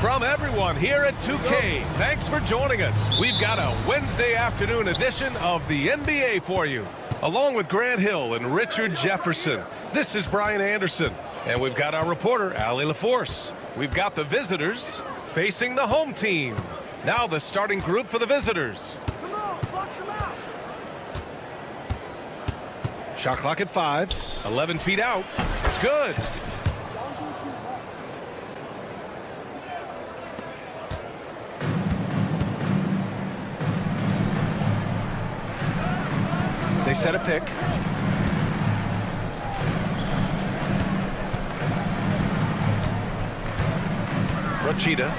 From everyone here at 2K, thanks for joining us. We've got a Wednesday afternoon edition of the NBA for you. Along with Grant Hill and Richard Jefferson, this is Brian Anderson. And we've got our reporter, Allie LaForce. We've got the visitors facing the home team. Now the starting group for the visitors. Come on, box them out. Shot clock at 5, 11 feet out. It's good. They set a pick. Rochita.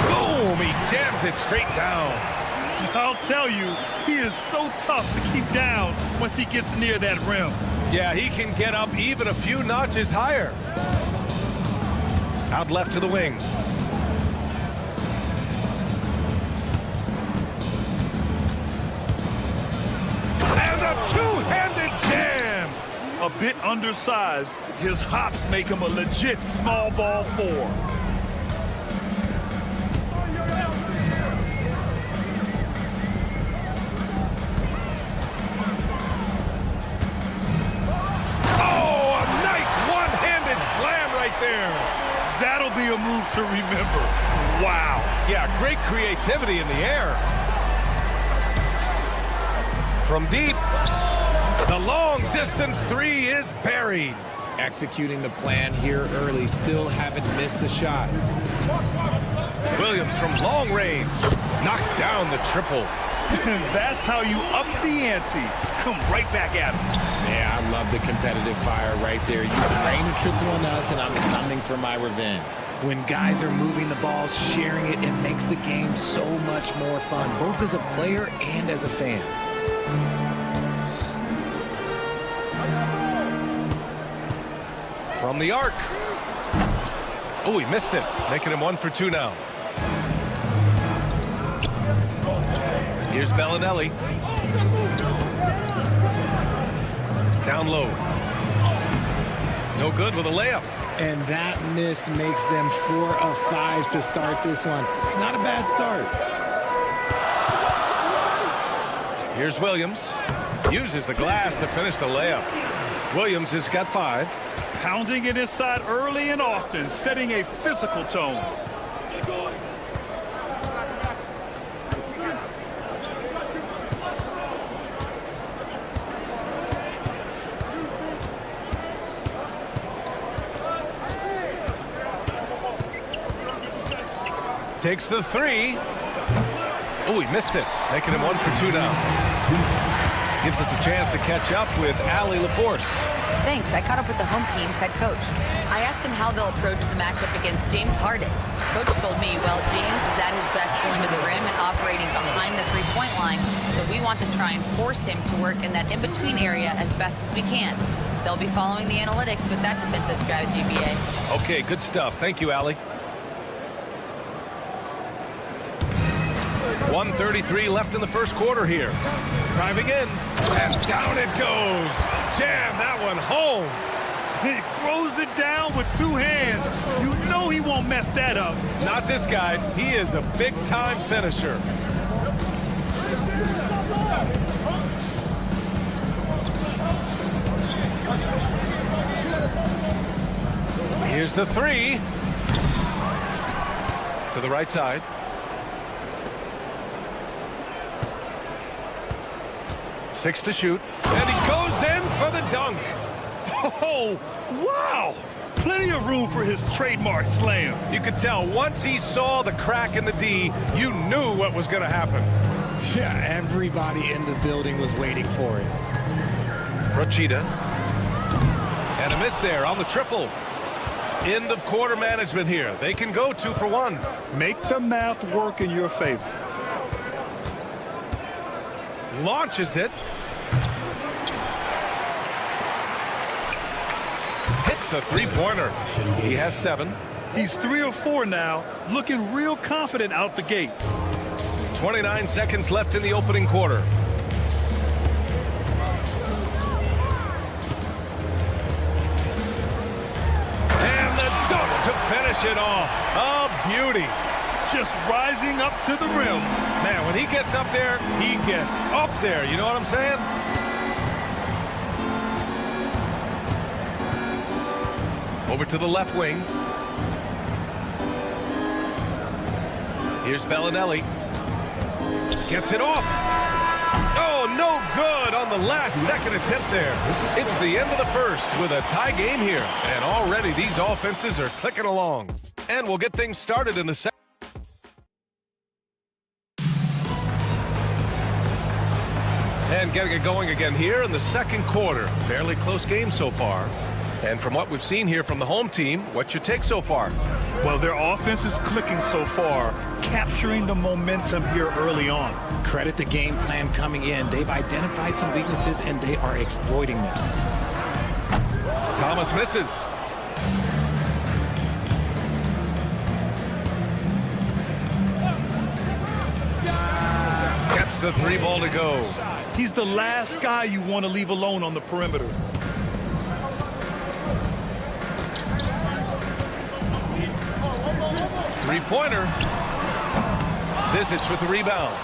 Boom! He jams it straight down. I'll tell you, he is so tough to keep down once he gets near that rim. Yeah, he can get up even a few notches higher. Out left to the wing. And a two-handed jam! A bit undersized, his hops make him a legit small ball 4. There. That'll be a move to remember. Wow. Yeah, great creativity in the air. From deep, the long distance three is buried. Executing the plan here early, still haven't missed a shot. Williams from long range knocks down the triple. That's how you up the ante. Come right back at him. Yeah, I love the competitive fire right there. You drain a triple on us, and I'm coming for my revenge. When guys are moving the ball, sharing it, it makes the game so much more fun, both as a player and as a fan. From the arc. Oh, he missed it, making him 1 for 2 now. Here's Bellinelli. Down low. No good with a layup. And that miss makes them 4 of 5 to start this one. Not a bad start. Here's Williams. Uses the glass to finish the layup. Williams has got 5. Pounding it inside early and often, setting a physical tone. Takes the 3. Oh, he missed it, making him 1 for 2 now. Gives us a chance to catch up with Allie LaForce. Thanks. I caught up with the home team's head coach. I asked him how they'll approach the matchup against James Harden. Coach told me, well, James is at his best going to the rim and operating behind the three-point line, so we want to try and force him to work in that in-between area as best as we can. They'll be following the analytics with that defensive strategy, BA. Okay, good stuff. Thank you, Allie. 1:33 left in the first quarter here. Driving in, and down it goes. Jam that one home. He throws it down with 2 hands. You know he won't mess that up. Not this guy. He is a big-time finisher. Here's the 3. To the right side. Six to shoot, and he goes in for the dunk. Oh, wow! Plenty of room for his trademark slam. You could tell once he saw the crack in the D, you knew what was going to happen. Yeah, everybody in the building was waiting for it. Rochita. And a miss there on the triple. End of quarter management here. They can go 2 for 1. Make the math work in your favor. Launches it. Hits the three-pointer. He has 7. He's 3 or 4 now, looking real confident out the gate. 29 seconds left in the opening quarter. And the dunk to finish it off. A beauty. Just rising up to the rim. Man, when he gets up there, he gets up there. You know what I'm saying? Over to the left wing. Here's Bellinelli. Gets it off. Oh, no good on the last second attempt there. It's the end of the first with a tie game here. And already these offenses are clicking along. And we'll get things started in the second. And getting it going again here in the second quarter. Fairly close game so far. And from what we've seen here from the home team, what's your take so far? Well, their offense is clicking so far, capturing the momentum here early on. Credit the game plan coming in. They've identified some weaknesses, and they are exploiting them. Thomas misses. Gets the 3 ball to go. He's the last guy you want to leave alone on the perimeter. Three-pointer. Zizic with the rebound.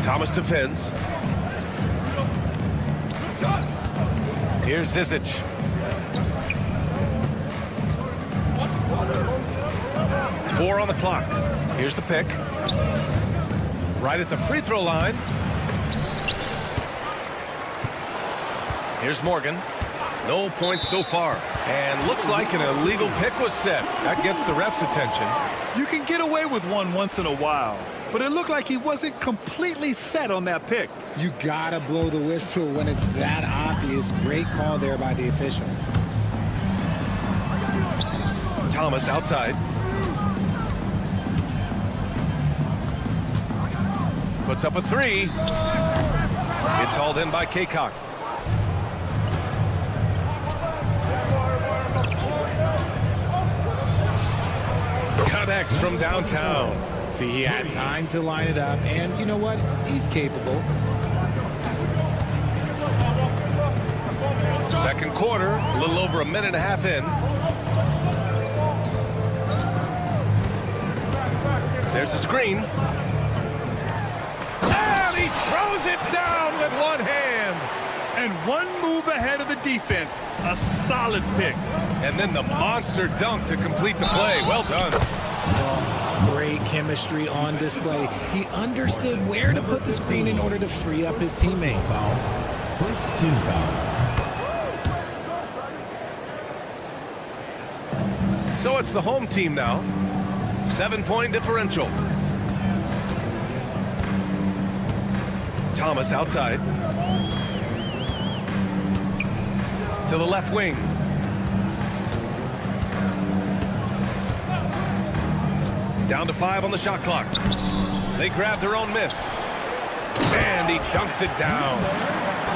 Thomas defends. Here's Zizic. Four on the clock. Here's the pick. Right at the free throw line. Here's Morgan. No points so far. And looks like an illegal pick was set. That gets the ref's attention. You can get away with one once in a while, but it looked like he wasn't completely set on that pick. You gotta blow the whistle when it's that obvious. Great call there by the official. Thomas outside. Puts up a 3. It's hauled in by Kaycock. Connects from downtown. See, he had time to line it up, and you know what? He's capable. Second quarter, a little over a minute and a half in. There's a screen. And he throws it down with one hand. And one move ahead of the defense. A solid pick. And then the monster dunk to complete the play. Well done. Great chemistry on display. He understood where to put the screen in order to free up his teammate. First team foul. So it's the home team now. 7-point differential. Thomas outside. To the left wing. Down to 5 on the shot clock. They grab their own miss. And he dunks it down.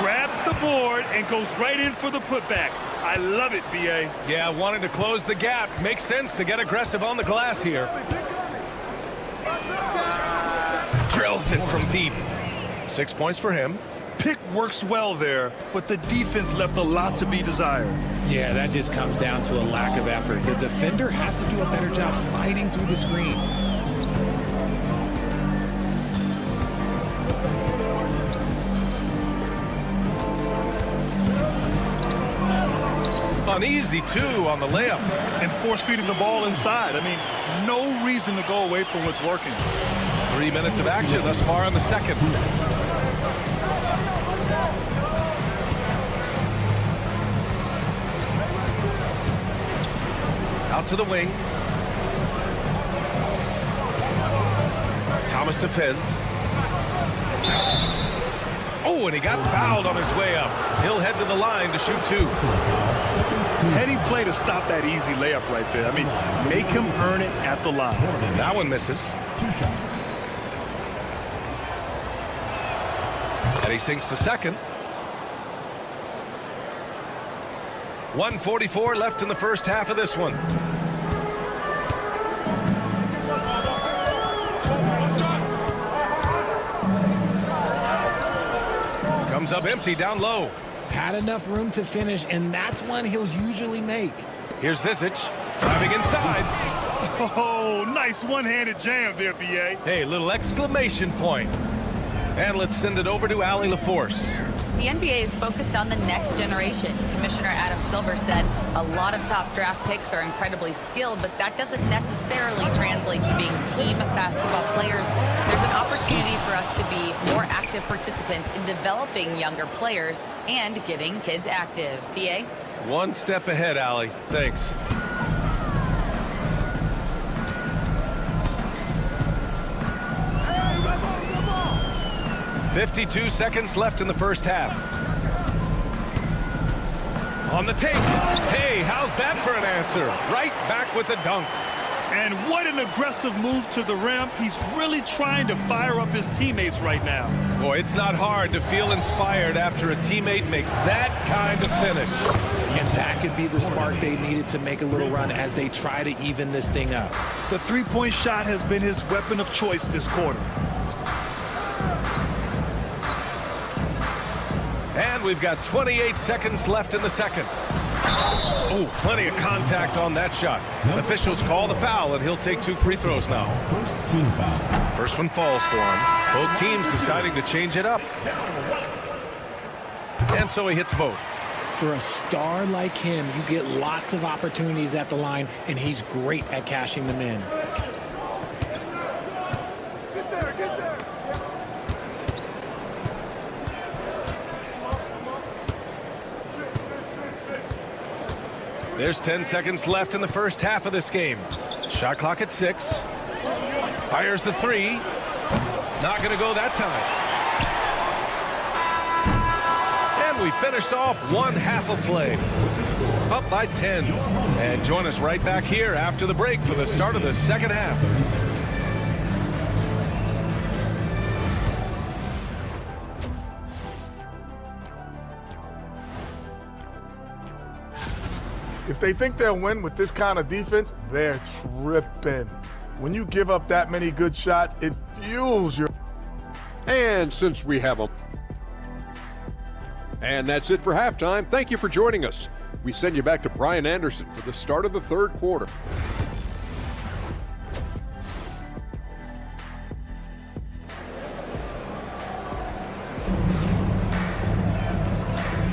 Grabs the board and goes right in for the putback. I love it, B.A. Yeah, wanting to close the gap. Makes sense to get aggressive on the glass here. Drills it from deep. 6 points for him. Pick works well there, but the defense left a lot to be desired. Yeah, that just comes down to a lack of effort. The defender has to do a better job fighting through the screen. Uneasy, too, on the layup. And force-feeding the ball inside. I mean, no reason to go away from what's working. 3 minutes of action thus far in the second. Out to the wing. Thomas defends. Oh, and he got fouled on his way up. He'll head to the line to shoot 2. Heady play to stop that easy layup right there. I mean, make him earn it at the line. That one misses. 2 shots. And he sinks the second. 1:44 left in the first half of this one. comes up empty down low. Had enough room to finish, and that's one he'll usually make. Here's Zizic, driving inside. Oh, nice one-handed jam there, B.A. Hey, little exclamation point. And let's send it over to Allie LaForce. The NBA is focused on the next generation. Commissioner Adam Silver said a lot of top draft picks are incredibly skilled, but that doesn't necessarily translate to being team basketball players. There's an opportunity for us to be more active participants in developing younger players and getting kids active. B.A.? One step ahead, Allie. Thanks. "52 seconds left in the first half. On the tape. Hey, how's that for an answer? Right back with the dunk. And what an aggressive move to the rim. He's really trying to fire up his teammates right now. Boy, it's not hard to feel inspired after a teammate makes that kind of finish. And that could be the spark they needed to make a little run as they try to even this thing up. The three-point shot has been his weapon of choice this quarter. And we've got 28 seconds left in the second. Oh, plenty of contact on that shot. Officials call the foul, and he'll take 2 free throws now. First team foul. First one falls for him. Both teams deciding to change it up. And so he hits both. For a star like him, you get lots of opportunities at the line, and he's great at cashing them in. There's 10 seconds left in the first half of this game. Shot clock at 6. Fires the 3. Not going to go that time. And we finished off one half of play. Up by 10. And join us right back here after the break for the start of the second half. If they think they'll win with this kind of defense, they're tripping. When you give up that many good shots, it fuels your... And since we have a... And that's it for halftime. Thank you for joining us. We send you back to Brian Anderson for the start of the third quarter.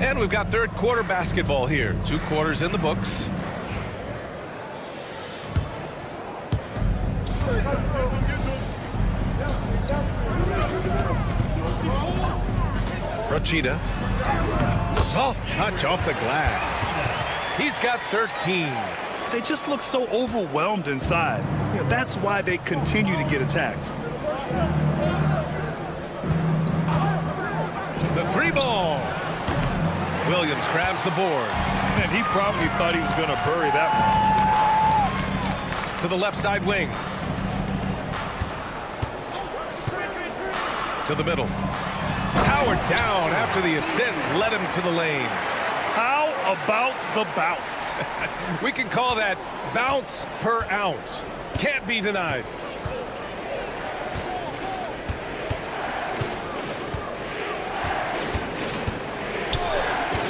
And we've got third quarter basketball here. 2 quarters in the books. Procida. Soft touch off the glass. He's got 13. They just look so overwhelmed inside. That's why they continue to get attacked. The 3 ball. Williams grabs the board. And he probably thought he was going to bury that To the left side wing. To the middle. Powered down after the assist led him to the lane. one. How about the bounce? We can call that bounce per ounce. Can't be denied.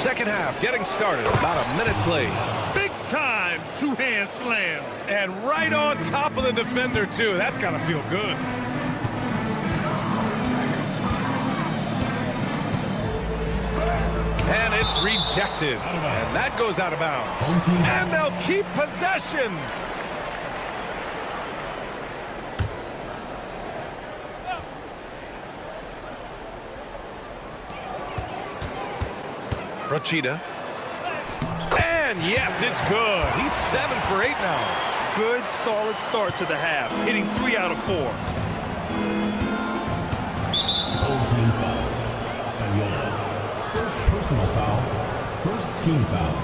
Second half getting started. About a minute played. Big time two-hand slam. And right on top of the defender, too. That's got to feel good. And it's rejected. And that goes out of bounds. And they'll keep possession. Procida. And yes, it's good. He's 7 for 8 now. Good, solid start to the half, hitting 3 out of 4. Old team foul. Spagnola. First personal foul. First team foul.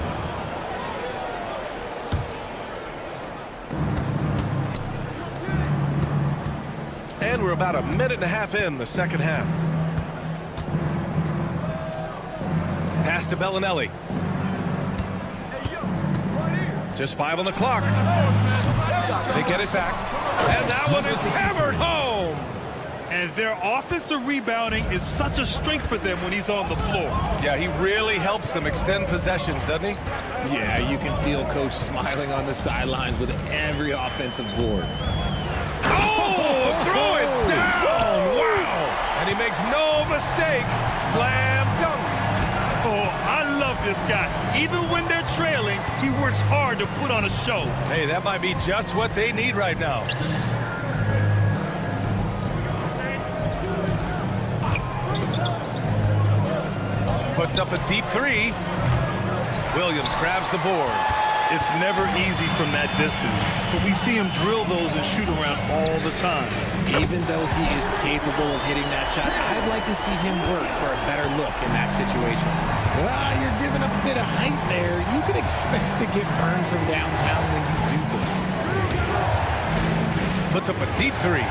And we're about a minute and a half in the second half. Pass to Bellinelli. Just 5 on the clock. They get it back. And that one is hammered home. And their offensive rebounding is such a strength for them when he's on the floor. Yeah, he really helps them extend possessions, doesn't he? Yeah, you can feel Coach smiling on the sidelines with every offensive board. Oh, throw it down! Wow! And he makes no mistake. Slam dunk. Oh, I love this guy. Even when they're trailing, he works hard to put on a show. Hey, that might be just what they need right now. Puts up a deep three. Williams grabs the board. It's never easy from that distance, but we see him drill those and shoot around all the time. Even though he is capable of hitting that shot, I'd like to see him work for a better look in that situation. Well, you're giving up a bit of height there. You can expect to get burned from downtown when you do this. Puts up a deep three.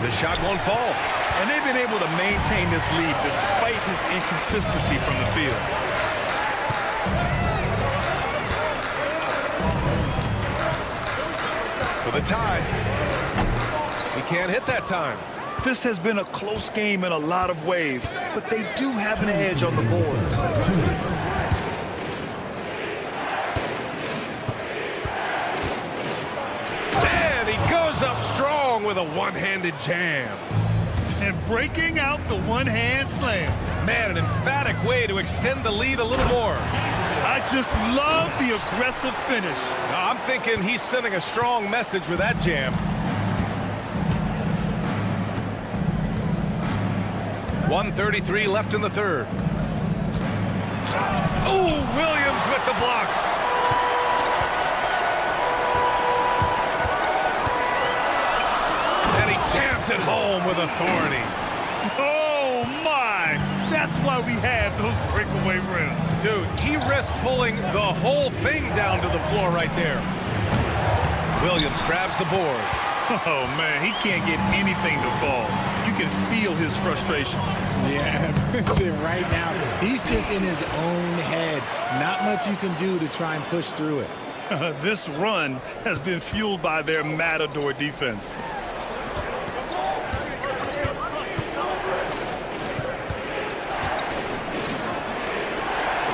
The shot won't fall. And they've been able to maintain this lead despite his inconsistency from the field. For the tie. He can't hit that time. This has been a close game in a lot of ways, but they do have an edge on the boards. And he goes up strong with a one-handed jam. And breaking out the one-hand slam. Man, an emphatic way to extend the lead a little more. I just love the aggressive finish. I'm thinking he's sending a strong message with that jam. 1:33 left in the third. Ooh, Williams with the block. And he jams it home with authority. Oh, my. That's why we have those breakaway rims. Dude, he risked pulling the whole thing down to the floor right there. Williams grabs the board. Oh, man, he can't get anything to fall. You can feel his frustration. Yeah, right now, he's just in his own head. Not much you can do to try and push through it. This run has been fueled by their matador defense.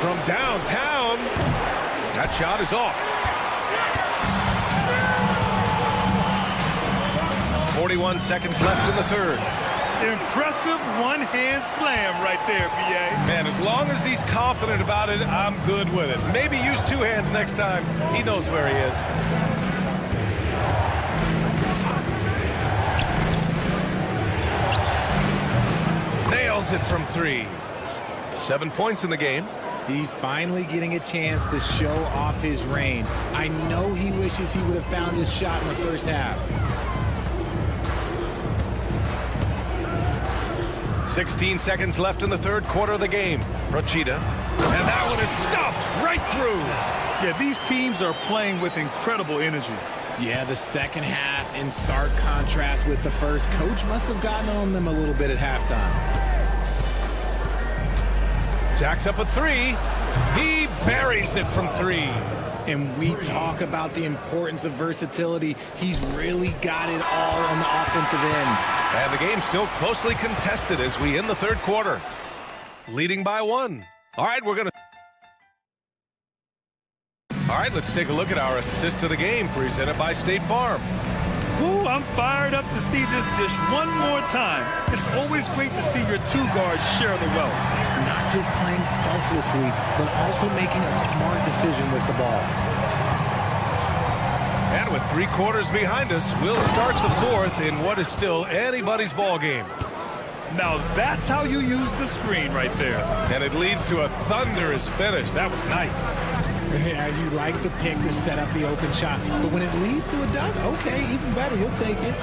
From downtown, that shot is off. 41 seconds left in the third. Impressive one-hand slam right there, B.A. Man, as long as he's confident about it, I'm good with it. Maybe use two hands next time. He knows where he is. Nails it from three. 7 points in the game. He's finally getting a chance to show off his reign. I know he wishes he would have found his shot in the first half. 16 seconds left in the third quarter of the game. Procida. And that one is stuffed right through. Yeah, these teams are playing with incredible energy. Yeah, the second half in stark contrast with the first. Coach must have gotten on them a little bit at halftime. Jacks up a three. He buries it from three. And we talk about the importance of versatility. He's really got it all on the offensive end. And the game's still closely contested as we end the third quarter. Leading by one. All right, let's take a look at our assist of the game presented by State Farm. Ooh, I'm fired up to see this dish one more time. It's always great to see your two guards share the wealth. Not just playing selflessly, but also making a smart decision with the ball. And with 3 quarters behind us, we'll start the fourth in what is still anybody's ball game. Now that's how you use the screen right there. And it leads to a thunderous finish. That was nice. Yeah, you like the pick to set up the open shot, but when it leads to a dunk, okay, even better, you'll take it.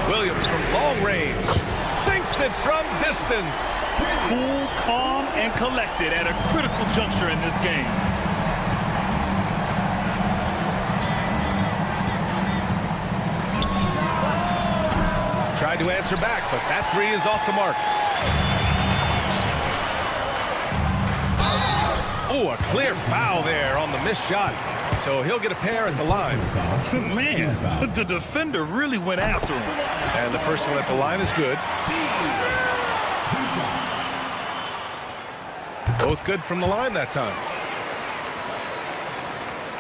Williams from long range sinks it from distance. Cool, calm, and collected at a critical juncture in this game. Tried to answer back, but that three is off the mark. Oh, a clear foul there on the missed shot. So he'll get a pair at the line. Man, the defender really went after him. And the first one at the line is good. 2 shots. Both good from the line that time.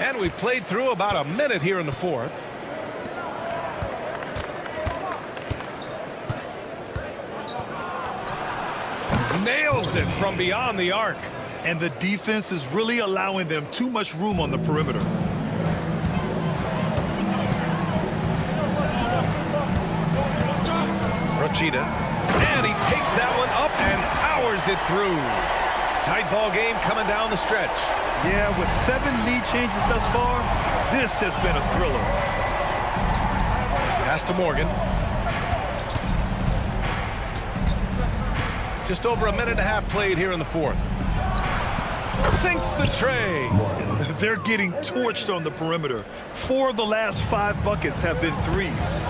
And we played through about a minute here in the fourth. Nails it from beyond the arc. And the defense is really allowing them too much room on the perimeter. Rochita. And he takes that one up and powers it through. Tight ball game coming down the stretch. Yeah, with 7 lead changes thus far, this has been a thriller. Pass to Morgan. Just over a minute and a half played here in the fourth. Sinks the tray. They're getting torched on the perimeter. 4 of the last 5 buckets have been threes.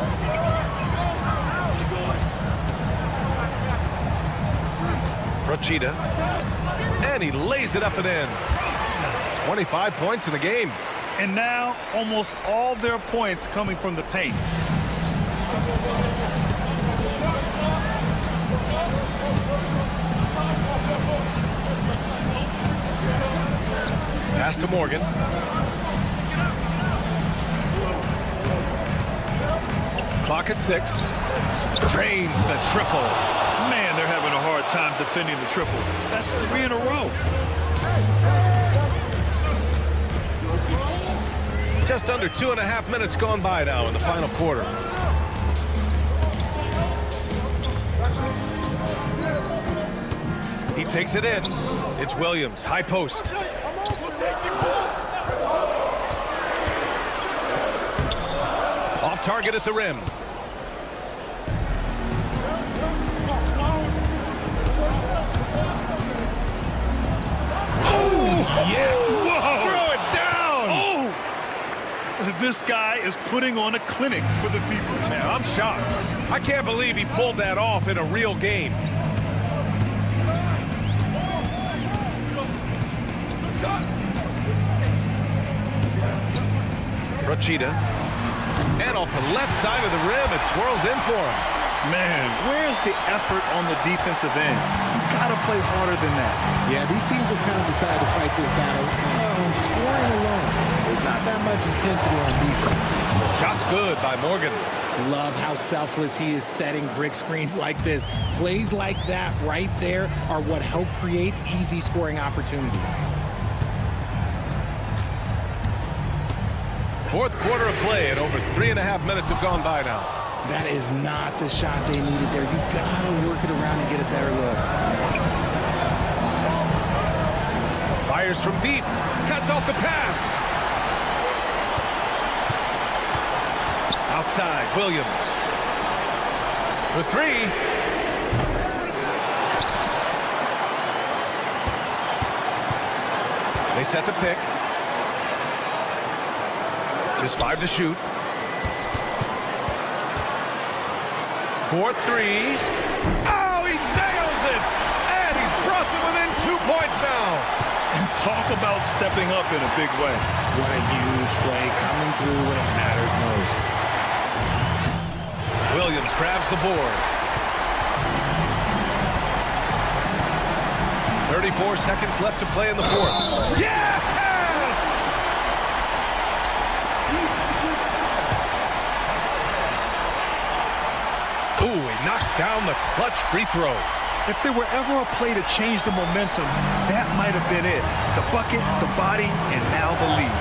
Rochita. And he lays it up and in. 25 points in the game. And now, almost all their points coming from the paint. Pass to Morgan. Clock at 6. Drains the triple. Man, they're having a hard time defending the triple. That's 3 in a row. Just under 2.5 minutes gone by now in the final quarter. He takes it in. It's Williams, high post. Off target at the rim. Oh, yes! Whoa. Throw it down! Oh! This guy is putting on a clinic for the people. Man, I'm shocked. I can't believe he pulled that off in a real game. Rochita. And off the left side of the rim, it swirls in for him. Man, where's the effort on the defensive end? You gotta play harder than that. Yeah, these teams have kind of decided to fight this battle. Scoring alone. There's not that much intensity on defense. Shot's good by Morgan. Love how selfless he is setting brick screens like this. Plays like that right there are what help create easy scoring opportunities. Fourth quarter of play and over 3.5 minutes have gone by now. That is not the shot they needed there. You gotta work it around and get a better look. Fires from deep. Cuts off the pass. Outside, Williams. For 3. They set the pick. Just 5 to shoot. 4-3. Oh, he nails it! And he's brought them within 2 points now. And talk about stepping up in a big way. What a huge play coming through when it matters most. Williams grabs the board. 34 seconds left to play in the fourth. Yes! Ooh, he knocks down the clutch free throw. If there were ever a play to change the momentum, that might have been it. The bucket, the body, and now the lead.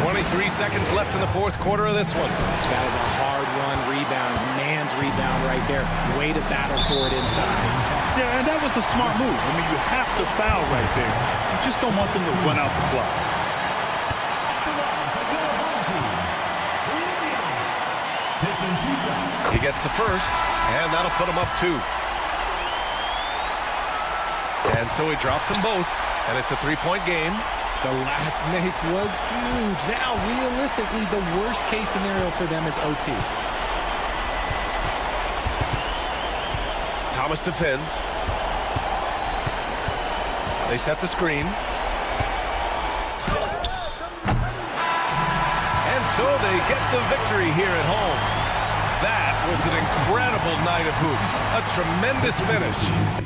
23 seconds left in the fourth quarter of this one. That is a hard-run rebound, man's rebound right there. Way to battle for it inside. Yeah, and that was a smart move. I mean, you have to foul right there. You just don't want them to run out the clock. He gets the first, and that'll put him up 2. And so he drops them both, and it's a 3-point game. The last make was huge. Now, realistically, the worst-case scenario for them is OT. Thomas defends. They set the screen. And so they get the victory here at home. That was an incredible night of hoops. A tremendous finish.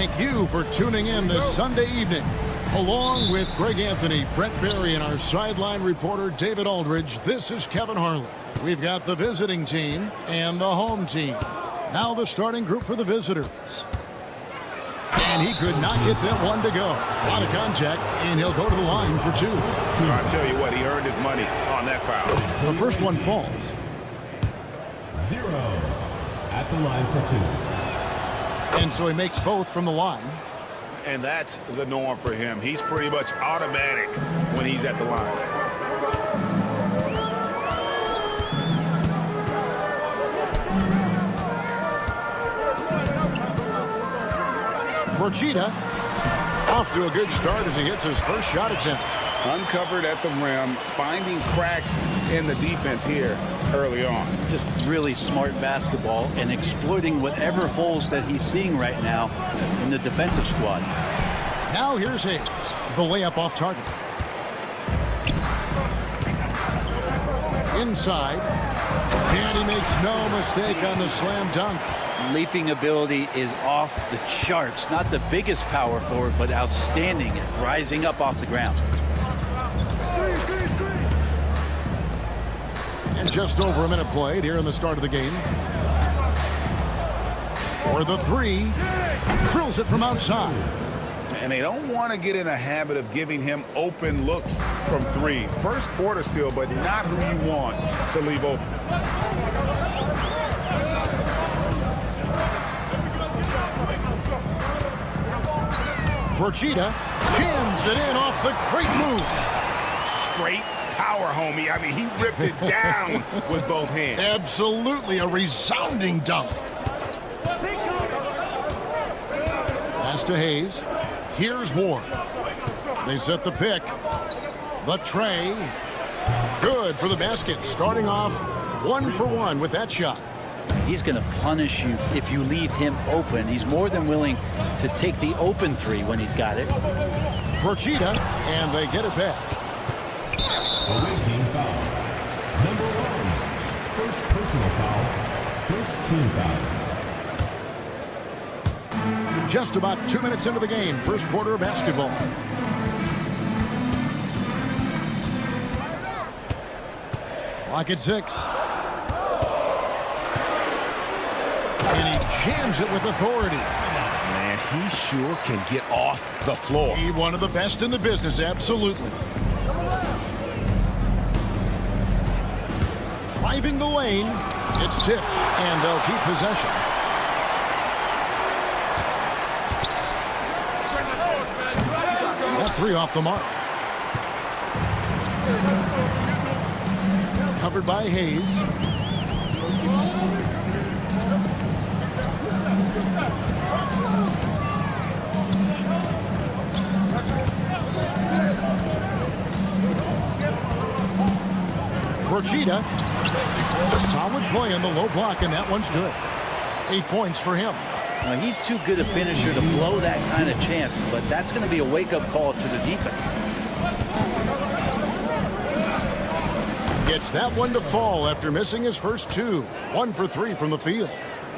Thank you for tuning in this Sunday evening. Along with Greg Anthony, Brett Berry, and our sideline reporter David Aldridge, this is Kevin Harlan. We've got the visiting team and the home team. Now the starting group for the visitors. And he could not get that one to go. A lot of contact, and he'll go to the line for two. I tell you what, he earned his money on that foul. The first one falls. 0 at the line for 2. And so he makes both from the line. And that's the norm for him. He's pretty much automatic when he's at the line. Porchita off to a good start as he hits his first shot attempt. Uncovered at the rim, finding cracks in the defense here early on. Just really smart basketball and exploiting whatever holes that he's seeing right now in the defensive squad. Now here's Hayes, the layup off target. Inside, and he makes no mistake on the slam dunk. Leaping ability is off the charts. Not the biggest power forward, but outstanding at rising up off the ground. And just over a minute played here in the start of the game. For the three, drills it from outside. And they don't want to get in a habit of giving him open looks from three. First quarter still, but not who you want to leave open. Porchita jams it in off the great move. Straight power, homie. I mean, he ripped it down with both hands. Absolutely a resounding dunk. Pass to Hayes. Here's Ward. They set the pick. The tray. Good for the basket. Starting off 1 for 1 with that shot. He's going to punish you if you leave him open. He's more than willing to take the open three when he's got it. Porchita, and they get it back. Away team foul. Number 1. First personal foul. First team foul. Just about 2 minutes into the game. First quarter of basketball. Clock at 6. And he jams it with authority. Man, he sure can get off the floor. He one of the best in the business, absolutely. Driving the lane. It's tipped, and they'll keep possession. That three off the mark. Covered by Hayes. Porchita, solid play on the low block, and that one's good. 8 points for him. Now, he's too good a finisher to blow that kind of chance, but that's going to be a wake-up call to the defense. Gets that one to fall after missing his first two. 1 for 3 from the field.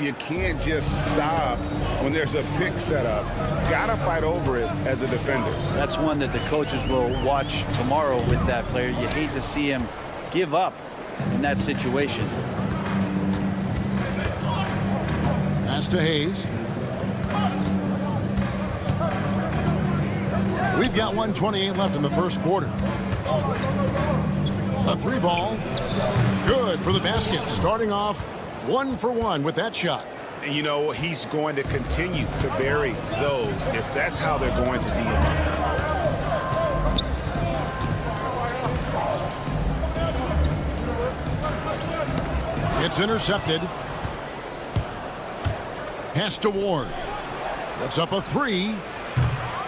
You can't just stop when there's a pick set up. Gotta fight over it as a defender. That's one that the coaches will watch tomorrow with that player. You hate to see him give up in that situation. Pass to Hayes. We've got 1:28 left in the first quarter. A three ball. Good for the basket. Starting off 1 for 1 with that shot. And you know, he's going to continue to bury those if that's how they're going to deal. It's intercepted. Pass to Ward. Puts up a three.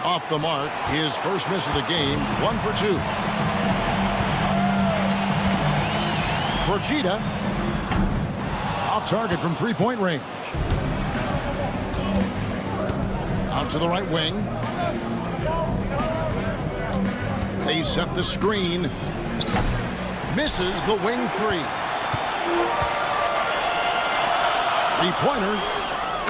Off the mark. His first miss of the game. 1 for 2. Porchita. Off target from three-point range. Out to the right wing. They set the screen. Misses the wing three. Three-pointer.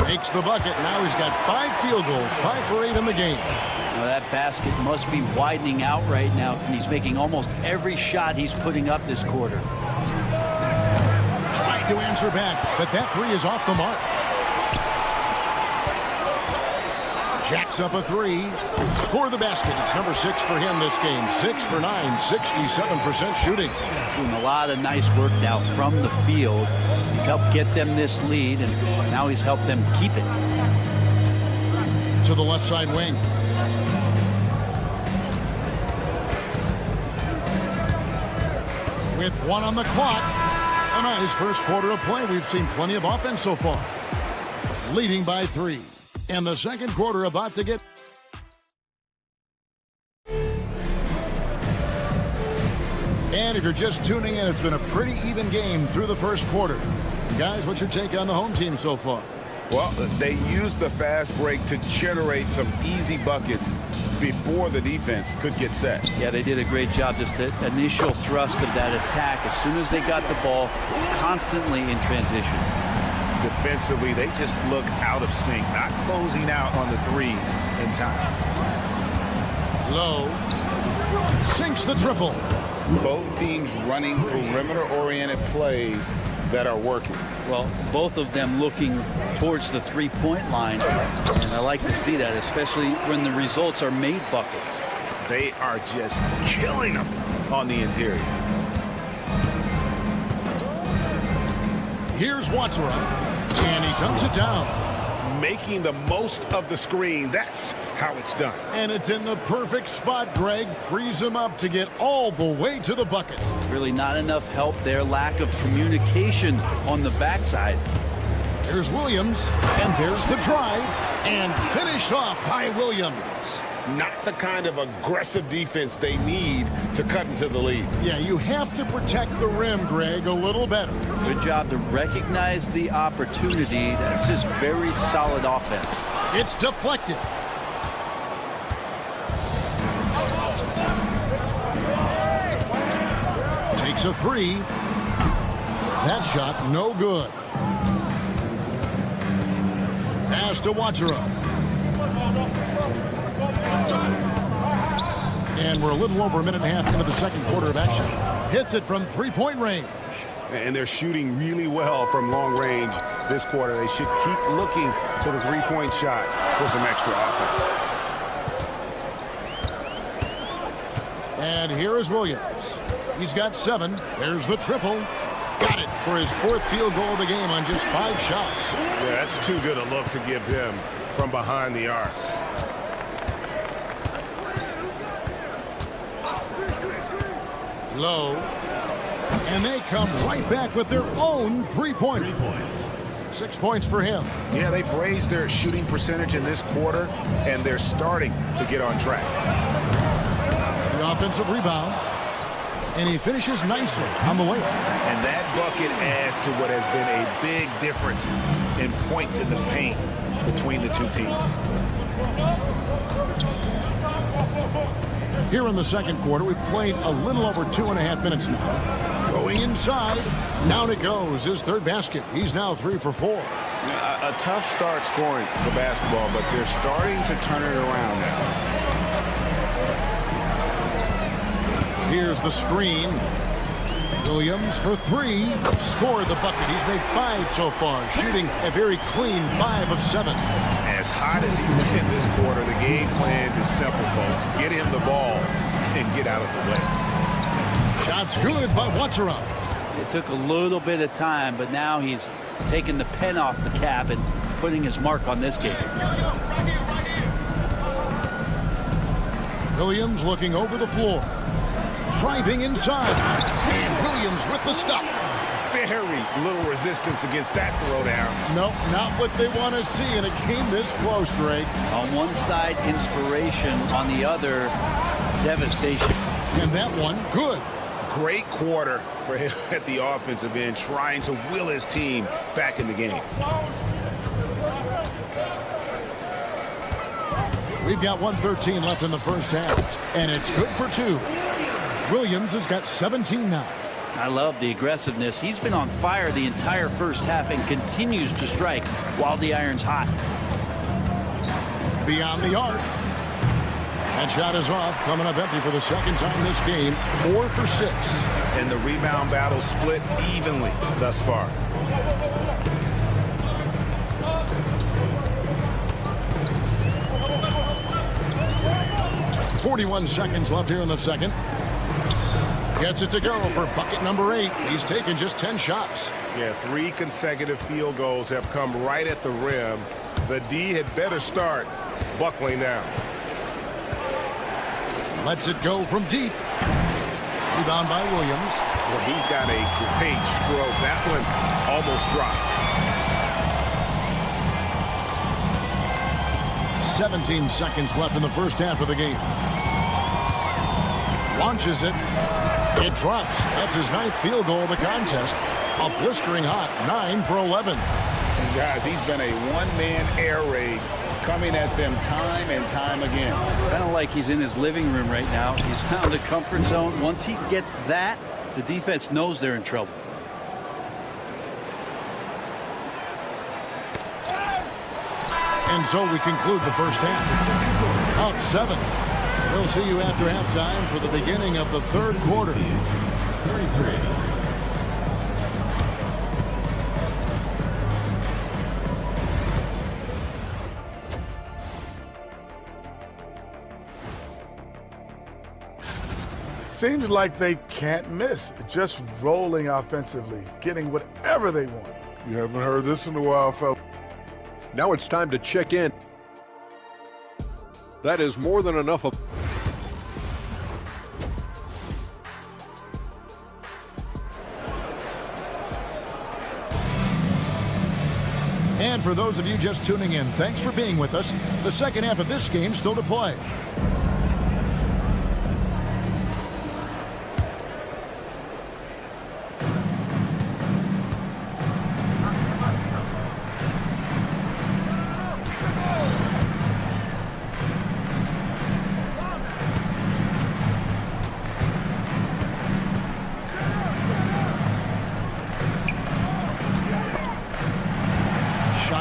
Makes the bucket. Now he's got 5 field goals, 5 for 8 in the game. Now that basket must be widening out right now, and he's making almost every shot he's putting up this quarter. Tried to answer back, but that 3 is off the mark. Jacks up a 3. Score the basket. It's number 6 for him this game. 6 for 9, 67% shooting. Doing a lot of nice work now from the field. He's helped get them this lead, and now he's helped them keep it. To the left side wing. With 1 on the clock. A nice first quarter of play. We've seen plenty of offense so far. Leading by 3. And the second quarter about to get... And if you're just tuning in, it's been a pretty even game through the first quarter. Guys, what's your take on the home team so far? Well, they used the fast break to generate some easy buckets before the defense could get set. Yeah, they did a great job. Just the initial thrust of that attack, as soon as they got the ball, constantly in transition. Defensively, they just look out of sync, not closing out on the threes in time. Low. Sinks the triple. Both teams running perimeter-oriented plays that are working. Well, both of them looking towards the three-point line, and I like to see that, especially when the results are made buckets. They are just killing them on the interior. Here's Watsura, and he dumps it down. Making the most of the screen. That's how it's done. And it's in the perfect spot, Greg. Frees him up to get all the way to the bucket. Really not enough help there. Lack of communication on the backside. There's Williams, and there's the drive, and finished off by Williams. Not the kind of aggressive defense they need to cut into the lead. Yeah, you have to protect the rim, Greg, a little better. Good job to recognize the opportunity. That's just very solid offense. It's deflected. Takes a 3. That shot no good. Pass to Watsura. And we're a little over a minute and a half into the second quarter of action. Hits it from three-point range. And they're shooting really well from long range this quarter. They should keep looking to the three-point shot for some extra offense. And here is Williams. He's got 7. There's the triple. Got it for his 4th field goal of the game on just 5 shots. Yeah, that's too good a look to give him from behind the arc. Low. And they come right back with their own three-pointer. 3 points. 6 points for him. Yeah, they've raised their shooting percentage in this quarter, and they're starting to get on track. The offensive rebound. And he finishes nicely on the way. And that bucket adds to what has been a big difference in points in the paint between the two teams. Here in the second quarter, we've played a little over 2.5 minutes now. Going inside. Down it goes. His 3rd basket. He's now 3 for 4. A tough start scoring for basketball, but they're starting to turn it around now. Here's the screen. Williams for 3. Scored the bucket. He's made 5 so far, shooting a very clean 5 of 7. As hot as he's been this quarter, the game plan is simple, folks. Get him the ball and get out of the way. Shots good by Watsura. It took a little bit of time, but now he's taking the pen off the cap and putting his mark on this game. Williams looking over the floor. Driving inside. And Williams with the stuff. Very little resistance against that throwdown. Nope, not what they want to see in a game this close, Greg. On one side, inspiration. On the other, devastation. And that one, good. Great quarter for him at the offensive end, trying to will his team back in the game. We've got 1:13 left in the first half, and it's good for 2. Williams has got 17 now. I love the aggressiveness. He's been on fire the entire first half and continues to strike while the iron's hot. Beyond the arc. That shot is off, coming up empty for the second time this game. 4 for 6. And the rebound battle split evenly thus far. .41 seconds left here in the second. Gets it to go for bucket number 8. He's taken just 10 shots. Yeah, 3 consecutive field goals have come right at the rim. The D had better start buckling now. Lets it go from deep. Rebound by Williams. Well, he's got a great stroke. That one almost dropped. 17 seconds left in the first half of the game. Launches it. It drops. That's his 9th field goal of the contest. A blistering hot 9 for 11. And guys, he's been a one-man air raid coming at them time and time again. Kind of like he's in his living room right now. He's found a comfort zone. Once he gets that, the defense knows they're in trouble. And so we conclude the first half. Up 7. We'll see you after halftime for the beginning of the third quarter. 33. Seems like they can't miss. Just rolling offensively, getting whatever they want. You haven't heard this in a while, fella. Now it's time to check in. That is more than enough of. And for those of you just tuning in, thanks for being with us. The second half of this game still to play.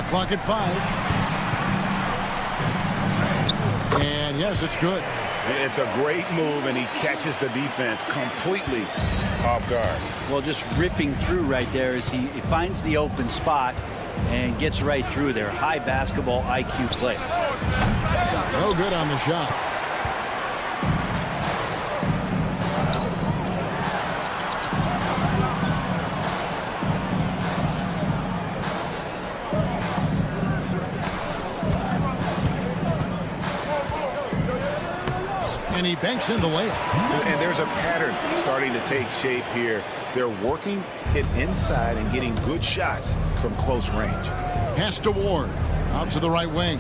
Clock at 5. And yes, it's good. It's a great move, and he catches the defense completely off guard. Well, just ripping through right there as he finds the open spot and gets right through there. High basketball IQ play. No good on the shot. And he banks in the layup. And there's a pattern starting to take shape here. They're working it inside and getting good shots from close range. Pass to Ward. Out to the right wing.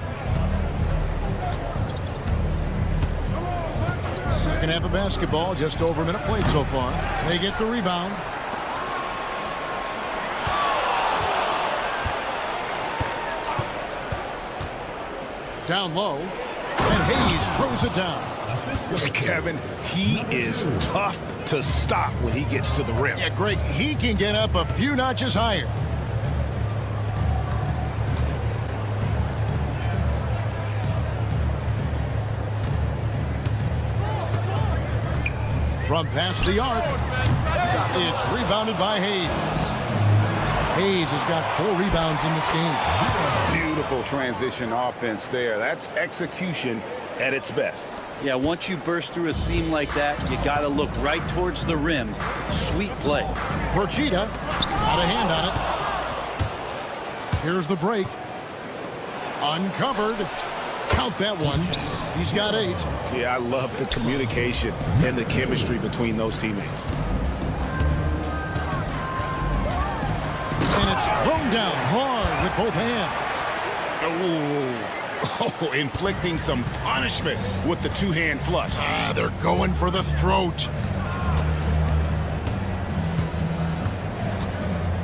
Second half of basketball, just over a minute played so far. They get the rebound. Down low. And Hayes throws it down. Kevin, he is tough to stop when he gets to the rim. Yeah, Greg, he can get up a few notches higher. From past the arc, it's rebounded by Hayes. Hayes has got 4 rebounds in this game. Beautiful transition offense there. That's execution at its best. Yeah, once you burst through a seam like that, you got to look right towards the rim. Sweet play. Porchita got a hand on it. Here's the break. Uncovered. Count that one. He's got 8. Yeah, I love the communication and the chemistry between those teammates. And it's thrown down hard with both hands. Oh, inflicting some punishment with the two-hand flush. They're going for the throat.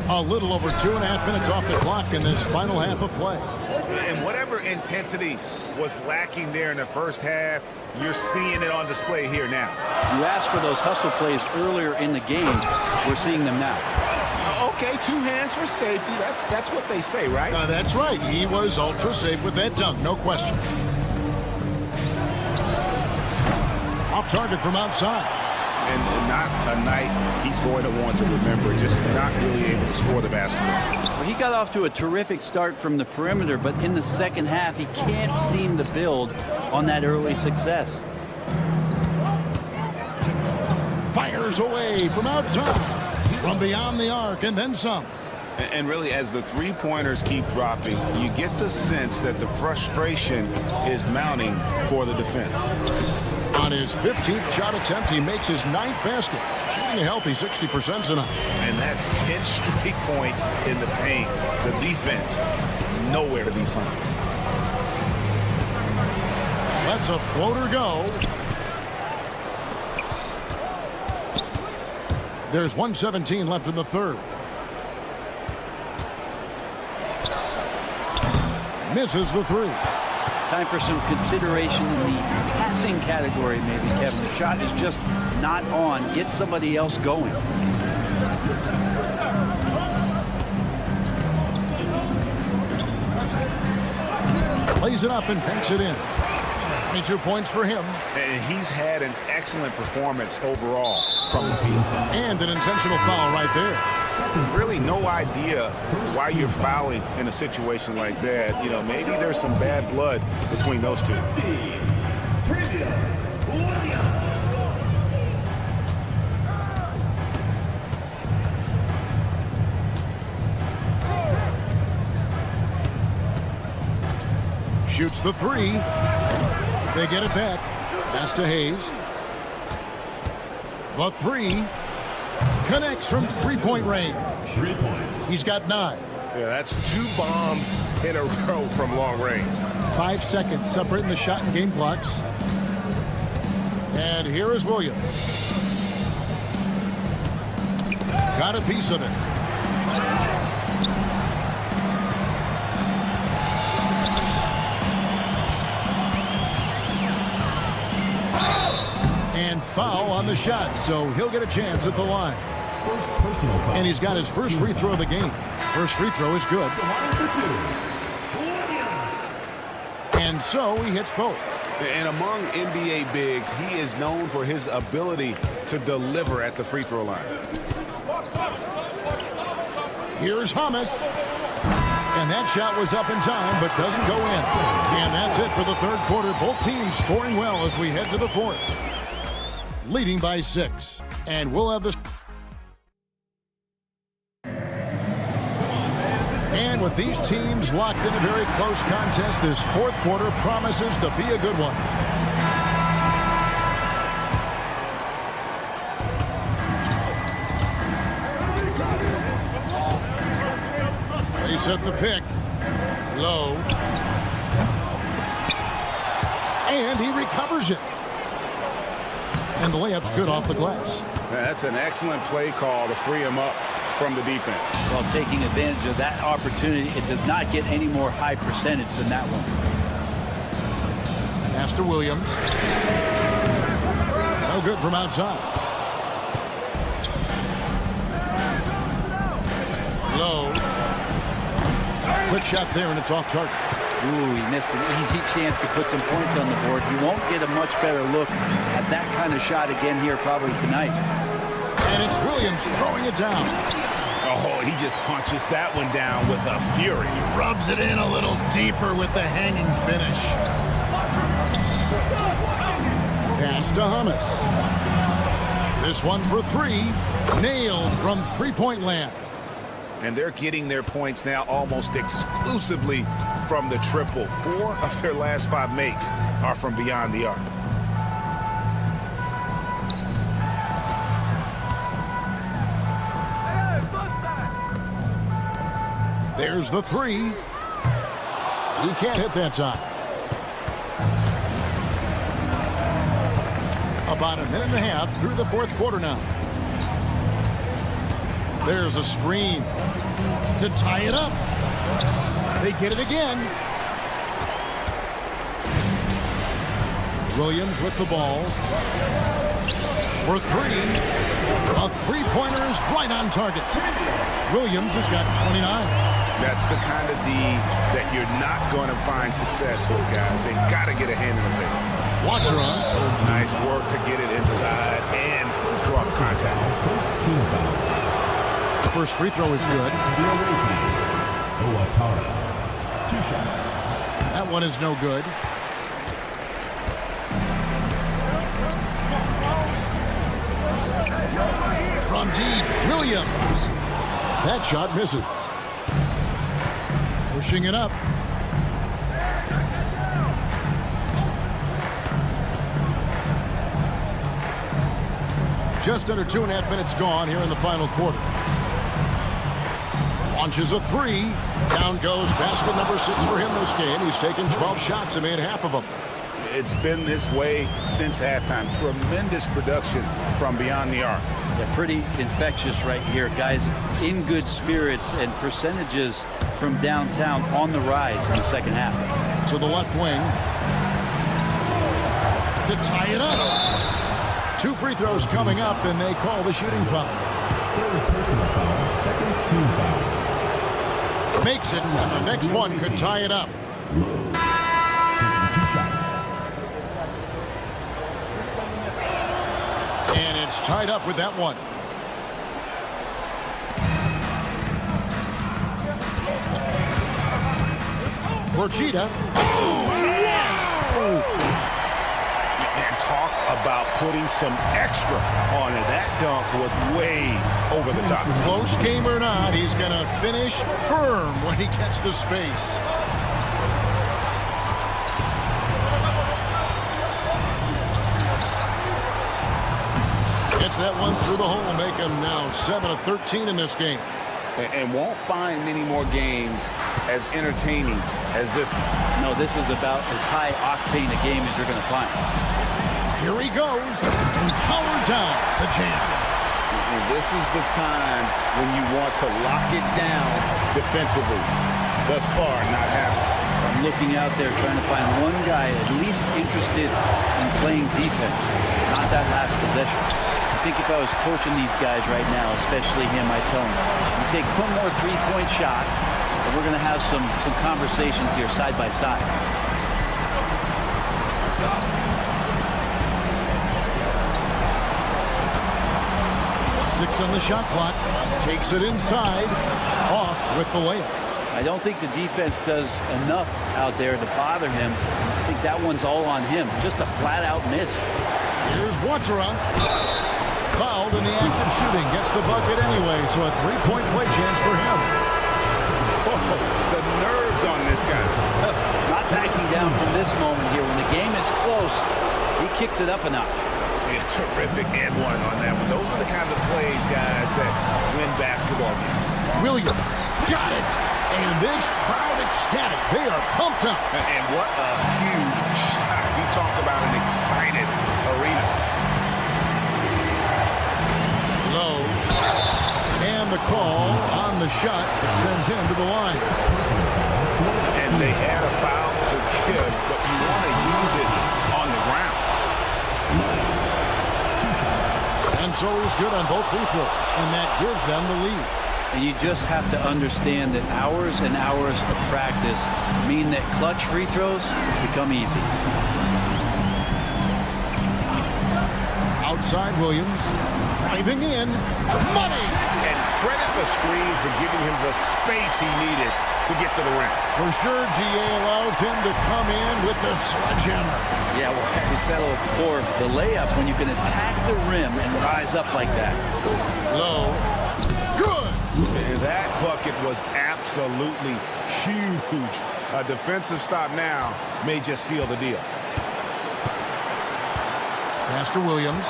A little over 2.5 minutes off the clock in this final half of play. And whatever intensity was lacking there in the first half, you're seeing it on display here now. You asked for those hustle plays earlier in the game. We're seeing them now. Okay, 2 hands for safety. That's what they say, right? That's right. He was ultra safe with that dunk, no question. Off target from outside. And not a night he's going to want to remember, just not really able to score the basketball. Well, he got off to a terrific start from the perimeter, but in the second half, he can't seem to build on that early success. Fires away from outside, from beyond the arc, and then some. And really, as the three-pointers keep dropping, you get the sense that the frustration is mounting for the defense. On his 15th shot attempt, he makes his 9th basket, shooting a healthy 60% tonight. And that's 10 straight points in the paint. The defense, nowhere to be found. Lets a floater go. There's 1:17 left in the third. Misses the three. Time for some consideration in the passing category, maybe, Kevin. The shot is just not on. Get somebody else going. Plays it up and banks it in. 22 points for him. And he's had an excellent performance overall from the field. And an intentional foul right there. Really no idea why you're fouling in a situation like that. You know, maybe there's some bad blood between those two. Shoots the three. They get it back. Pass to Hayes. The three connects from three-point range. 3 points. He's got 9. Yeah, that's 2 bombs in a row from long range. 5 seconds separating the shot and game clocks. And here is Williams. Got a piece of it. And foul on the shot, so he'll get a chance at the line. First personal foul. And he's got his first free throw of the game. First free throw is good. And so he hits both. And among NBA bigs, he is known for his ability to deliver at the free throw line. Here's Hamas. And that shot was up in time, but doesn't go in. And that's it for the third quarter. Both teams scoring well as we head to the fourth. Leading by 6. And we'll have this. And with these teams locked in a very close contest, this fourth quarter promises to be a good one. They set the pick. Low. And he recovers it. And the layup's good off the glass. That's an excellent play call to free him up from the defense. Well, taking advantage of that opportunity, it does not get any more high percentage than that one. Pass to Williams. No good from outside. Low. Quick shot there, and it's off target. Ooh, he missed an easy chance to put some points on the board. He won't get a much better look at that kind of shot again here probably tonight. And it's Williams throwing it down. Oh, he just punches that one down with a fury. He rubs it in a little deeper with the hanging finish. Pass to Hamas. This one for 3. Nailed from three-point land. And they're getting their points now almost exclusively from the triple. 4 of their last 5 makes are from beyond the arc. There's the 3. He can't hit that time. About a minute and a half through the fourth quarter now. There's a screen to tie it up. They get it again. Williams with the ball. For three. A three-pointer is right on target. Williams has got 29. That's the kind of D that you're not going to find success with, guys. They got to get a hand in the face. Watcher on. Nice work to get it inside and draw the contact. First team foul. The first free throw is good. Owatara. 2 shots. That one is no good. From deep, Williams. That shot misses. Pushing it up. Just under 2.5 minutes gone here in the final quarter. Launches a three. Down goes basket number 6 for him this game. He's taken 12 shots and made half of them. It's been this way since halftime. Tremendous production from beyond the arc. Yeah, pretty infectious right here. Guys in good spirits and percentages from downtown on the rise in the second half. To the left wing. To tie it up. 2 free throws coming up, and they call the shooting foul. Third personal foul. Second team foul. Makes it, and the next one could tie it up. Low. Taking 2 shots. And it's tied up with that one. Borchita. And talk about putting some extra on it. That dunk was way over the top. Close game or not, he's going to finish firm when he gets the space. Gets that one through the hole, make him now 7 of 13 in this game. And won't find many more games as entertaining as this one. No, this is about as high octane a game as you're going to find. Here he goes, and powered down the jam. And this is the time when you want to lock it down defensively. Thus far, not happening. I'm looking out there trying to find one guy at least interested in playing defense, not that last possession. I think if I was coaching these guys right now, especially him, I'd tell him, you take one more three-point shot, and we're going to have some conversations here side by side. 6 on the shot clock. Takes it inside. Off with the layup. I don't think the defense does enough out there to bother him. I think that one's all on him. Just a flat-out miss. Here's Watera. Fouled in the act of shooting. Gets the bucket anyway, so a three-point play chance for him. Oh, the nerves on this guy. Not backing down from this moment here. When the game is close, he kicks it up a notch. Yeah, terrific and one on that one. Those are the kind of plays, guys, that win basketball games. Williams got it. And this crowd ecstatic. They are pumped up. And what a huge shot. You talk about an excited arena. Low. And the call on the shot that sends him to the line. And they had a foul to give, but you want to use it on the ground. And so he's good on both free throws, and that gives them the lead. And you just have to understand that hours and hours of practice mean that clutch free throws become easy. Outside Williams, driving in, money! And credit the screen for giving him the space he needed to get to the rim. For sure, GA allows him to come in with the sledgehammer. Yeah, well, we settled for the layup when you can attack the rim and rise up like that. Low. Good! That bucket was absolutely huge. A defensive stop now may just seal the deal. Pass to Williams.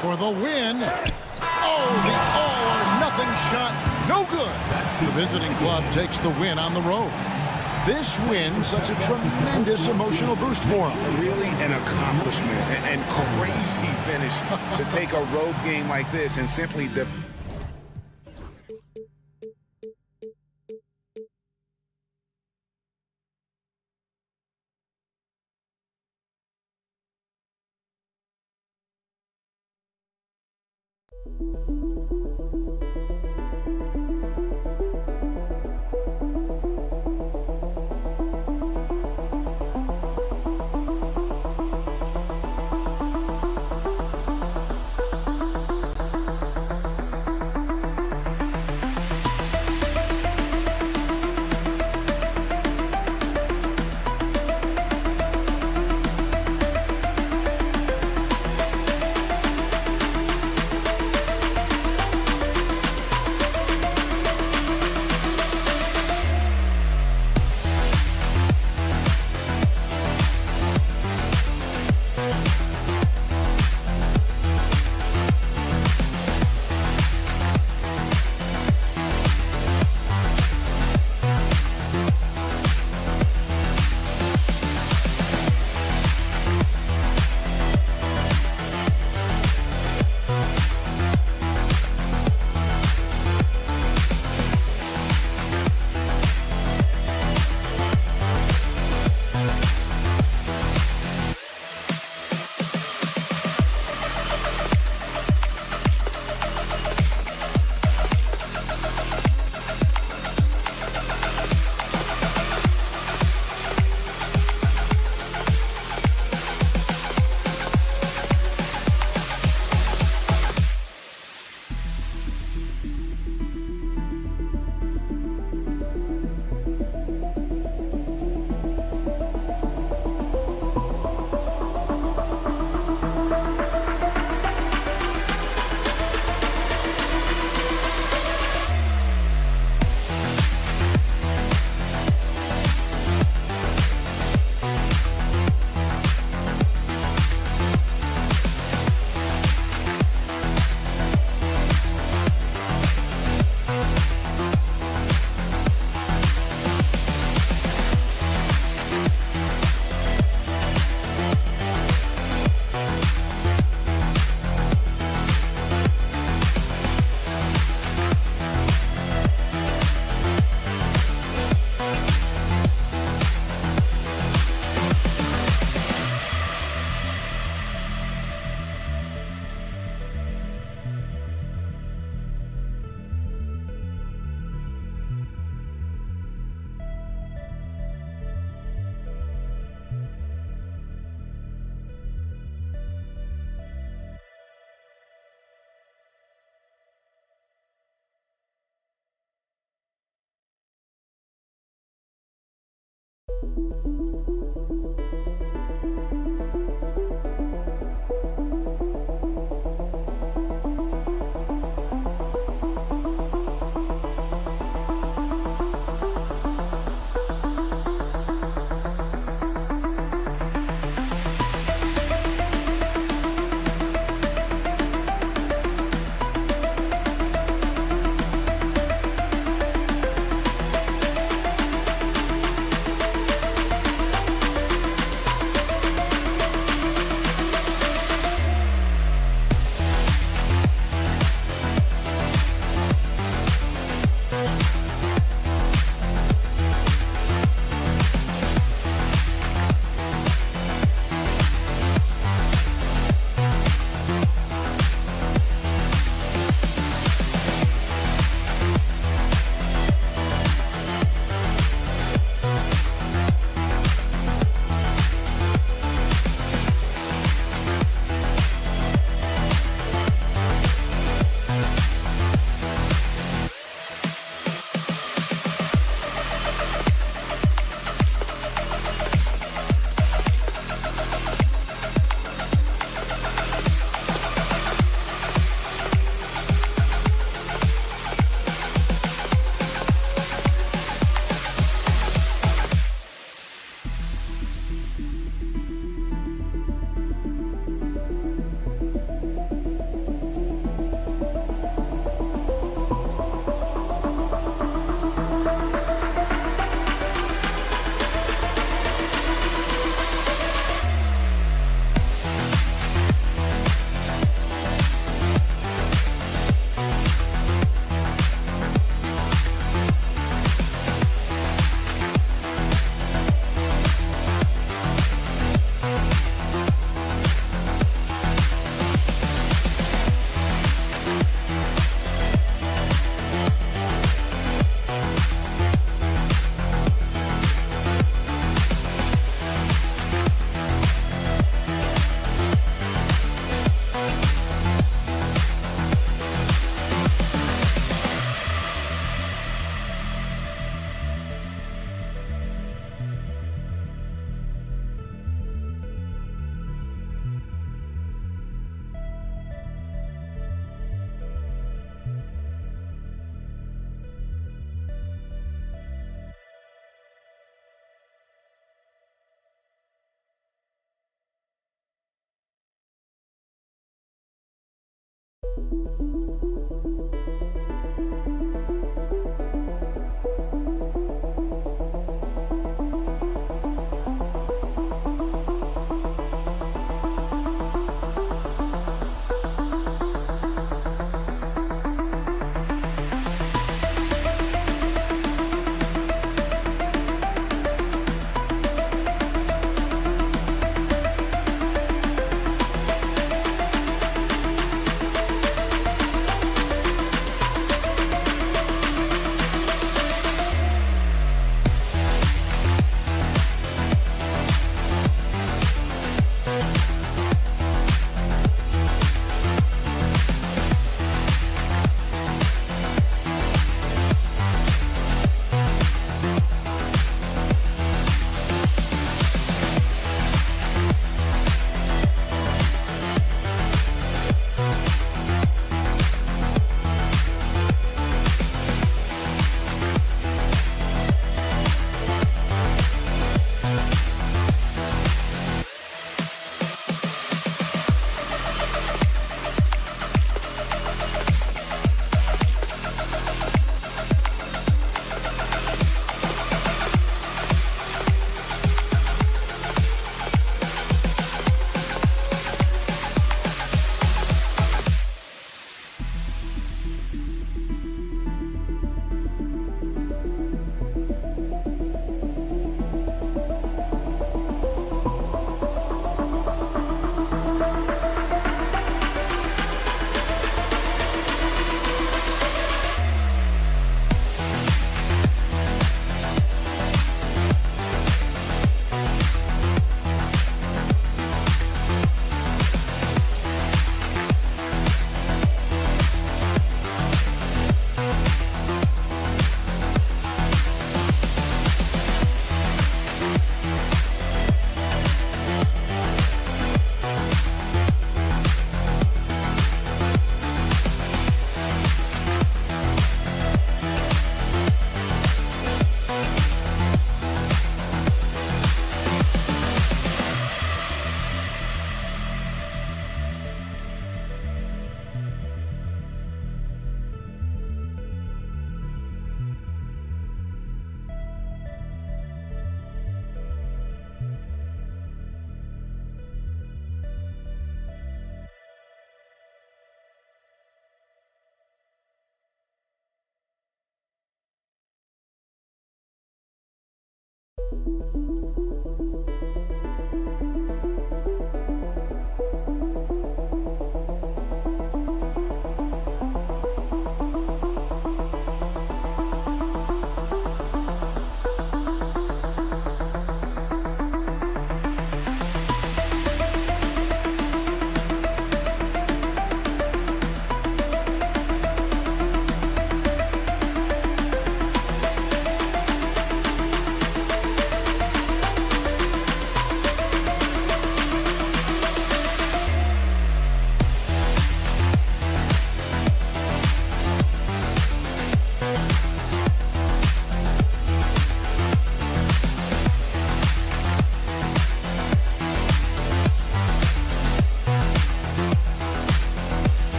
For the win. Oh, the all-or-nothing shot. No good. The visiting club takes the win on the road. this win such a tremendous emotional boost for him? Really an accomplishment and crazy finish to take a road game like this and simply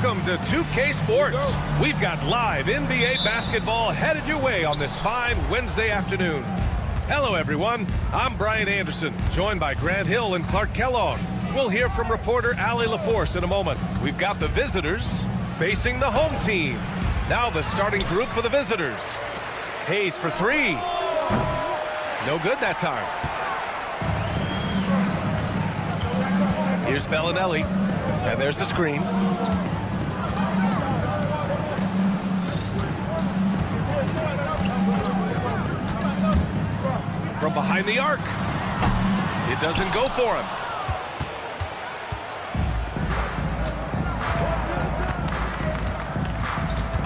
Welcome to 2K Sports. We've got live NBA basketball headed your way on this fine Wednesday afternoon. Hello, everyone. I'm Brian Anderson, joined by Grant Hill and Clark Kellogg. We'll hear from reporter Allie LaForce in a moment. We've got the visitors facing the home team. Now the starting group for the visitors. Hayes for three. No good that time. Here's Bellinelli. And there's the screen. behind the arc. It doesn't go for him.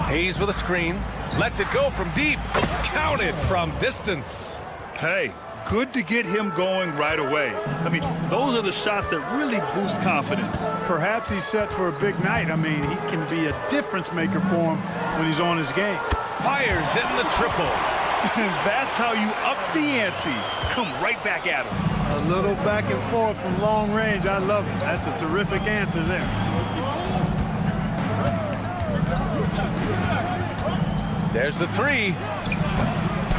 Hayes with a screen. Lets it go from deep. Counted from distance. Hey, good to get him going right away. I mean, those are the shots that really boost confidence. Perhaps he's set for a big night. I mean, he can be a difference maker for him when he's on his game. Fires in the triple. That's how you up the ante. Come right back at him. A little back and forth from long range. I love it. That's a terrific answer there. There's the three.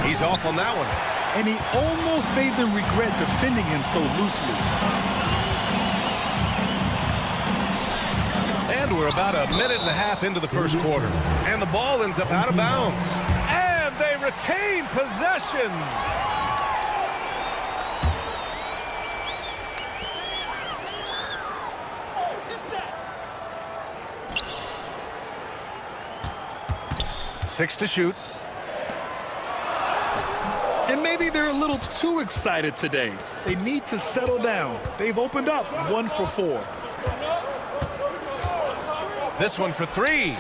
He's off on that one. And he almost made them regret defending him so loosely. And we're about a minute and a half into the first quarter. And the ball ends up out of bounds. And they retain possession. Six to shoot. And maybe they're a little too excited today. They need to settle down. They've opened up 1 for 4. This one for three.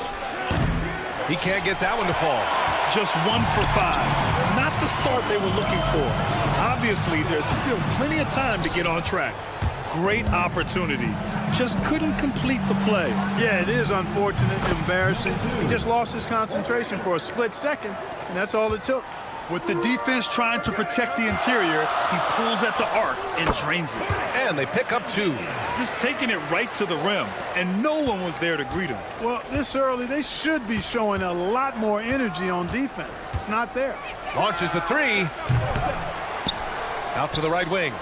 He can't get that one to fall. Just 1 for 5. Not the start they were looking for. Obviously, there's still plenty of time to get on track. Great opportunity. Just couldn't complete the play. Yeah, it is unfortunate, embarrassing. He just lost his concentration for a split second, and that's all it took. With the defense trying to protect the interior, he pulls at the arc and drains it. And they pick up 2. Just taking it right to the rim, and no one was there to greet him. Well, this early, they should be showing a lot more energy on defense. It's not there. Launches a 3. Out to the right wing.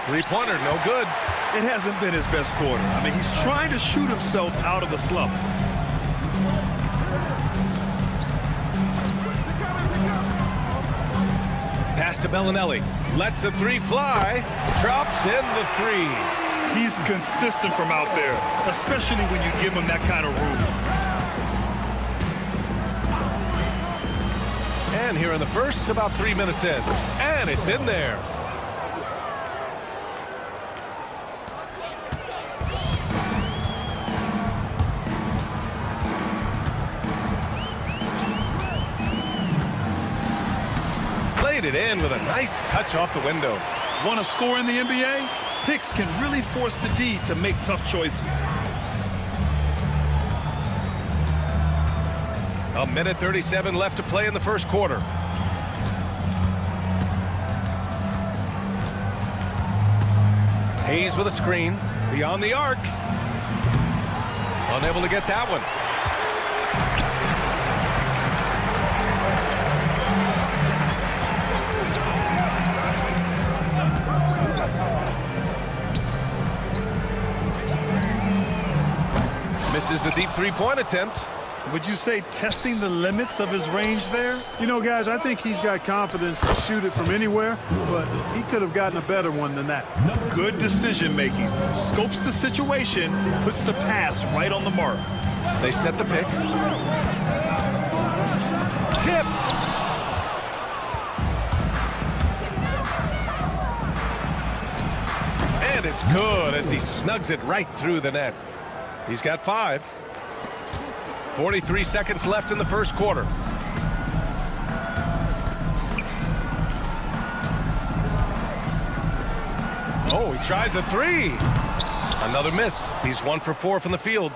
Three-pointer, no good. It hasn't been his best quarter. I mean, he's trying to shoot himself out of the slump. Pass to Bellinelli. Lets the 3 fly. Drops in the 3. He's consistent from out there, especially when you give him that kind of room. And here in the first, about 3 minutes in. And it's in there. It in with a nice touch off the window. Want to score in the NBA? Picks can really force the D to make tough choices. A minute 37 left to play in the first quarter. Hayes with a screen. Beyond the arc. Unable to get that one. Misses the deep three-point attempt. Would you say testing the limits of his range there? You know, guys, I think he's got confidence to shoot it from anywhere, but he could have gotten a better one than that. Good decision-making. Scopes the situation, puts the pass right on the mark. They set the pick. Tipped. And it's good as he snugs it right through the net. He's got 5. 43 seconds left in the first quarter. Oh, he tries a 3. Another miss. He's 1 for 4 from the field.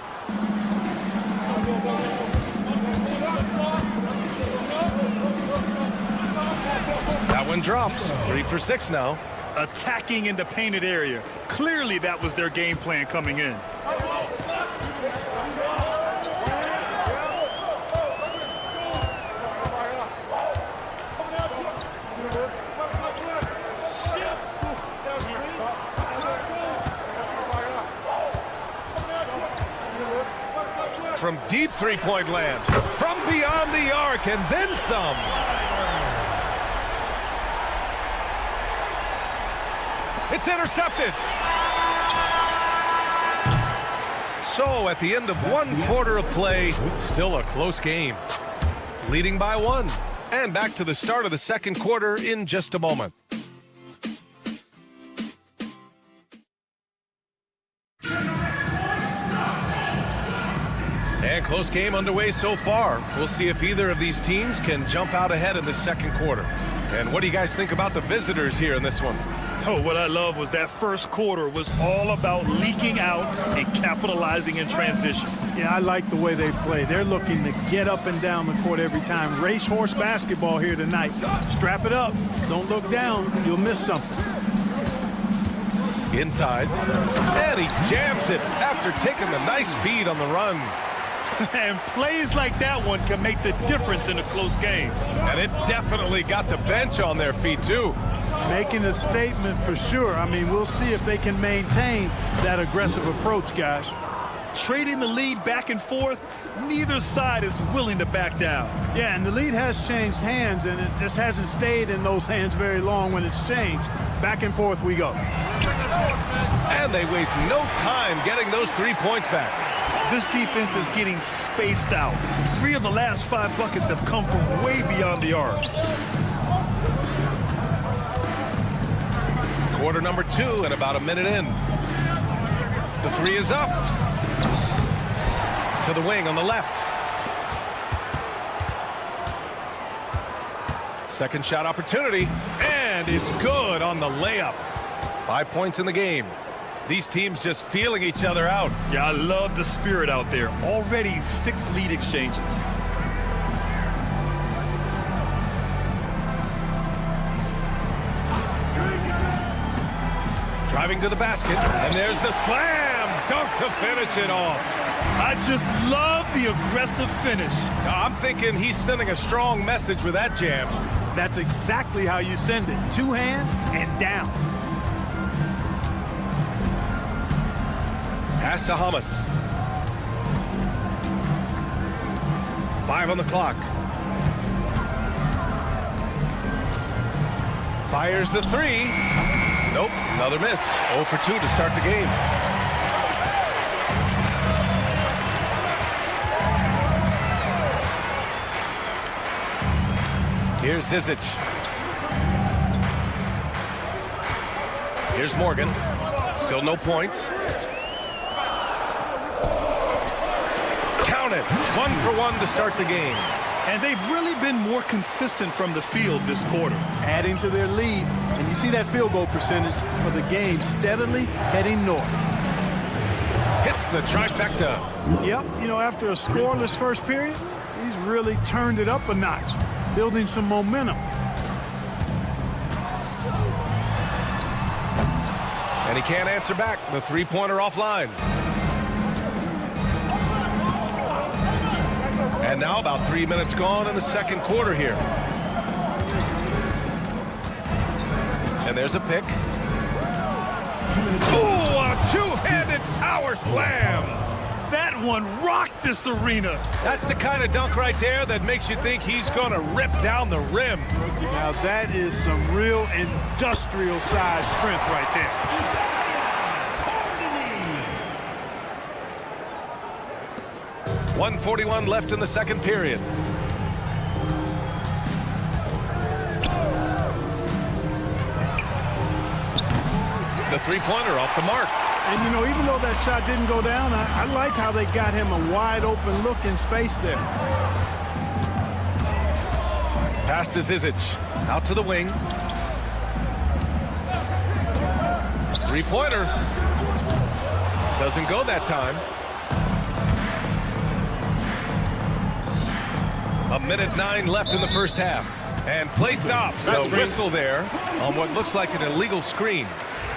That one drops. 3 for 6 now. Attacking in the painted area. Clearly that was their game plan coming in. From deep three-point land, from beyond the arc, and then some. It's intercepted. So at the end of 1 quarter of play, still a close game. Leading by 1. And back to the start of the second quarter in just a moment. And close game underway so far. We'll see if either of these teams can jump out ahead in the second quarter. And what do you guys think about the visitors here in this one? Oh, what I love was that first quarter was all about leaking out and capitalizing in transition. Yeah, I like the way they play. They're looking to get up and down the court every time. Racehorse basketball here tonight. Strap it up. Don't look down. You'll miss something. Inside. And he jams it after taking the nice feed on the run. And plays like that one can make the difference in a close game. And it definitely got the bench on their feet, too. Making a statement for sure. I mean, we'll see if they can maintain that aggressive approach, guys. Trading the lead back and forth, neither side is willing to back down. Yeah, and the lead has changed hands, and it just hasn't stayed in those hands very long when it's changed. Back and forth we go. And they waste no time getting those 3 points back. This defense is getting spaced out. 3 of the last 5 buckets have come from way beyond the arc. Quarter number 2 and about a minute in. The 3 is up. To the wing on the left. Second shot opportunity. And it's good on the layup. 5 points in the game. These teams just feeling each other out. Yeah, I love the spirit out there. Already 6 lead exchanges. Driving to the basket, and there's the slam dunk to finish it off. I just love the aggressive finish. I'm thinking he's sending a strong message with that jam. That's exactly how you send it. 2 hands and down. Pass to Hamas. 5 on the clock. Fires the 3. Nope, another miss. 0 for 2 to start the game. Here's Zizic. Here's Morgan. Still no points. Count it. 1 for 1 to start the game. And they've really been more consistent from the field this quarter. Adding to their lead. And you see that field goal percentage for the game steadily heading north. Hits the trifecta. Yep, you know, after a scoreless first period, he's really turned it up a notch, building some momentum. And he can't answer back. The 3-pointer offline. And now about 3 minutes gone in the second quarter here. And there's a pick. Oh, a two-handed power slam. That one rocked this arena. That's the kind of dunk right there that makes you think he's going to rip down the rim. Now that is some real industrial size strength right there. 1:41 left in the second period. The 3-pointer off the mark. And, you know, even though that shot didn't go down, I like how they got him a wide open look in space there. Pass to Zizic. Out to the wing. 3-pointer. Doesn't go that time. A minute 9 left in the first half. And play stops. A whistle there on what looks like an illegal screen.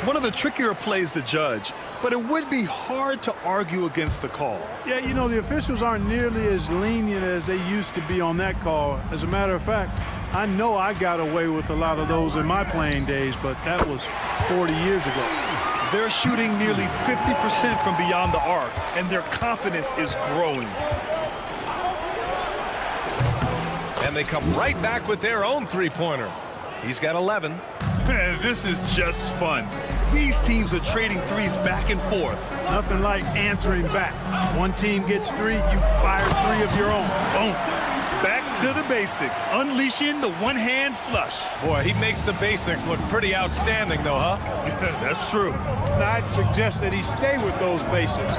One of the trickier plays to judge, but it would be hard to argue against the call. Yeah, you know, the officials aren't nearly as lenient as they used to be on that call. As a matter of fact, I know I got away with a lot of those in my playing days, but that was 40 years ago. They're shooting nearly 50% from beyond the arc, and their confidence is growing. And they come right back with their own 3-pointer. He's got 11. This is just fun. These teams are trading threes back and forth. Nothing like answering back. One team gets 3, you fire 3 of your own. Boom. Back to the basics, unleashing the one-hand flush. Boy, he makes the basics look pretty outstanding, though, huh? That's true. Now, I'd suggest that he stay with those basics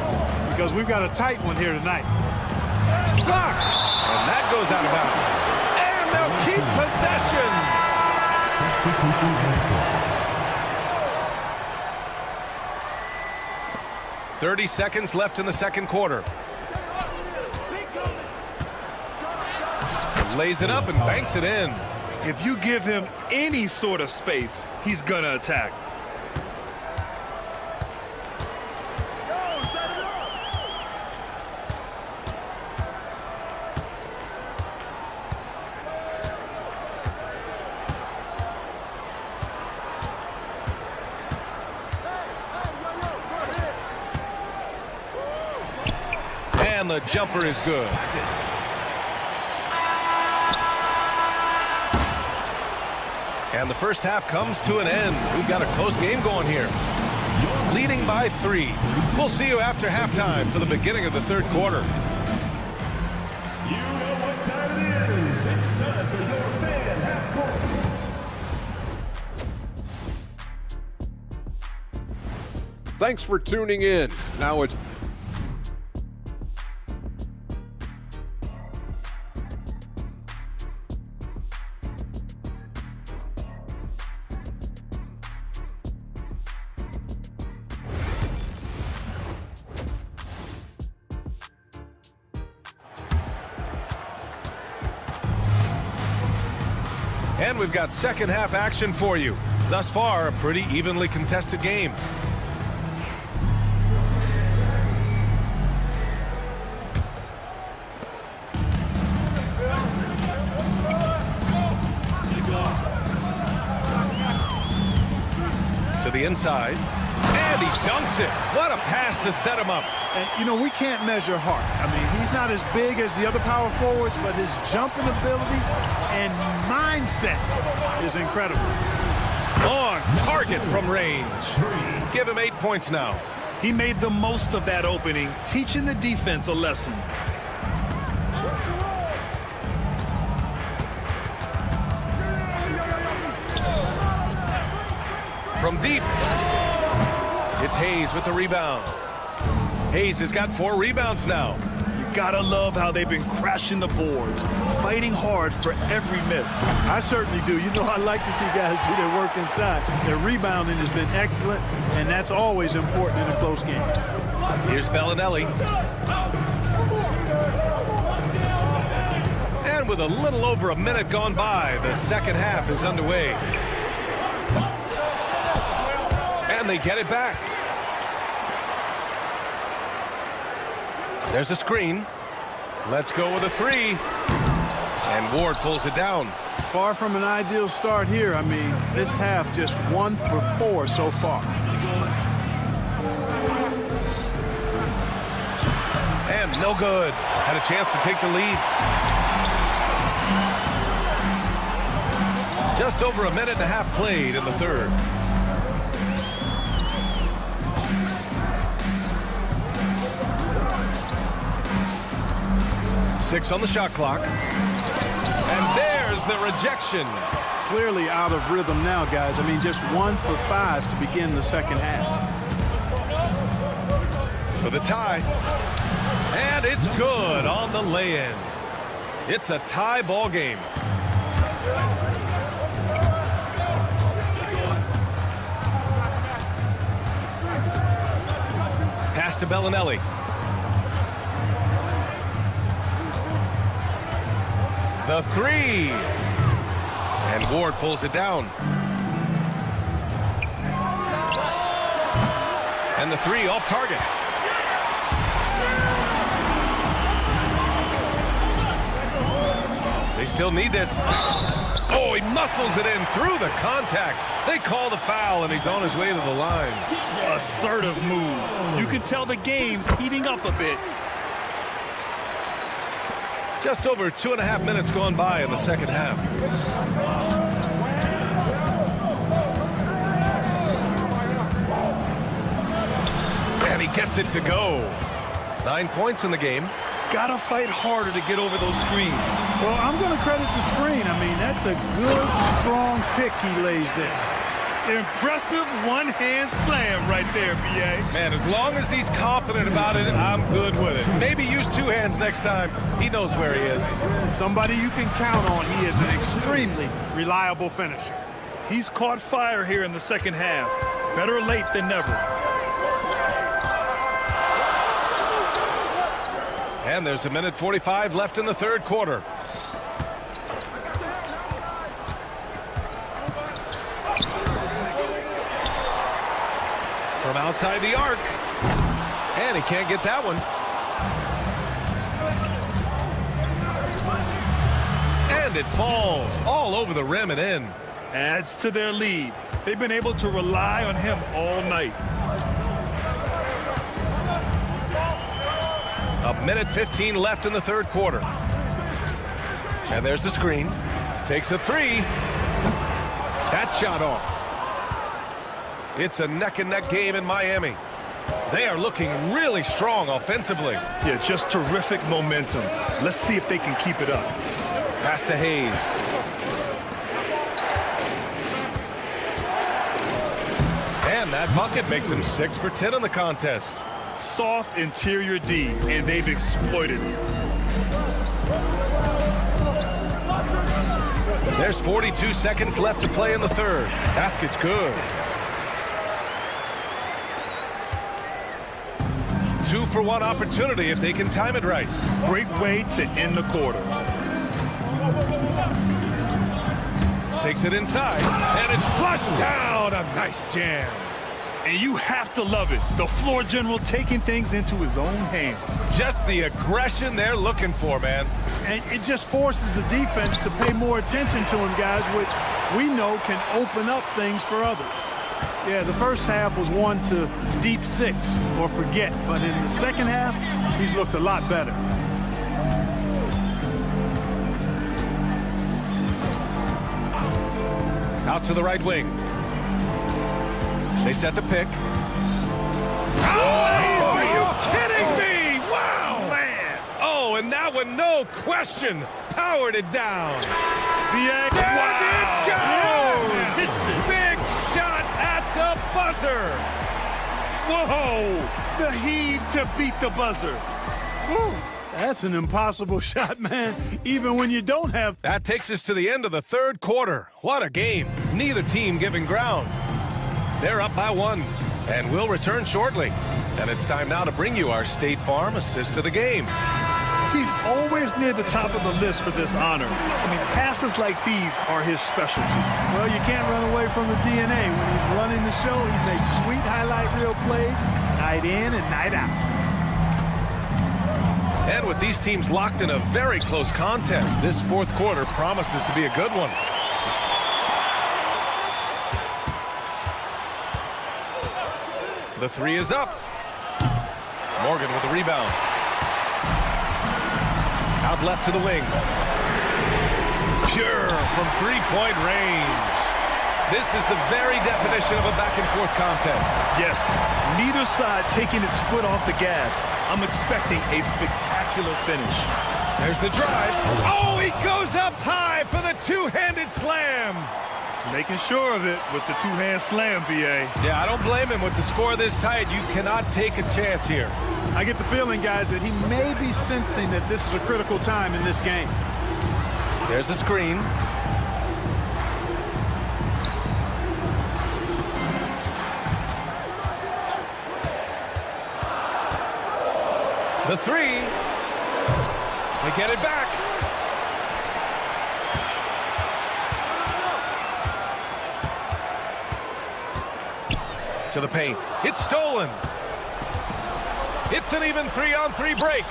because we've got a tight one here tonight. Blocked! And that goes out of bounds. And they'll keep possession. Substitution at 30 seconds left in the second quarter. Lays it up and banks it in. If you give him any sort of space, he's gonna attack. And the jumper is good. And the first half comes to an end. We've got a close game going here. Leading by 3. We'll see you after halftime for the beginning of the third quarter. You know what time it is. It's time for your fan half court. Thanks for tuning in. Now it's And we've got second half action for you. Thus far, a pretty evenly contested game. To the inside. And he dunks it. What a pass to set him up. And, you know, we can't measure heart. I mean, he's not as big as the other power forwards, but his jumping ability and mindset is incredible. On target from range. Give him 8 points now. He made the most of that opening, teaching the defense a lesson. From deep. It's Hayes with the rebound. Hayes has got 4 rebounds now. You gotta love how they've been crashing the boards, fighting hard for every miss. I certainly do. You know, I like to see guys do their work inside. Their rebounding has been excellent, and that's always important in a close game. Here's Bellinelli. And with a little over a minute gone by, the second half is underway. And they get it back. There's a screen. Let's go with a 3. And Ward pulls it down. Far from an ideal start here. I mean, this half just 1 for 4 so far. And no good. Had a chance to take the lead. Just over a minute and a half played in the third. Six on the shot clock. And there's the rejection. Clearly out of rhythm now, guys. I mean, just 1 for 5 to begin the second half. For the tie. And it's good on the lay-in. It's a tie ball game. Pass to Bellinelli. The 3. And Ward pulls it down. And the 3 off target. They still need this. Oh, he muscles it in through the contact. They call the foul, and he's on his way to the line. Assertive move. You can tell the game's heating up a bit. Just over 2.5 minutes gone by in the second half. Gets it to go. 9 points in the game. Gotta fight harder to get over those screens. Well, I'm going to credit the screen. I mean, that's a good, strong pick he lays there. Impressive one-hand slam right there, B.A. Man, as long as he's confident about it, I'm good with it. Maybe use two hands next time. He knows where he is. Somebody you can count on. He is an extremely reliable finisher. He's caught fire here in the second half. Better late than never. And there's 1:45 left in the third quarter. From outside the arc. And he can't get that one. And it falls all over the rim and in. Adds to their lead. They've been able to rely on him all night. 1:15 left in the third quarter. And there's the screen. Takes a three. That shot off. It's a neck-and-neck game in Miami. They are looking really strong offensively. Yeah, just terrific momentum. Let's see if they can keep it up. Pass to Hayes. And that bucket makes him 6 for 10 in the contest. Soft interior D, and they've exploited it. There's 42 seconds left to play in the third. Basket's good. 2-for-1 opportunity if they can time it right. Great way to end the quarter. Takes it inside, and it's flushed down. A nice jam. And you have to love it. The floor general taking things into his own hands. Just the aggression they're looking for, man. And it just forces the defense to pay more attention to him, guys, which we know can open up things for others. Yeah, the first half was one to deep 6 or forget, but in the second half, he's looked a lot better. Out to the right wing. They set the pick. Oh, are you kidding me? Wow, man. Oh, and that one, no question, powered it down. There it goes! Big shot at the buzzer. Whoa! The heave to beat the buzzer. Woo. That's an impossible shot, man, even when you don't have. That takes us to the end of the third quarter. What a game. Neither team giving ground. They're up by 1, and we'll return shortly. And it's time now to bring you our State Farm assist of the game. He's always near the top of the list for this honor. I mean, passes like these are his specialty. Well, you can't run away from the DNA. When he's running the show, he makes sweet highlight reel plays night in and night out. And with these teams locked in a very close contest, this fourth quarter promises to be a good one. The three is up. Morgan with the rebound. Out left to the wing. Pure from three-point range. This is the very definition of a back-and-forth contest. Yes, neither side taking its foot off the gas. I'm expecting a spectacular finish. There's the drive. Oh, he goes up high for the two-handed slam. Making sure of it with the two-hand slam, B.A. Yeah, I don't blame him with the score this tight. You cannot take a chance here. I get the feeling, guys, that he may be sensing that this is a critical time in this game. There's a screen. The three. They get it back. To the paint. It's stolen. It's an even 3-on-3 break.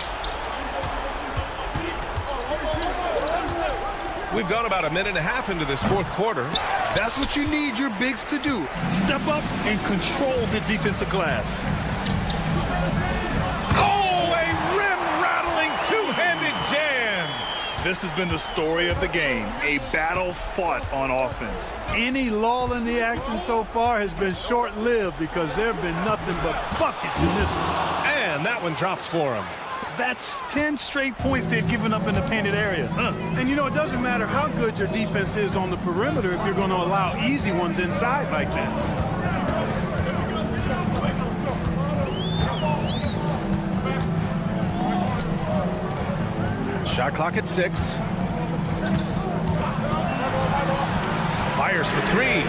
We've gone about a minute and a half into this fourth quarter. That's what you need your bigs to do. Step up and control the defensive glass. Oh, a rim-rattling two-handed jam. This has been the story of the game, a battle fought on offense. Any lull in the action so far has been short-lived because there have been nothing but buckets in this one. And that one drops for him. That's 10 straight points they've given up in the painted area. And you know, it doesn't matter how good your defense is on the perimeter if you're going to allow easy ones inside like that. Shot clock at 6. Fires for 3.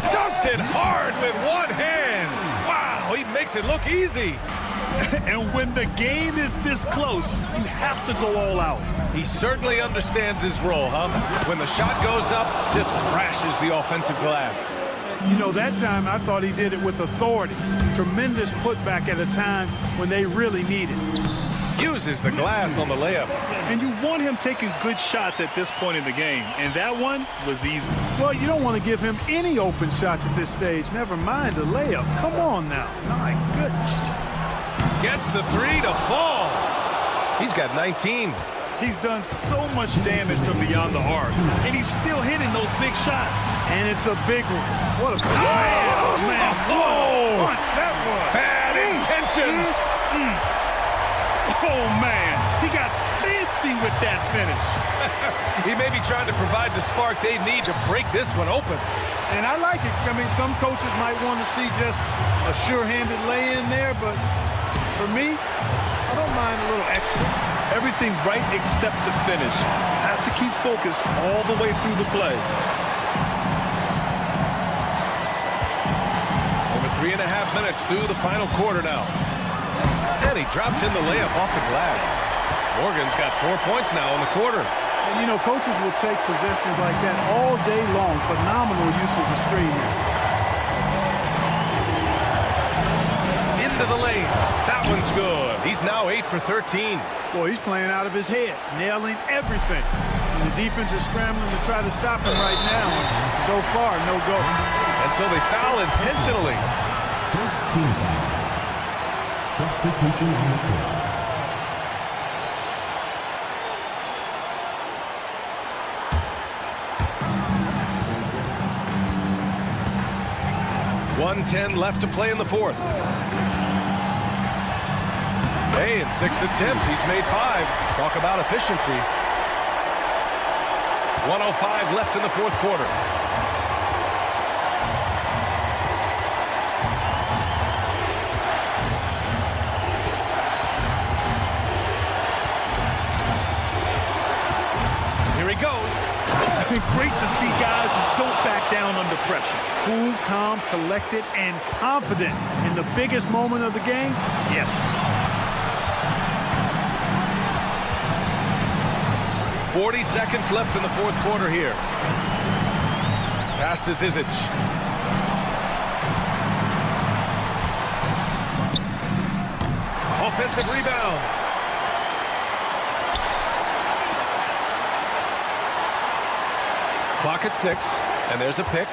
Dunks it hard with one hand. Wow, he makes it look easy. And when the game is this close, you have to go all out. He certainly understands his role, huh? When the shot goes up, just crashes the offensive glass. You know, that time I thought he did it with authority. Tremendous putback at a time when they really need it. Uses the glass on the layup. And you want him taking good shots at this point in the game, and that one was easy. Well, you don't want to give him any open shots at this stage, never mind a layup. Come on now. My goodness. Gets the 3 to fall. He's got 19. He's done so much damage from beyond the arc, and he's still hitting those big shots. And it's a big one. What a man. Oh, punch that was. Bad intentions. Oh, man. He got fancy with that finish. He may be trying to provide the spark they need to break this one open. And I like it. I mean, some coaches might want to see just a sure-handed lay-in there, but for me, I don't mind a little extra. Everything right except the finish. Have to keep focused all the way through the play. Over 3.5 minutes through the final quarter now. And he drops in the layup off the glass. Morgan's got 4 points now in the quarter. And, you know, coaches will take possessions like that all day long. Phenomenal use of the screen here. Into the lane. That one's good. He's now 8 for 13. Boy, he's playing out of his head, nailing everything. And the defense is scrambling to try to stop him right now. So far, no go. And so they foul intentionally. First team foul. Substitution on the court. .110 left to play in the fourth. Hey, in 6 attempts, he's made 5. Talk about efficiency. 1:05 left in the fourth quarter. Here he goes. Great to see guys who don't back down under pressure. Cool, calm, collected, and confident in the biggest moment of the game? Yes. 40 seconds left in the fourth quarter here. Pass to Zizic. Offensive rebound. Clock at 6, and there's a pick.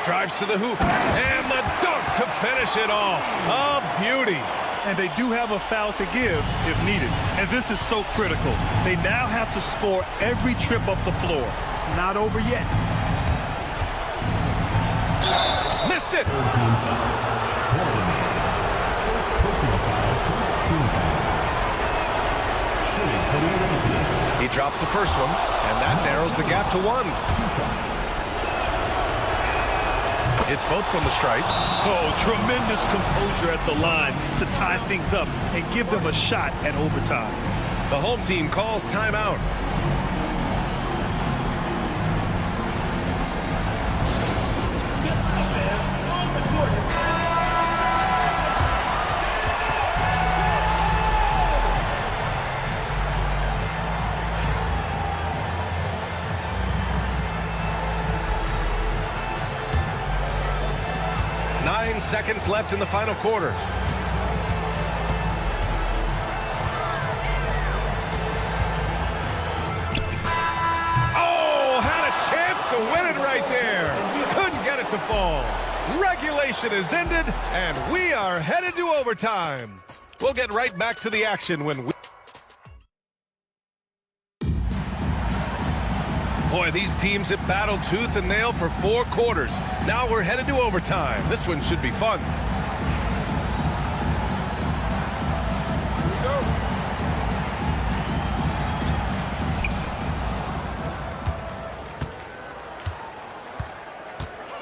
Drives to the hoop, and the dunk to finish it off. A beauty. And they do have a foul to give if needed. And this is so critical. They now have to score every trip up the floor. It's not over yet. Missed it. Third team foul. First personal foul. First team foul. Shooting for the other team. He drops the first one, and that narrows the gap to 1. 2 shots. It's both from the stripe. Oh, tremendous composure at the line to tie things up and give them a shot at overtime. The home team calls timeout. Seconds left in the final quarter. Oh, had a chance to win it right there. Couldn't get it to fall. Regulation is ended, and we are headed to overtime. We'll get right back to the action when we... Boy, these teams have battled tooth and nail for 4 quarters. Now we're headed to overtime. This one should be fun.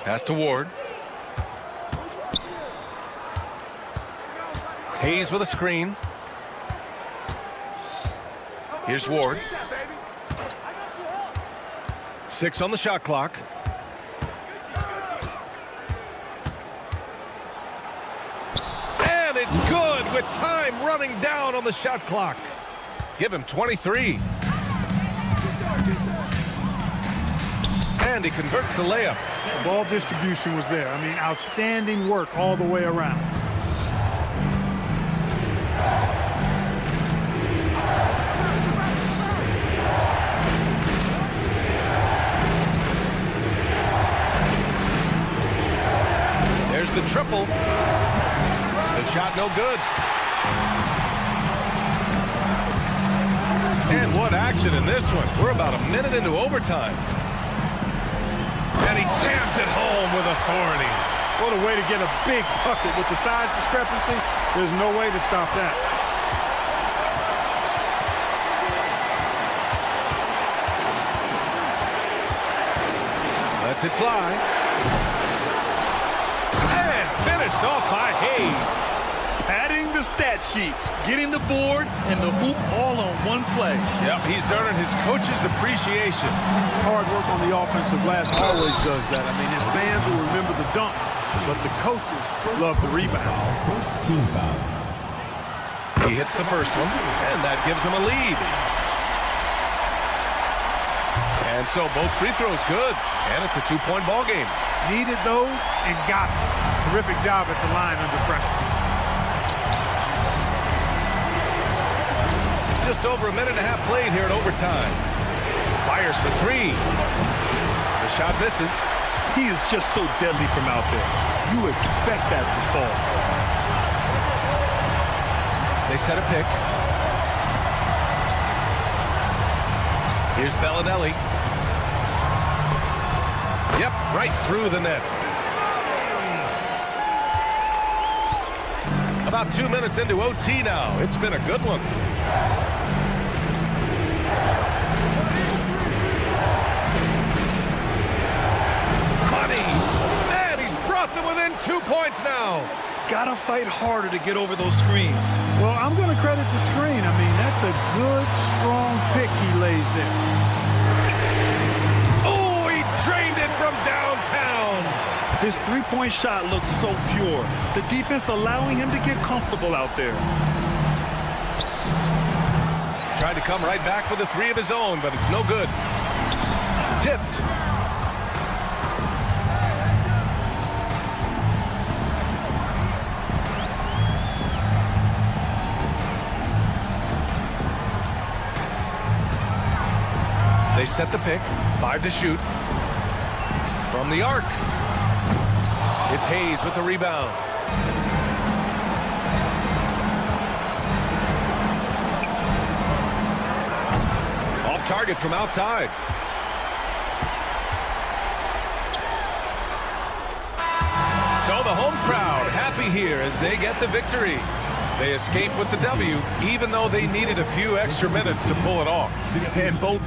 Pass to Ward. Hayes with a screen. Here's Ward. 6 on the shot clock. And it's good with time running down on the shot clock. Give him 23. And he converts the layup. The ball distribution was there. I mean, outstanding work all the way around. There's the triple. The shot no good. And what action in this one. We're about a minute into overtime. And he jams it home with authority. What a way to get a big bucket with the size discrepancy. There's no way to stop that. Lets it fly. And finished off by Hayes. Padding the stat sheet, getting the board and the hoop all on one play. Yep, he's earning his coach's appreciation. Hard work on the offensive glass always does that. I mean, his fans will remember the dunk, but the coaches love the rebound. First team foul. He hits the first one, and that gives him a lead. And so both free throws good, and it's a 2-point ball game. Needed those and got them. Terrific job at the line under pressure. Just over a minute and a half played here in overtime. Fires for 3. The shot misses. He is just so deadly from out there. You expect that to fall. They set a pick. Here's Bellinelli. Yep, right through the net. About 2 minutes into OT now. It's been a good one. And he's brought them within 2 points now. Gotta fight harder to get over those screens. Well, I'm going to credit the screen. I mean, that's a good, strong pick he lays there. Oh, he drained it from downtown. His three-point shot looks so pure. The defense allowing him to get comfortable out there. Tried to come right back with a 3 of his own, but it's no good. Tipped. They set the pick. 5 to shoot. From the arc. It's Hayes with the rebound. Off target from outside. So the home crowd happy here as they get the victory. They escape with the W, even though they needed a few extra minutes to pull it off. And both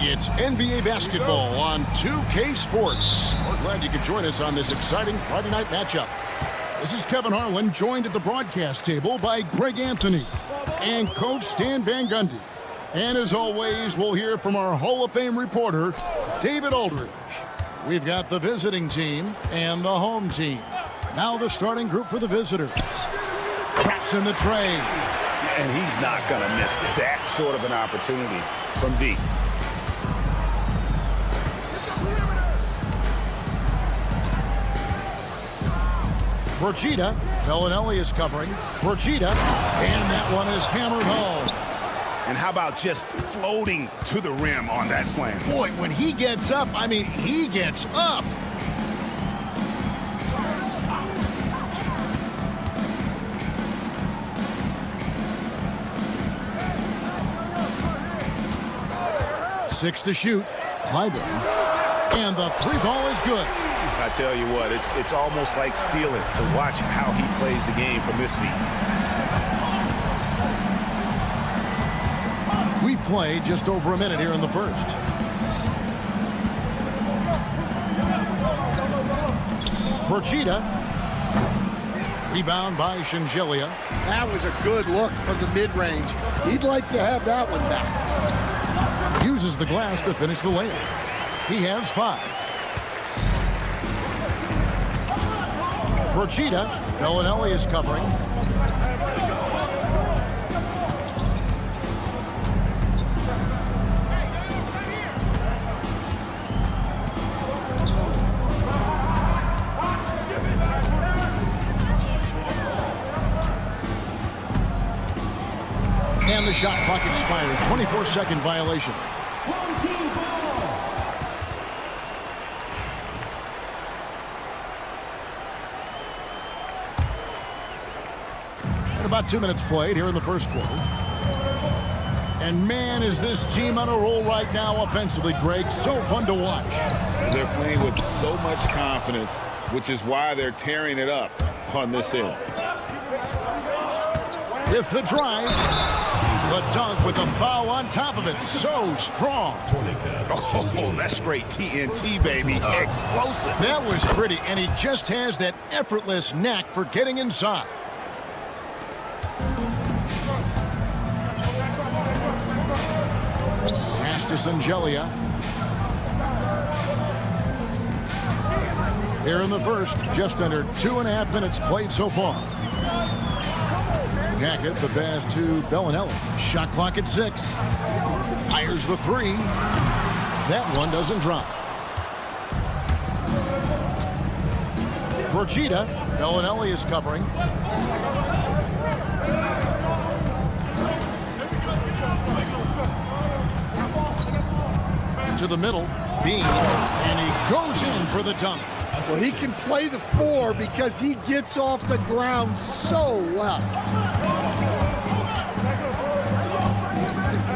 It's NBA basketball on 2K Sports. We're glad you could join us on this exciting Friday night matchup. This is Kevin Harlan, joined at the broadcast table by Greg Anthony and Coach Stan Van Gundy. And as always, we'll hear from our Hall of Fame reporter, David Aldridge. We've got the visiting team and the home team. Now the starting group for the visitors. Traps in the tray. And he's not going to miss that sort of an opportunity from deep. Fertitta, Bellinelli is covering. Fertitta, and that one is hammered home. And how about just floating to the rim on that slam? Boy, when he gets up, I mean, he gets up. Six to shoot. Clyburn. And the three ball is good. I tell you what, it's almost like stealing to watch how he plays the game from this seat. We've played just over a minute here in the first. Fertitta. Rebound by Shingelia. That was a good look from the mid-range. He'd like to have that one back. Uses the glass to finish the layup. He has 5. Fertitta. Bellinelli is covering. And the shot clock expires. 24-second violation. And about 2 minutes played here in the first quarter. And man, is this team on a roll right now offensively, Greg. So fun to watch. They're playing with so much confidence, which is why they're tearing it up on this end. With the drive. The dunk with a foul on top of it. So strong. Oh, that's straight TNT, baby. Explosive. That was pretty, and he just has that effortless knack for getting inside. Pass to Shingelia. Here in the first, just under 2.5 minutes played so far. Hackett, the pass to Bellinelli. Shot clock at 6. Fires the 3. That one doesn't drop. Fertitta. Bellinelli is covering. To the middle. Bean. And he goes in for the dunk. Well, he can play the 4 because he gets off the ground so well.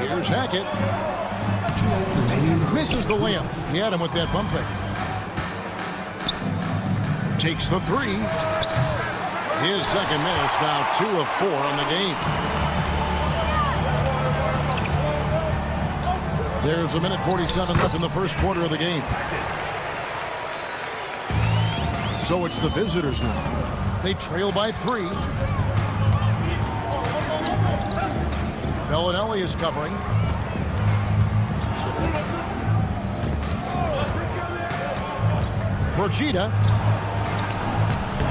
Here's Hackett. Misses the layup. He had him with that bump fake. Takes the 3. His second miss, now 2 of 4 on the game. There's a minute 47 left in the first quarter of the game. So it's the visitors now. They trail by 3. Bellinelli is covering. Procida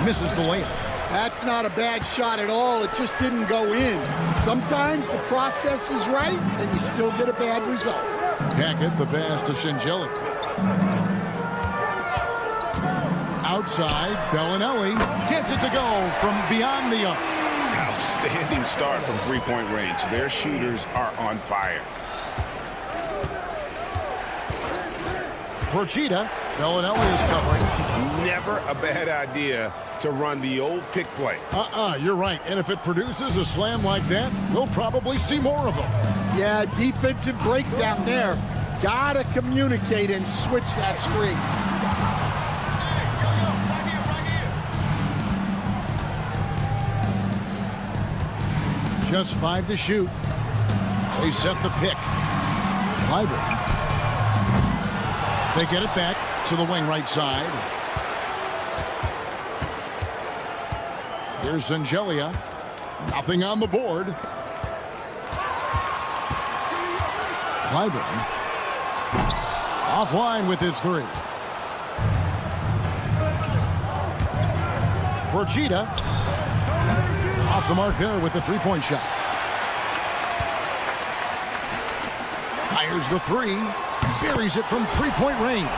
misses the layup. That's not a bad shot at all. It just didn't go in. Sometimes the process is right, and you still get a bad result. Hackett, the pass to Shingeli. Outside, Bellinelli gets it to go from beyond the arc. Outstanding start from three-point range. Their shooters are on fire. Procida, Bellinelli is covering. Never a bad idea to run the old pick play. You're right. And if it produces a slam like that, we'll probably see more of them. Yeah, defensive breakdown there. Gotta communicate and switch that screen. Just 5 to shoot. They set the pick. Kleiber. They get it back to the wing right side. Here's Angelia. Nothing on the board. Kleiber. Offline with his 3. Procida. Off the mark there with the three-point shot. Fires the 3. Buries it from three-point range.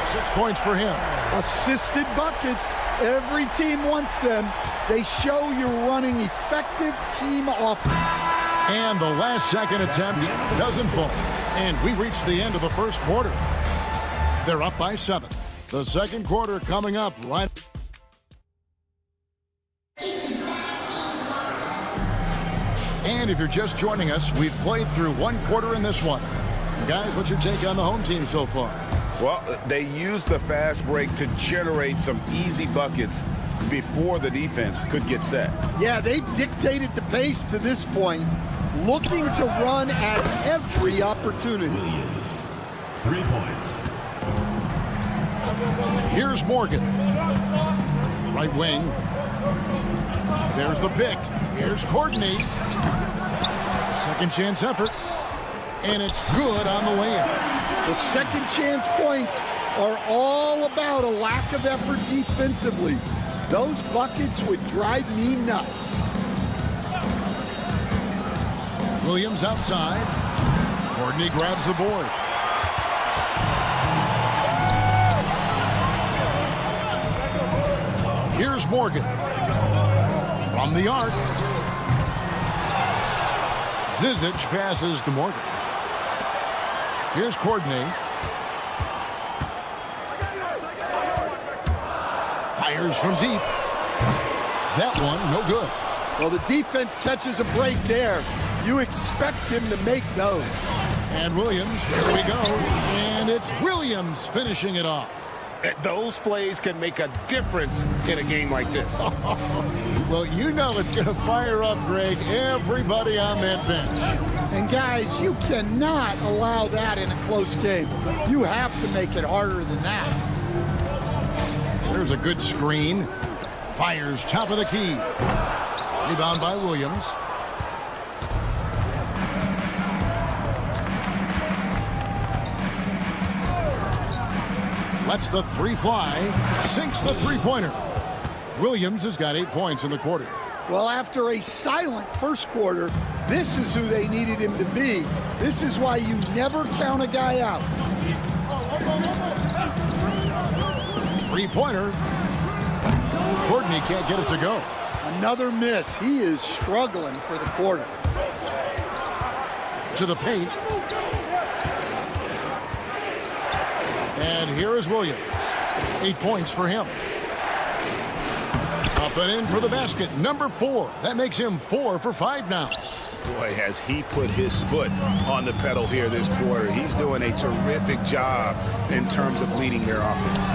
6 points for him. Assisted buckets. Every team wants them. They show you're running effective team offense. And the last second attempt doesn't fall. And we reach the end of the first quarter. They're up by 7. The second quarter coming up right. And if you're just joining us, we've played through 1 quarter in this one. Guys, what's your take on the home team so far? Well, they used the fast break to generate some easy buckets before the defense could get set. Yeah, they've dictated the pace to this point, looking to run at every opportunity. Williams, 3 points. Here's Morgan. Right wing. There's the pick. Here's Courtney. Second chance effort. And it's good on the way in. The second chance points are all about a lack of effort defensively. Those buckets would drive me nuts. Williams outside. Courtney grabs the board. Here's Morgan. From the arc. Zizic passes to Morgan. Here's Courtney. Fires from deep. That one, no good. Well, the defense catches a break there. You expect him to make those. And Williams, here we go. And it's Williams finishing it off. Those plays can make a difference in a game like this. Well, you know it's going to fire up, Greg, everybody on that bench. And guys, you cannot allow that in a close game. You have to make it harder than that. There's a good screen. Fires top of the key. Rebound by Williams. Lets the 3 fly. Sinks the three-pointer. Williams has got 8 points in the quarter. Well, after a silent first quarter, this is who they needed him to be. This is why you never count a guy out. Three-pointer. Courtney can't get it to go. Another miss. He is struggling for the quarter. To the paint. And here is Williams. 8 points for him. Up and in for the basket, number 4. That makes him 4 for 5 now. Boy, has he put his foot on the pedal here this quarter. He's doing a terrific job in terms of leading their offense.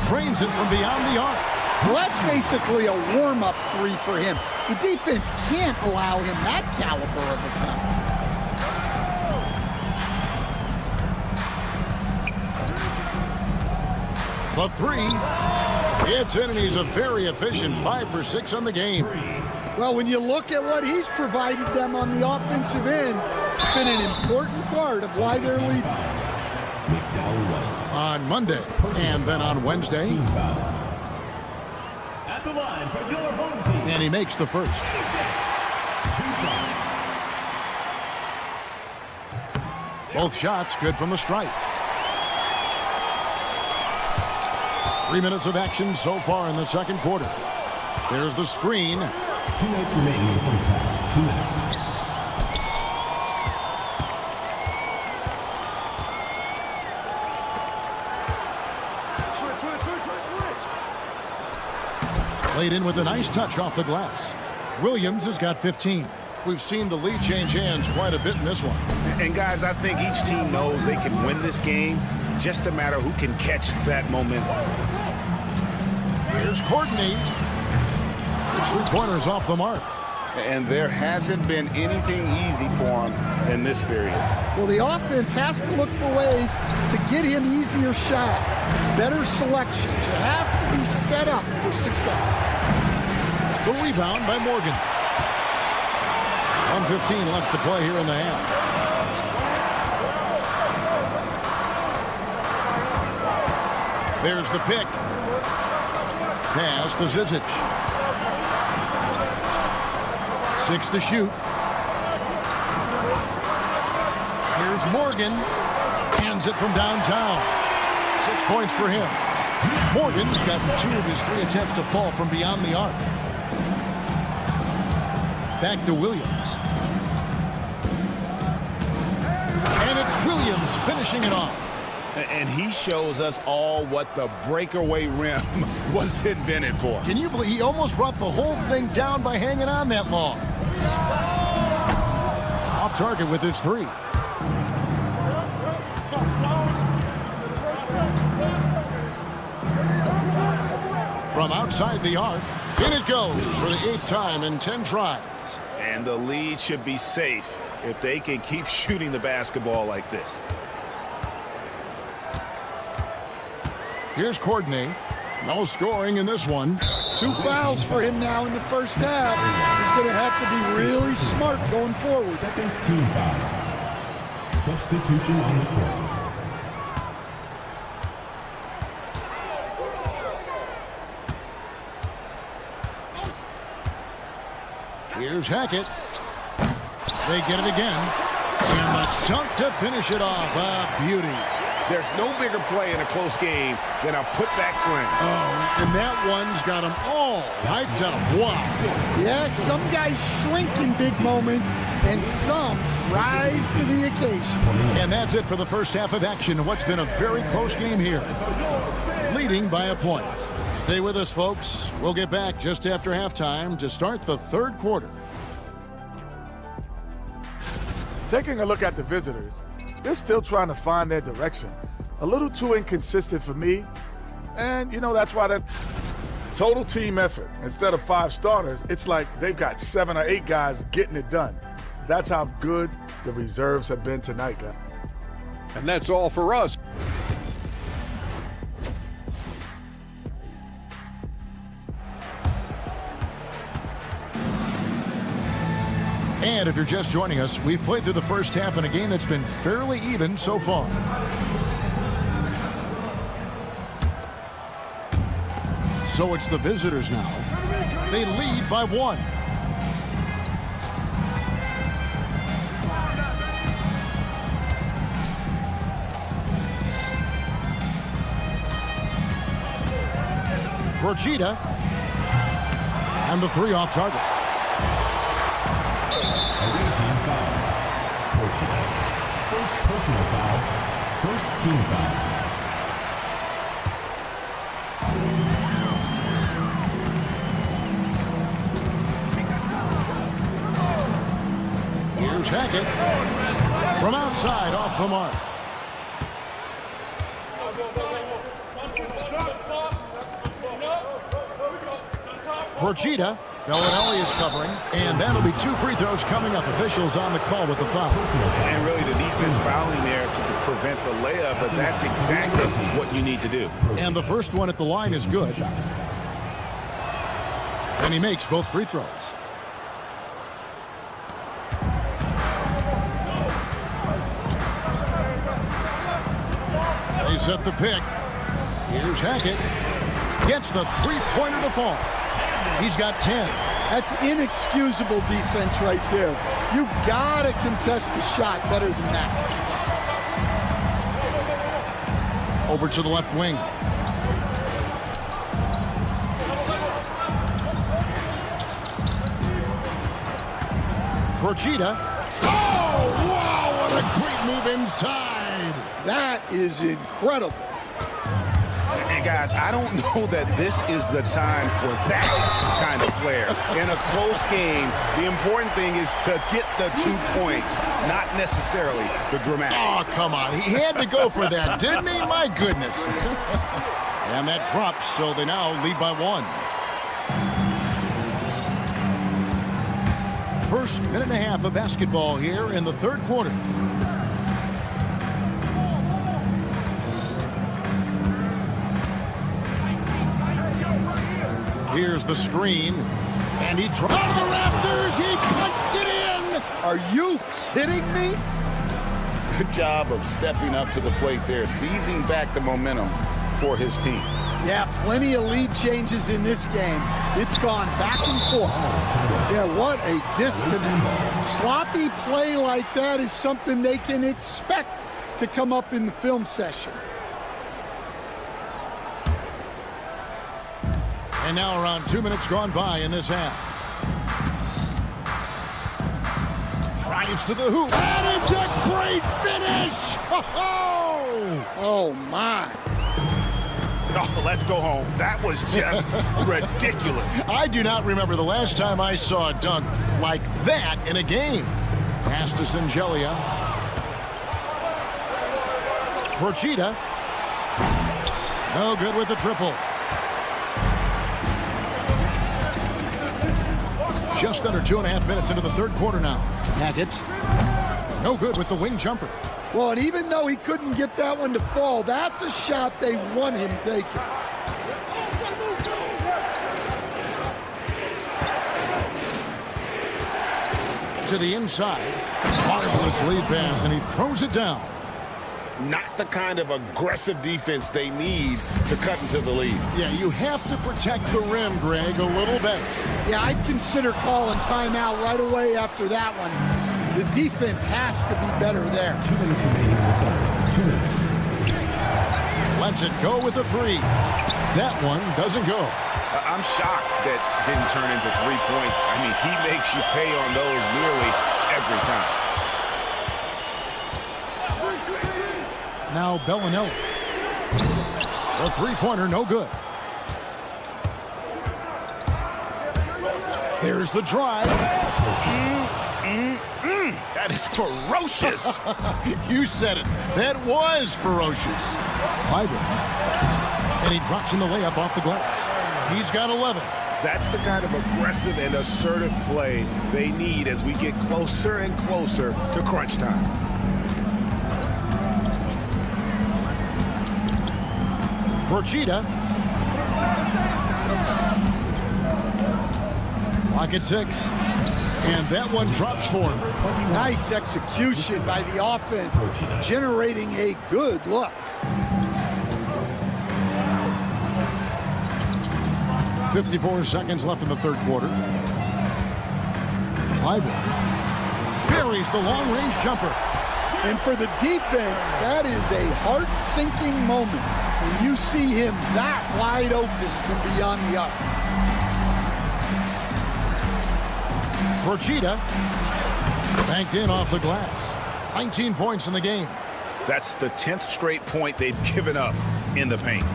Trains it from beyond the arc. Well, that's basically a warm-up 3 for him. The defense can't allow him that caliber of attempt. The 3. It's in, and he's a very efficient 5 for 6 on the game. Well, when you look at what he's provided them on the offensive end, it's been an important part of why they're leading. On Monday, and then on Wednesday. At the line for your home team. And he makes the first. 2 shots. Both shots good from the stripe. 3 minutes of action so far in the second quarter. There's the screen. 2 minutes remaining in the first half. 2 minutes. Played in with a nice touch off the glass. Williams has got 15. We've seen the lead change hands quite a bit in this one. And guys, I think each team knows they can win this game. Just a matter who can catch that momentum. Here's Courtney. It's 3-pointers off the mark. And there hasn't been anything easy for him in this period. Well, the offense has to look for ways to get him easier shots, better selections. You have to be set up for success. The rebound by Morgan. 1:15 left to play here in the half. There's the pick. Pass to Zizic. 6 to shoot. Here's Morgan. Hands it from downtown. 6 points for him. Morgan's gotten 2 of his 3 attempts to fall from beyond the arc. Back to Williams. And it's Williams finishing it off. And he shows us all what the breakaway rim was invented for. Can you believe he almost brought the whole thing down by hanging on that long? Off target with his 3. From outside the arc, in it goes for the 8th time in 10 tries. And the lead should be safe if they can keep shooting the basketball like this. Here's Courtney. No scoring in this one. 2 fouls for him now in the first half. He's going to have to be really smart going forward. Second team foul. Substitution on the court. Here's Hackett. They get it again. And the dunk to finish it off. A beauty. There's no bigger play in a close game than a putback slam. Oh, and that one's got them all hyped up. Wow. Yes, some guys shrink in big moments, and some rise to the occasion. And that's it for the first half of action. What's been a very close game here. Leading by a point. Stay with us, folks. We'll get back just after halftime to start the third quarter. Taking a look at the visitors, they're still trying to find their direction. A little too inconsistent for me. And, that's why that total team effort, instead of 5 starters, it's like they've got 7 or 8 guys getting it done. That's how good the reserves have been tonight, guys. And that's all for us. And if you're just joining us, we've played through the first half in a game that's been fairly even so far. So it's the visitors now. They lead by 1. Brogita. And the 3 off target. First personal foul. First team foul. Hackett. From outside, off the mark. Procida. Bellinelli is covering, and that'll be 2 free throws coming up. Officials on the call with the foul. And really the defense fouling there to prevent the layup, but that's exactly what you need to do. And the first one at the line is good. And he makes both free throws. They set the pick. Here's Hackett. Gets the three-pointer to fall. He's got 10. That's inexcusable defense right there. You gotta contest the shot better than that. Over to the left wing. Procida. Oh, wow, what a great move inside. That is incredible. And guys, I don't know that this is the time for that kind of flair. In a close game, the important thing is to get the 2 points, not necessarily the dramatics. Oh, come on. He had to go for that, didn't he? My goodness. And that drops, so they now lead by 1. First minute and a half of basketball here in the third quarter. Here's the screen, and he dropped out of the rafters. He punched it in. Are you kidding me? Good job of stepping up to the plate there, seizing back the momentum for his team. Yeah, plenty of lead changes in this game. It's gone back and forth. Yeah, what a disconnect. Sloppy play like that is something they can expect to come up in the film session. And now around 2 minutes gone by in this half. Drives to the hoop. And it's a great finish! Oh, my. Oh, let's go home. That was just ridiculous. I do not remember the last time I saw a dunk like that in a game. Pass to Singelia. Procida. No good with the triple. Just under 2.5 minutes into the third quarter now. Hackett. No good with the wing jumper. Well, and even though he couldn't get that one to fall, that's a shot they want him taking. To the inside. Marvelous lead pass, and he throws it down. Not the kind of aggressive defense they need to cut into the lead. Yeah, you have to protect the rim, Greg, a little better. Yeah, I'd consider calling timeout right away after that one. The defense has to be better there. 2 minutes remaining in the third. 2 minutes. Lets it go with the three. That one doesn't go. I'm shocked that didn't turn into 3 points. I mean, he makes you pay on those nearly every time. Now Bellinelli. The three-pointer, no good. There's the drive. That is ferocious. You said it. That was ferocious. Clyburn. And he drops in the layup off the glass. He's got 11. That's the kind of aggressive and assertive play they need as we get closer and closer to crunch time. Procida. Clock at 6. And that one drops for him. Nice execution by the offense, generating a good look. 54 seconds left in the third quarter. Clyburn buries the long-range jumper. And for the defense, that is a heart-sinking moment when you see him that wide open from beyond the arc. Procida banked in off the glass. 19 points in the game. That's the 10th straight point they've given up in the paint.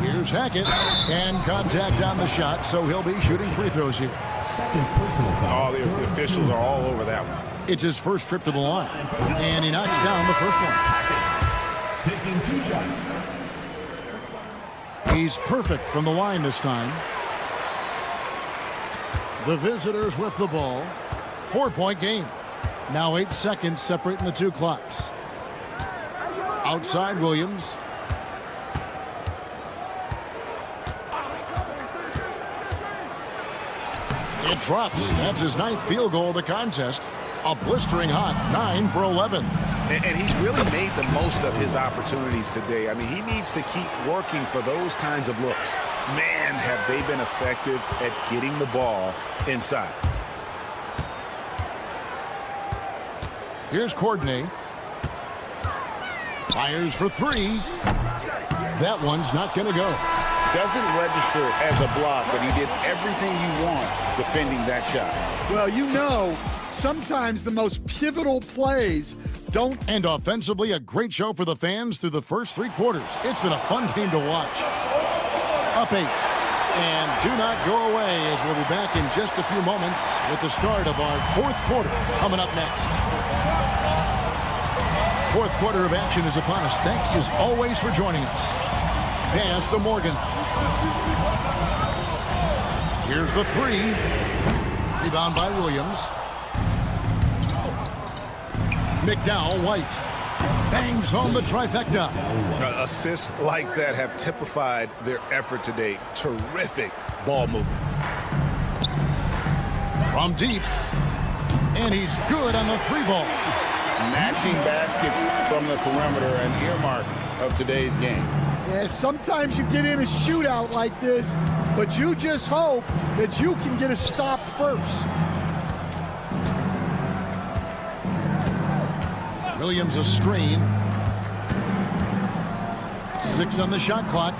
Here's Hackett, and contact on the shot, so he'll be shooting free throws here. Oh, the officials are all over that one. It's his first trip to the line, and he knocks down the first one. Taking 2 shots. He's perfect from the line this time. The visitors with the ball. 4-point game. Now 8 seconds separating the two clocks. Outside Williams. It drops. That's his 9th field goal of the contest. A blistering hot 9 for 11. And he's really made the most of his opportunities today. I mean, he needs to keep working for those kinds of looks. Man, have they been effective at getting the ball inside. Here's Courtney. Fires for 3. That one's not going to go. Doesn't register as a block, but he did everything you want defending that shot. Well, you know, sometimes the most pivotal plays don't. And offensively, a great show for the fans through the first 3 quarters. It's been a fun game to watch. Up 8. And do not go away, as we'll be back in just a few moments with the start of our 4th quarter coming up next. 4th quarter of action is upon us. Thanks as always for joining us. Pass to Morgan. Here's the 3. Rebound by Williams. McDowell White bangs home the trifecta. Assists like that have typified their effort today. Terrific ball movement. From deep. And he's good on the 3-ball. Matching baskets from the perimeter, an earmark of today's game. Yeah, sometimes you get in a shootout like this, but you just hope that you can get a stop first. Williams a screen. 6 on the shot clock.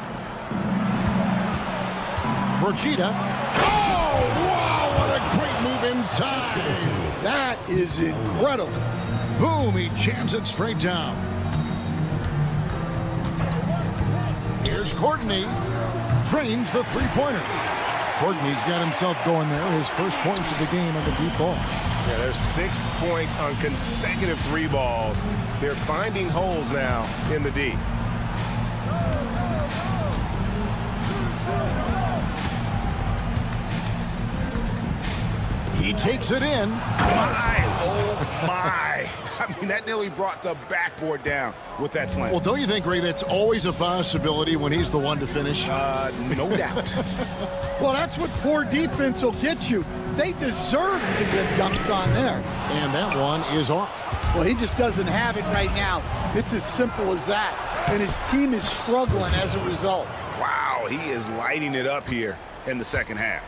Procida. Oh, wow, what a great move inside. That is incredible. Boom, he jams it straight down. Here's Courtney. Drains the 3-pointer. Courtney's got himself going there. His first points of the game on the deep ball. Yeah, there's 6 points on consecutive 3 balls. They're finding holes now in the D. He takes it in. My, oh my. I mean, that nearly brought the backboard down with that slam. Well, don't you think, Ray, that's always a possibility when he's the one to finish? No doubt. Well, that's what poor defense will get you. They deserve to get dunked on there. And that one is off. Well, he just doesn't have it right now. It's as simple as that. And his team is struggling as a result. Wow, he is lighting it up here in the second half.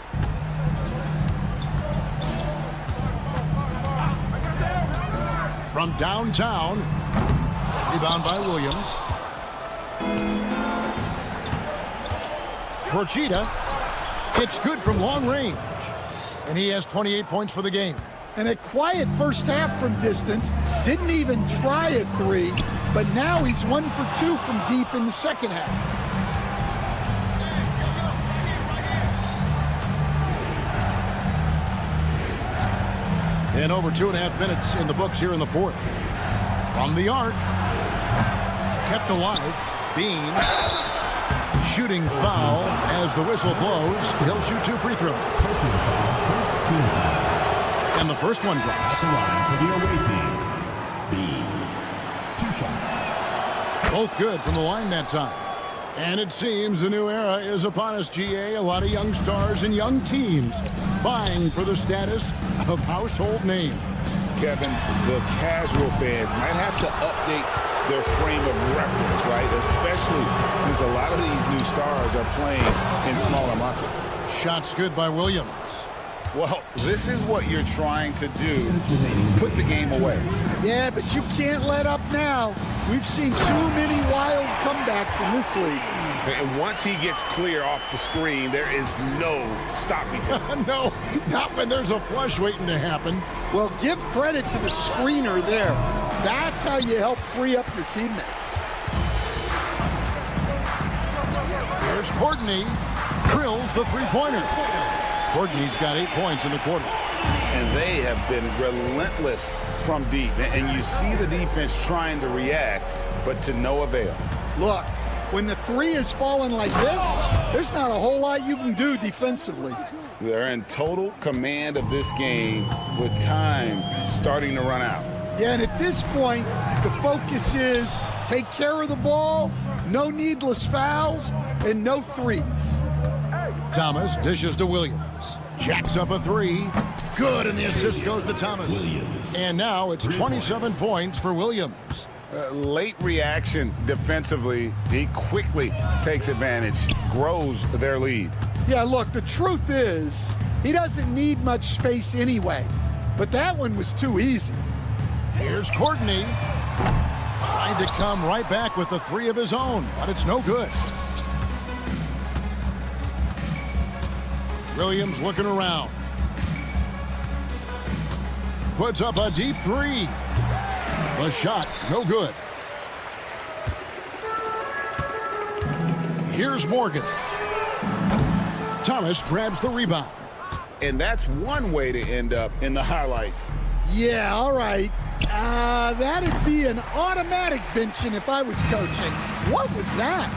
From downtown, rebound by Williams. Procida, it's good from long range. And he has 28 points for the game. And a quiet first half from distance. Didn't even try a 3, but now he's 1 for 2 from deep in the second half. And over 2.5 minutes in the books here in the 4th. From the arc. Kept alive. Bean. Shooting foul as the whistle blows. He'll shoot 2 free throws. And the first one drops. For the away team. Bean. 2 shots. Both good from the line that time. And it seems a new era is upon us, GA. A lot of young stars and young teams vying for the status of household name. Kevin, the casual fans might have to update their frame of reference, right? Especially since a lot of these new stars are playing in smaller markets. Shots good by Williams. Well, this is what you're trying to do. Put the game away. Yeah, but you can't let up now. We've seen too many wild comebacks in this league. And once he gets clear off the screen, there is no stopping him. No, not when there's a flush waiting to happen. Well, give credit to the screener there. That's how you help free up your teammates. Here's Courtney. Drills the three-pointer. Courtney's got 8 points in the quarter. And they have been relentless from deep. And you see the defense trying to react, but to no avail. Look, when the three is falling like this, there's not a whole lot you can do defensively. They're in total command of this game with time starting to run out. Yeah, and at this point, the focus is take care of the ball, no needless fouls, and no threes. Thomas dishes to Williams. Jacks up a three. Good, and the assist goes to Thomas. Williams. And now it's 27 points for Williams. Late reaction defensively. He quickly takes advantage, grows their lead. Yeah, look, the truth is, he doesn't need much space anyway. But that one was too easy. Here's Courtney. Trying to come right back with the three of his own, but it's no good. Williams looking around. Puts up a deep three. The shot, no good. Here's Morgan. Thomas grabs the rebound. And that's one way to end up in the highlights. Yeah, all right. That'd be an automatic benching if I was coaching. What was that?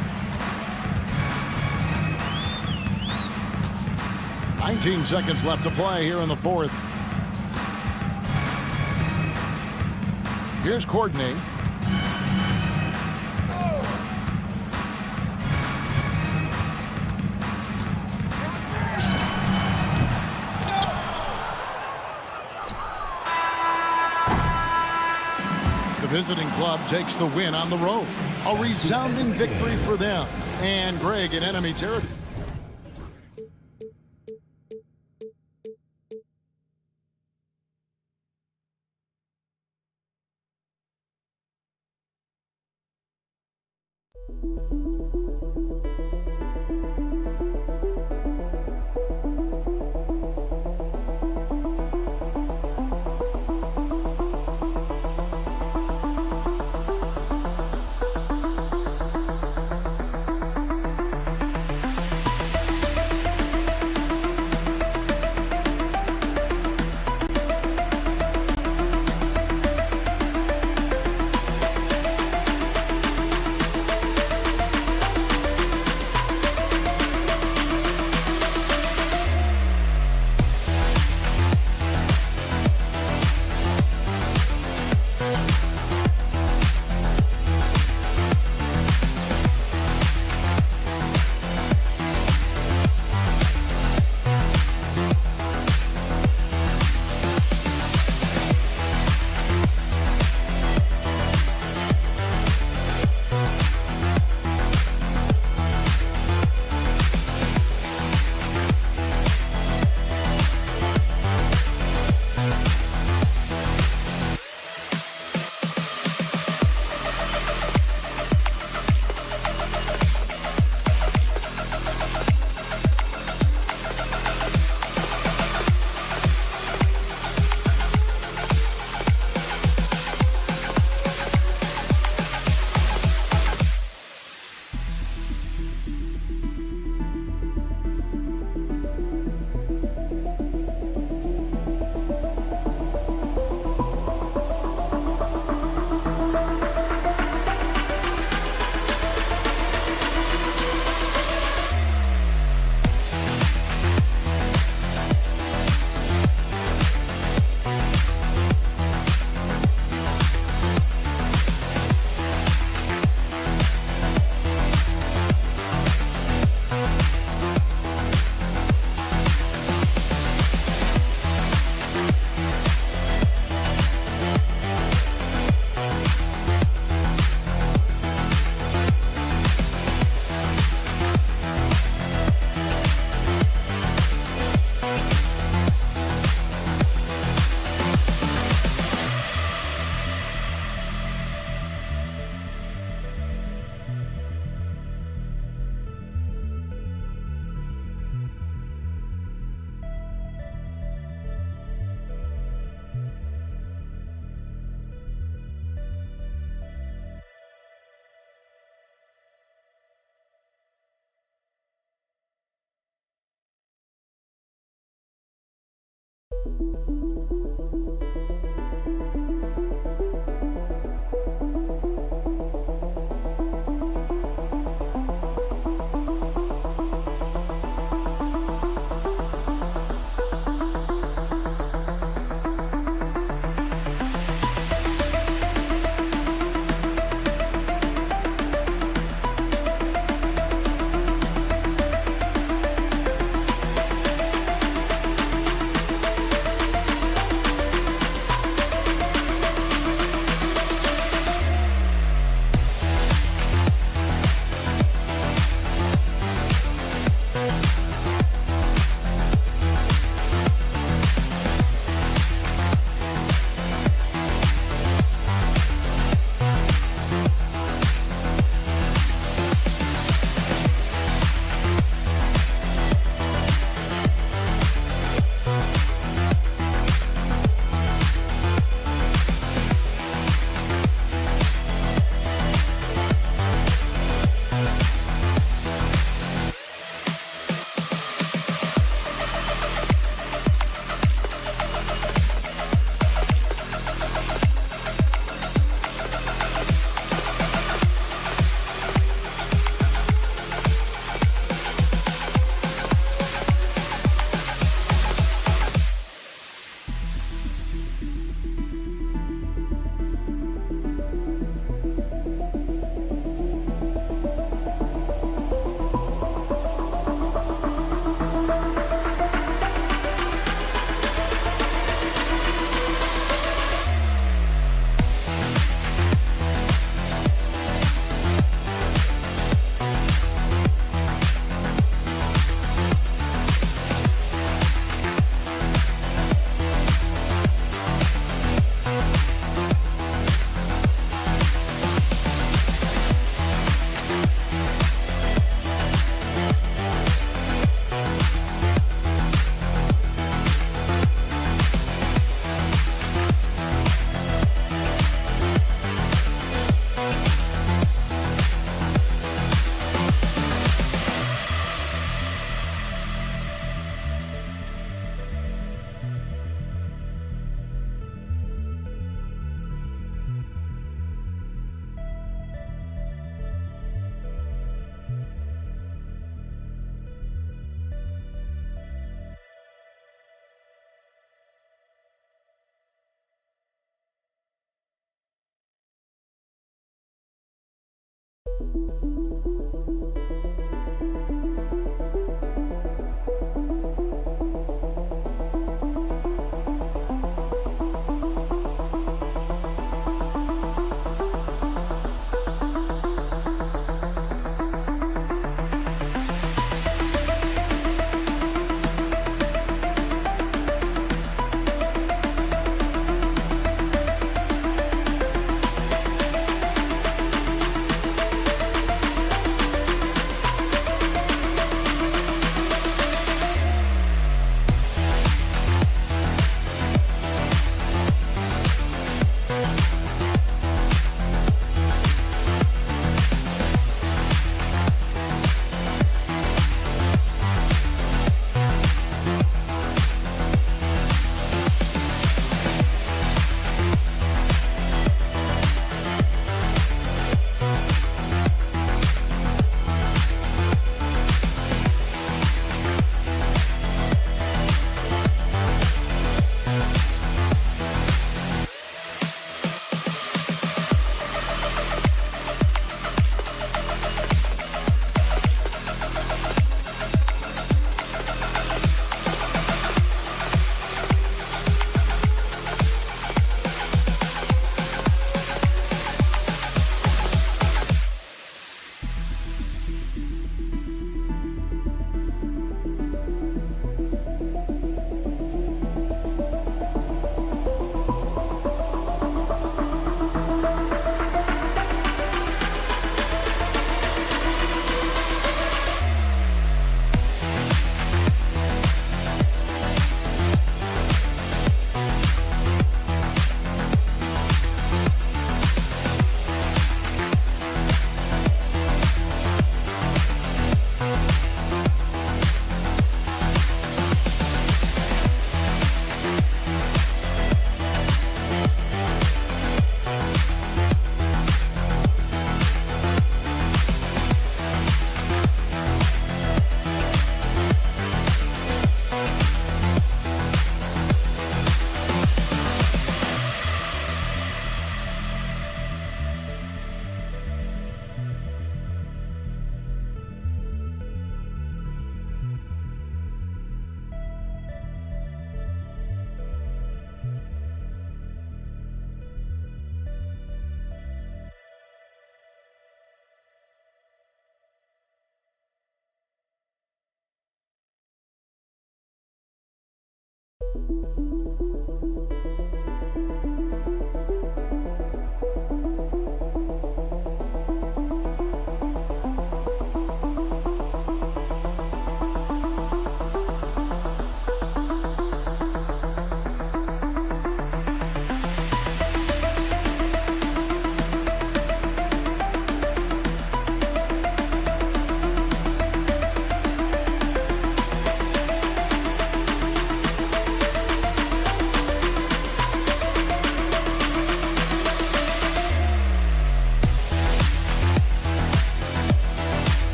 19 seconds left to play here in the fourth. Here's Courtney. The visiting club takes the win on the road. A resounding victory for them. And Greg in enemy territory.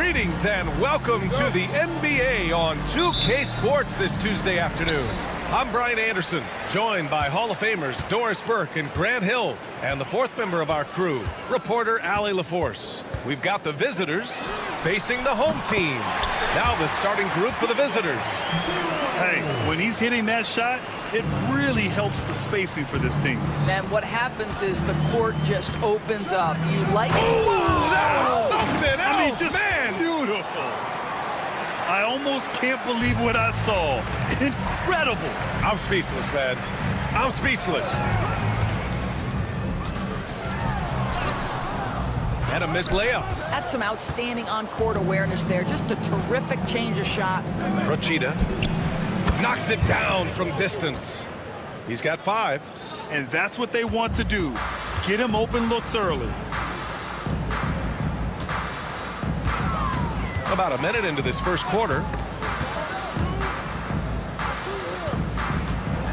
Greetings and welcome to the NBA on 2K Sports this Tuesday afternoon. I'm Brian Anderson, joined by Hall of Famers Doris Burke and Grant Hill, and the fourth member of our crew, reporter Allie LaForce. We've got the visitors facing the home team. Now the starting group for the visitors. Hey, when he's hitting that shot, it really helps the spacing for this team. And what happens is the court just opens up. You like it? Oh, that was something else, I mean, just man. Beautiful. I almost can't believe what I saw. Incredible. I'm speechless, man. I'm speechless. And a missed layup. That's some outstanding on-court awareness there. Just a terrific change of shot. Rochita knocks it down from distance. He's got 5. And that's what they want to do. Get him open looks early. About a minute into this first quarter.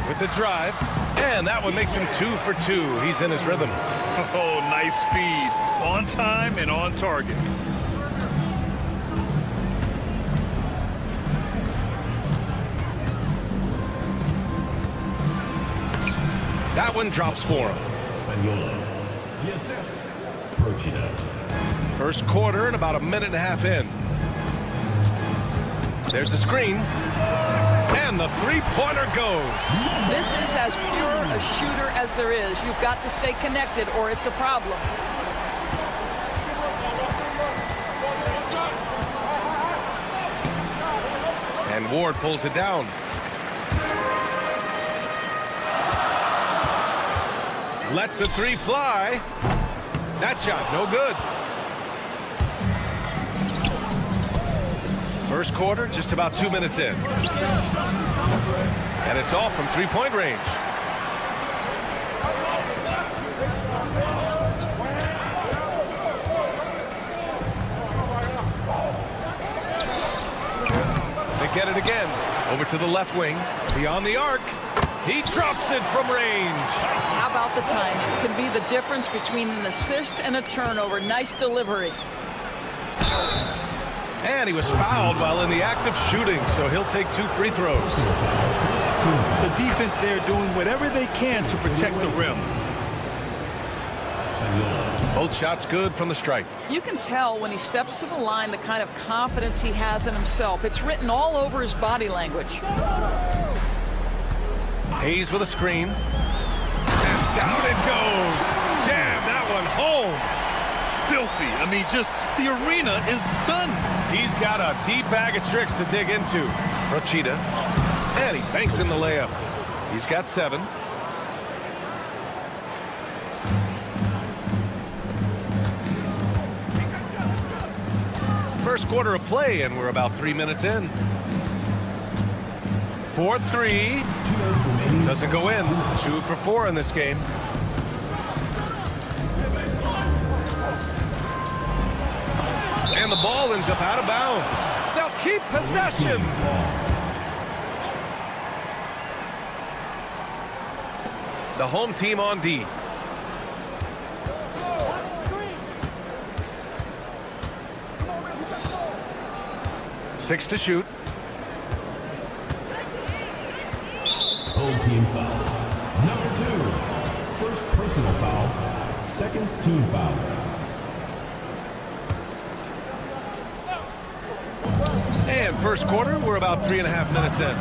With the drive. And that one makes him 2 for 2. He's in his rhythm. Oh, nice feed. On time and on target. That one drops for him. The assist. Rochita. First quarter and about a minute and a half in. There's the screen. And the three-pointer goes. This is as pure a shooter as there is. You've got to stay connected or it's a problem. And Ward pulls it down. Lets the 3 fly. That shot, no good. First quarter, just about 2 minutes in. And it's off from three-point range. They get it again. Over to the left wing. Beyond the arc. He drops it from range. How about the timing? Can be the difference between an assist and a turnover. Nice delivery. And he was fouled while in the act of shooting, so he'll take 2 free throws. The defense there doing whatever they can to protect the rim. Both shots good from the stripe. You can tell when he steps to the line the kind of confidence he has in himself. It's written all over his body language. Hayes with a screen. And down it goes. Jam that one home. Filthy. I mean, just the arena is stunned. He's got a deep bag of tricks to dig into. Rochita. And he banks in the layup. He's got 7. First quarter of play, and we're about 3 minutes in. 4-3. Doesn't go in. 2 for 4 in this game. And the ball ends up out of bounds. They'll keep possession. The home team on D. Six to shoot. Home team foul. Number 2. First personal foul. Second team foul. And first quarter, we're about 3.5 minutes in.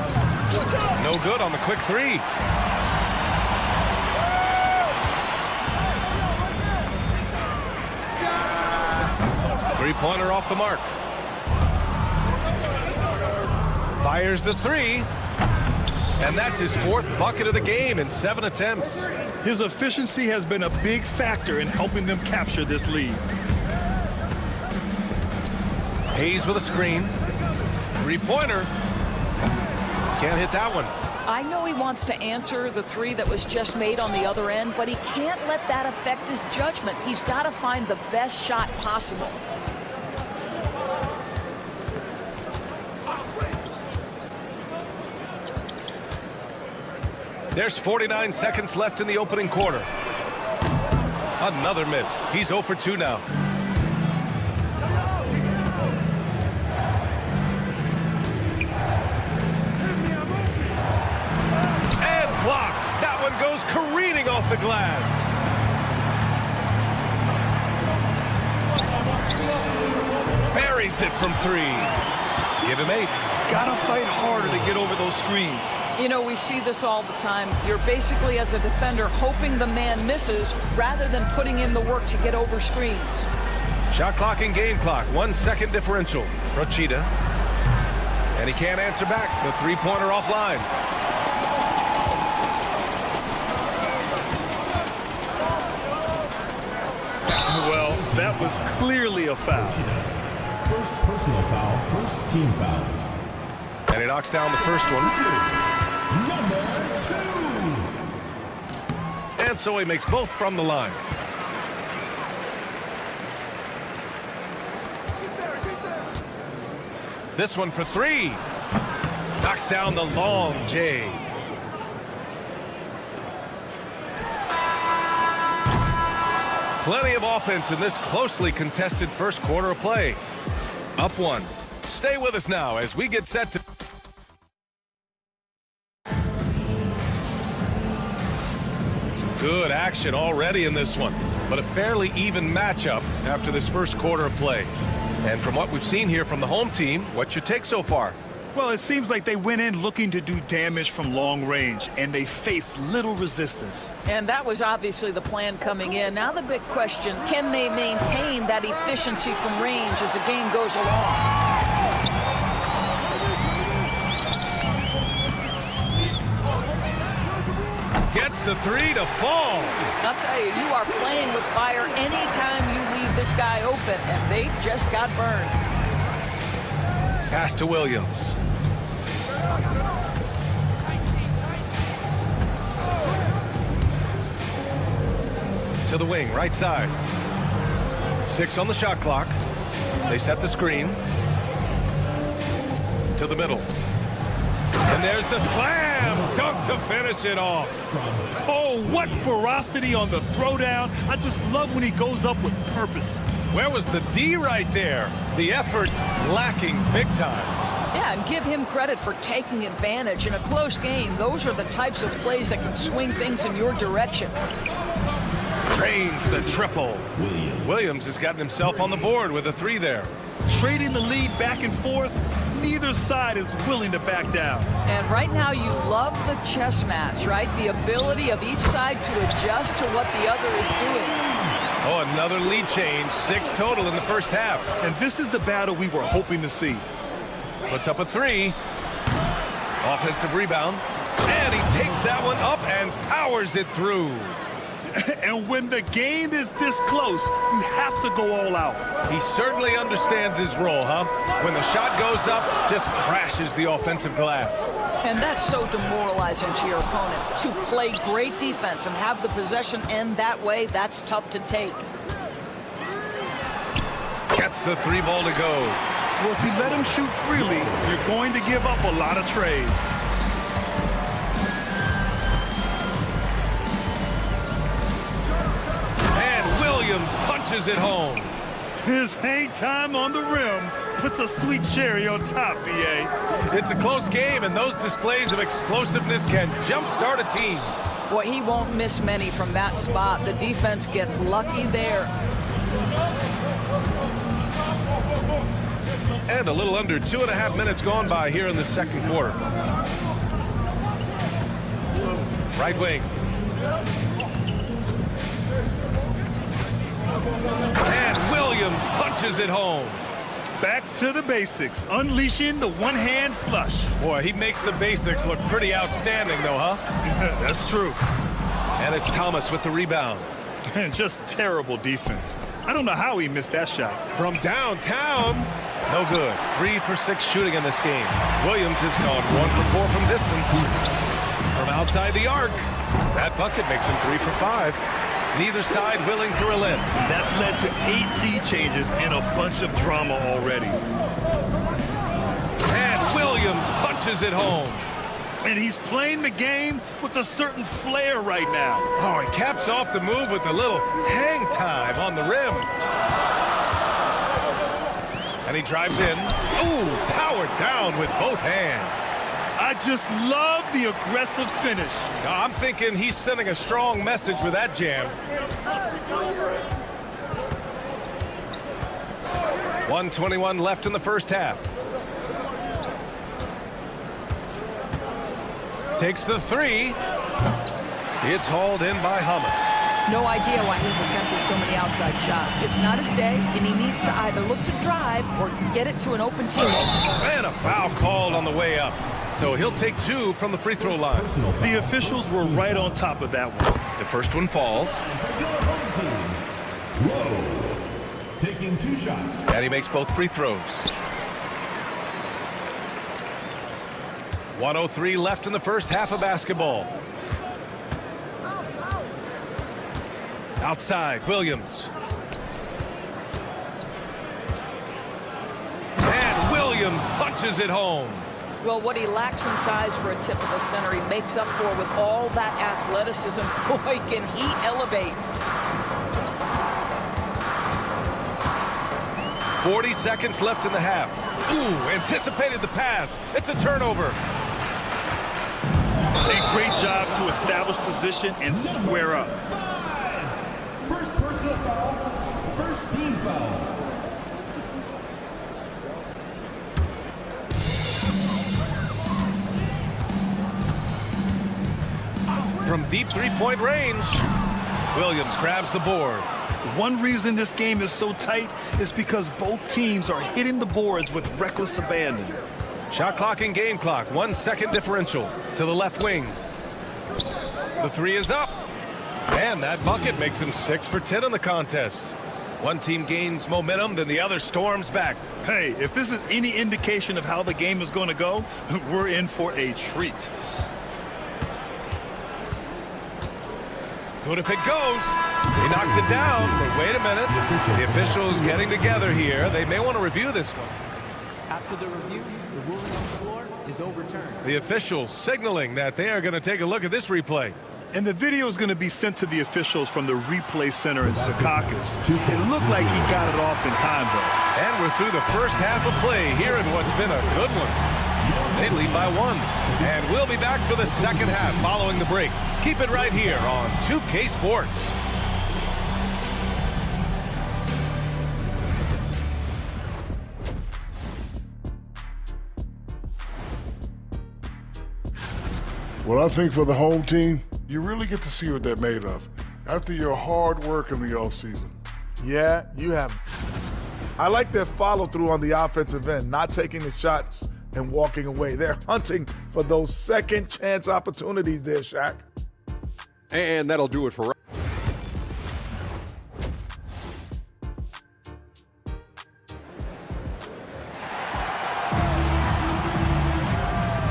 No good on the quick 3. Three-pointer off the mark. Fires the 3. And that's his 4th bucket of the game in 7 attempts. His efficiency has been a big factor in helping them capture this lead. Hayes with a screen. Three-pointer. Can't hit that one. I know he wants to answer the 3 that was just made on the other end, but he can't let that affect his judgment. He's got to find the best shot possible. There's 49 seconds left in the opening quarter. Another miss. He's 0 for 2 now. glass. Buries it from 3. Give him 8. Gotta fight harder to get over those screens. You know, we see this all the time. You're basically, as a defender, hoping the man misses rather than putting in the work to get over screens. Shot clock and game clock. 1 second differential. Rochita. And he can't answer back. The three-pointer offline. Well, that was clearly a foul. First personal foul, first team foul. And he knocks down the first one. Number 2. And so he makes both from the line. This one for 3. Knocks down the long J. Plenty of offense in this closely contested first quarter of play. Up 1. Stay with us now as we get set to... Some good action already in this one, but a fairly even matchup after this first quarter of play. And from what we've seen here from the home team, what's your take so far? Well, it seems like they went in looking to do damage from long range, and they faced little resistance. And that was obviously the plan coming in. Now the big question, can they maintain that efficiency from range as the game goes along? Gets the 3 to fall. I'll tell you, you are playing with fire anytime you leave this guy open, and they just got burned. Pass to Williams. To the wing, right side. 6 on the shot clock. They set the screen. To the middle. And there's the slam dunk to finish it off. Oh, what ferocity on the throwdown. I just love when he goes up with purpose. Where was the D right there? The effort lacking big time. Yeah, and give him credit for taking advantage in a close game. Those are the types of plays that can swing things in your direction. Drains the triple. Williams has gotten himself on the board with a 3 there. Trading the lead back and forth, neither side is willing to back down. And right now you love the chess match, right? The ability of each side to adjust to what the other is doing. Oh, another lead change. 6 total in the first half. And this is the battle we were hoping to see. Puts up a 3. Offensive rebound. And he takes that one up and powers it through. And when the game is this close, you have to go all out. He certainly understands his role, huh? When the shot goes up, just crashes the offensive glass. And that's so demoralizing to your opponent. To play great defense and have the possession end that way, that's tough to take. Gets the 3 ball to go. Well, if you let him shoot freely, you're going to give up a lot of trays. Williams punches it home. His hang time on the rim puts a sweet cherry on top, B.A. It's a close game, and those displays of explosiveness can jumpstart a team. Boy, he won't miss many from that spot. The defense gets lucky there. And a little under 2.5 minutes gone by here in the second quarter. Right wing. And Williams punches it home. Back to the basics, unleashing the one-hand flush. Boy, he makes the basics look pretty outstanding, though, huh? That's true. And it's Thomas with the rebound. And just terrible defense. I don't know how he missed that shot. From downtown, no good. 3 for 6 shooting in this game. Williams has gone 1 for 4 from distance. From outside the arc, that bucket makes him 3 for 5. Neither side willing to relent. That's led to 8 lead changes and a bunch of drama already. And Williams punches it home. And he's playing the game with a certain flair right now. Oh, he caps off the move with a little hang time on the rim. And he drives in. Ooh, powered down with both hands. I I just love the aggressive finish. I'm thinking he's sending a strong message with that jam. 1:21 left in the first half. Takes the three. It's hauled in by Hummus. No idea why he's attempting so many outside shots. It's not his day, and he needs to either look to drive or get it to an open teammate. And a foul called on the way up. So he'll take 2 from the free throw line. The officials were right on top of that one. The first one falls. Whoa. Taking 2 shots. And he makes both free throws. 1:03 left in the first half of basketball. Outside, Williams. And Williams punches it home. Well, what he lacks in size for a typical center, he makes up for with all that athleticism. Boy, can he elevate. 40 seconds left in the half. Ooh, anticipated the pass. It's a turnover. A great job to establish position and square up. First personal foul. First team foul. From deep three-point range, Williams grabs the board. One reason this game is so tight is because both teams are hitting the boards with reckless abandon. Shot clock and game clock, 1 second differential to the left wing. The three is up. And that bucket makes him 6 for 10 in the contest. One team gains momentum, then the other storms back. Hey, if this is any indication of how the game is going to go, we're in for a treat. Good if it goes. He knocks it down, but wait a minute. The officials getting together here. They may want to review this one. After the review, the ruling on the floor is overturned. The officials signaling that they are going to take a look at this replay. And the video is going to be sent to the officials from the replay center in Secaucus. It looked like he got it off in time, though. And we're through the first half of play here in what's been a good one. They lead by 1. And we'll be back for the second half following the break. Keep it right here on 2K Sports. Well, I think for the home team, you really get to see what they're made of after your hard work in the offseason. Yeah, you have. I like their follow-through on the offensive end, not taking the shots and walking away. They're hunting for those second chance opportunities there, Shaq. And that'll do it for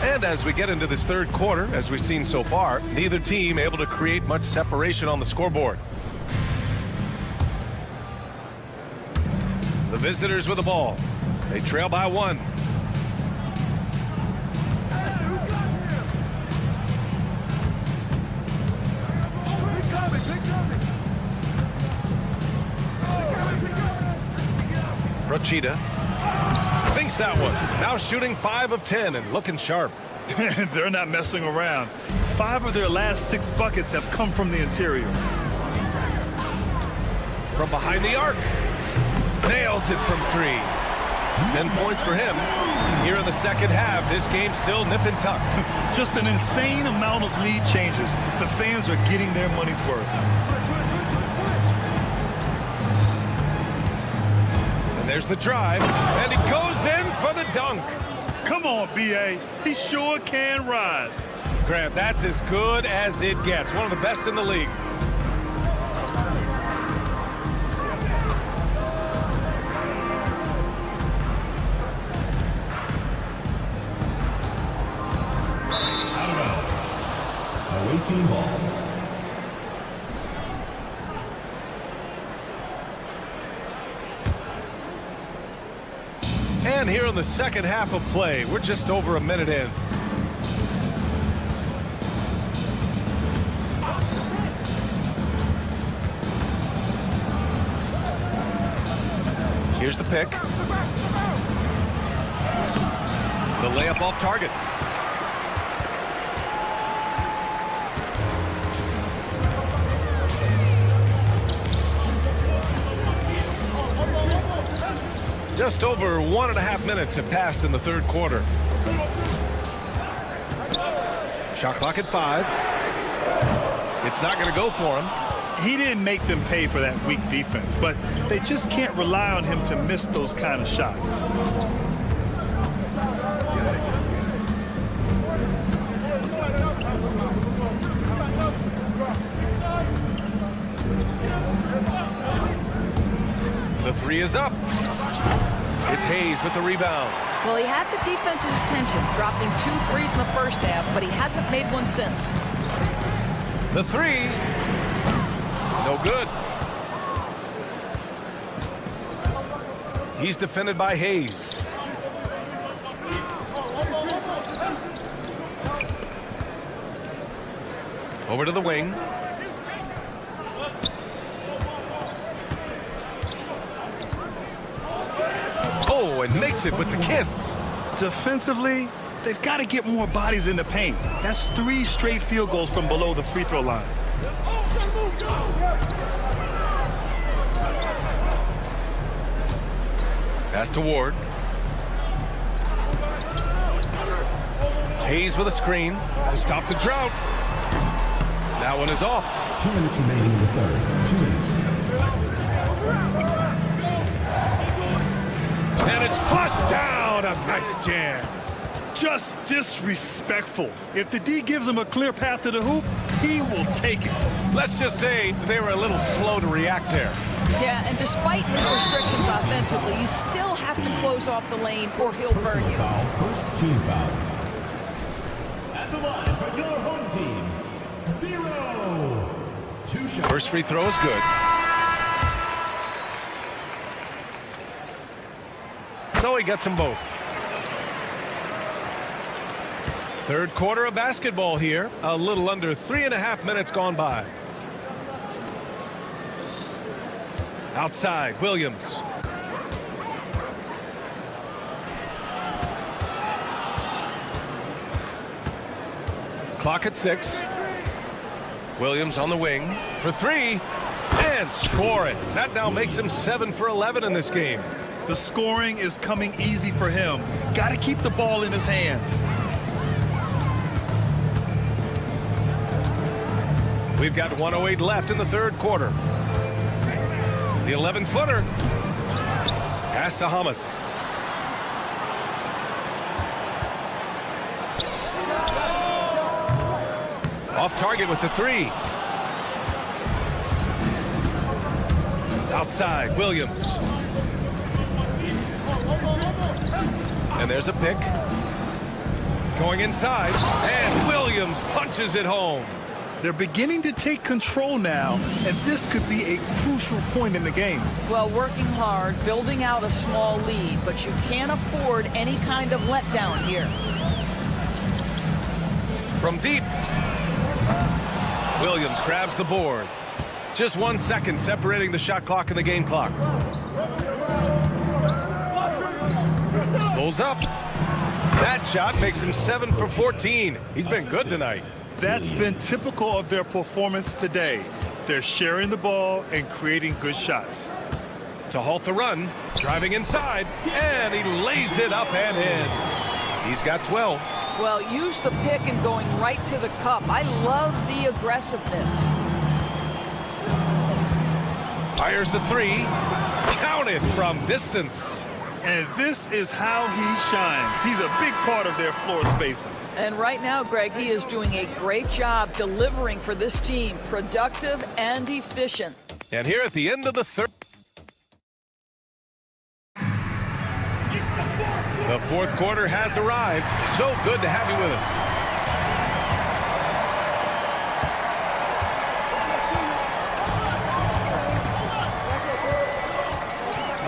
And as we get into this third quarter, as we've seen so far, neither team able to create much separation on the scoreboard. The visitors with the ball. They trail by 1. Prochita sinks that one. Now shooting 5 of 10 and looking sharp. They're not messing around. 5 of their last 6 buckets have come from the interior. From behind the arc. Nails it from 3. 10 points for him. Here in the second half, this game's still nip and tuck. Just an insane amount of lead changes. The fans are getting their money's worth. And there's the drive, and he goes in for the dunk. Come on, B.A. He sure can rise. Grant, that's as good as it gets. One of the best in the league. Out of bounds. Away team ball. And here in the second half of play, we're just over a minute in. Here's the pick. The layup off target. Just over 1.5 minutes have passed in the third quarter. Shot clock at 5. It's not going to go for him. He didn't make them pay for that weak defense, but they just can't rely on him to miss those kind of shots. The 3 is up. It's Hayes with the rebound. Well, he had the defense's attention, dropping 2 threes in the first half, but he hasn't made one since. The 3. No good. He's defended by Hayes. Over to the wing. Oh, and makes it with the kiss. Defensively, they've got to get more bodies in the paint. That's 3 straight field goals from below the free throw line. Pass to Ward. Hayes with a screen to stop the drought. That one is off. 2 minutes remaining in the third. 2 minutes. And it's flushed down. A nice jam. Just disrespectful. If the D gives him a clear path to the hoop, he will take it. Let's just say they were a little slow to react there. Yeah, and despite his restrictions offensively, you still have to close off the lane or he'll burn you. First team foul. At the line for your home team, 0. 2 shots. First free throw is good. So he gets them both. Third quarter of basketball here. A little under 3.5 minutes gone by. Outside, Williams. Clock at 6. Williams on the wing for 3 and score it. That now makes him 7 for 11 in this game. The scoring is coming easy for him. Got to keep the ball in his hands. We've got 1:08 left in the third quarter. The 11-footer. Pass to Hamas. Off target with the 3. Outside, Williams. And there's a pick. Going inside, and Williams punches it home. They're beginning to take control now, and this could be a crucial point in the game. Well, working hard, building out a small lead, but you can't afford any kind of letdown here. From deep. Williams grabs the board. Just 1 second separating the shot clock and the game clock. Pulls up. That shot makes him 7 for 14. He's been good tonight. That's been typical of their performance today. They're sharing the ball and creating good shots. To halt the run, driving inside, and he lays it up and in. He's got 12. Well, use the pick and going right to the cup. I love the aggressiveness. Fires the 3. Counted from distance. And this is how he shines. He's a big part of their floor spacing. And right now, Greg, he is doing a great job delivering for this team, productive and efficient. And here at the end of the third. The fourth quarter has arrived. So good to have you with us.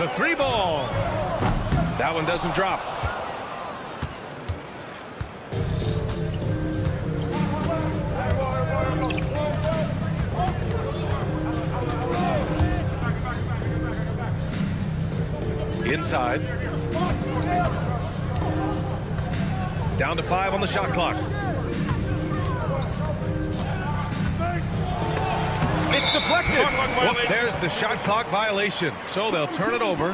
The 3 ball. That one doesn't drop. Inside. Down to 5 on the shot clock. It's deflected. There's the shot clock violation. So they'll turn it over.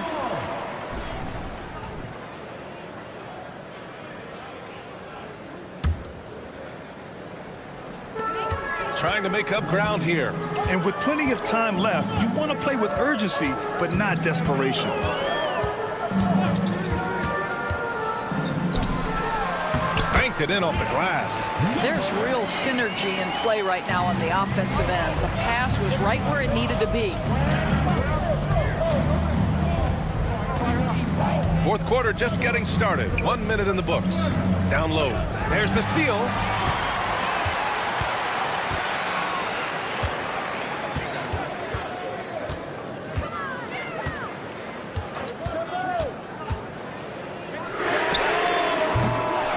trying to make up ground here. And with plenty of time left, you want to play with urgency, but not desperation. Banked it in off the glass. There's real synergy in play right now on the offensive end. The pass was right where it needed to be. Fourth quarter just getting started. 1 minute in the books. Down low. There's the steal.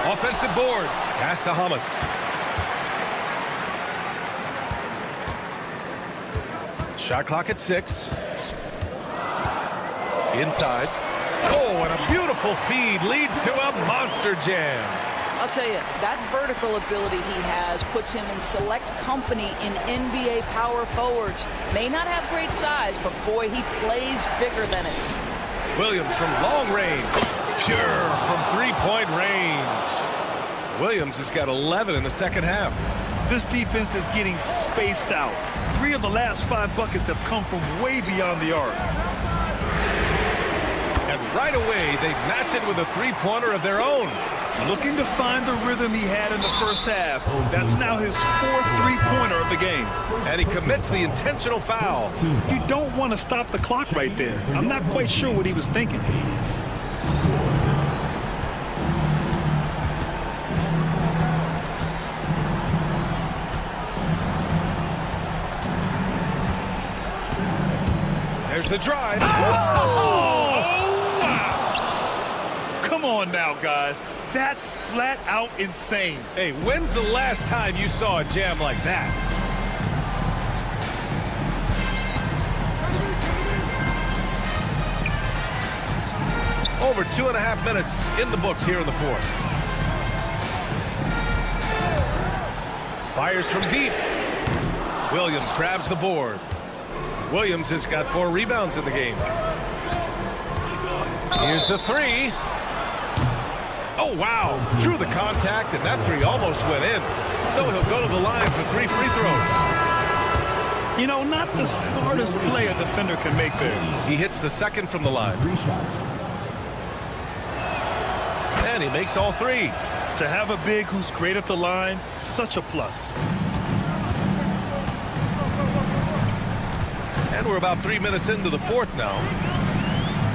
Offensive board. Pass to Hamas. Shot clock at 6. Inside. Oh, and a beautiful feed leads to a monster jam. I'll tell you, that vertical ability he has puts him in select company in NBA power forwards. May not have great size, but boy, he plays bigger than it. Williams from long range. Pure from three-point range. Williams has got 11 in the second half. This defense is getting spaced out. 3 of the last 5 buckets have come from way beyond the arc. And right away, they match it with a three-pointer of their own. Looking to find the rhythm he had in the first half. That's now his 4th three-pointer of the game. And he commits the intentional foul. You don't want to stop the clock right there. I'm not quite sure what he was thinking. There's the drive. Oh, wow. Come on now, guys. That's flat out insane. Hey, when's the last time you saw a jam like that? Over 2.5 minutes in the books here in the fourth. Fires from deep. Williams grabs the board. Williams has got 4 rebounds in the game. Here's the 3. Oh, wow. Drew the contact, and that 3 almost went in. So he'll go to the line for 3 free throws. You know, not the smartest play a defender can make there. He hits the second from the line. 3 shots. And he makes all 3. To have a big who's great at the line, such a plus. And we're about 3 minutes into the fourth now.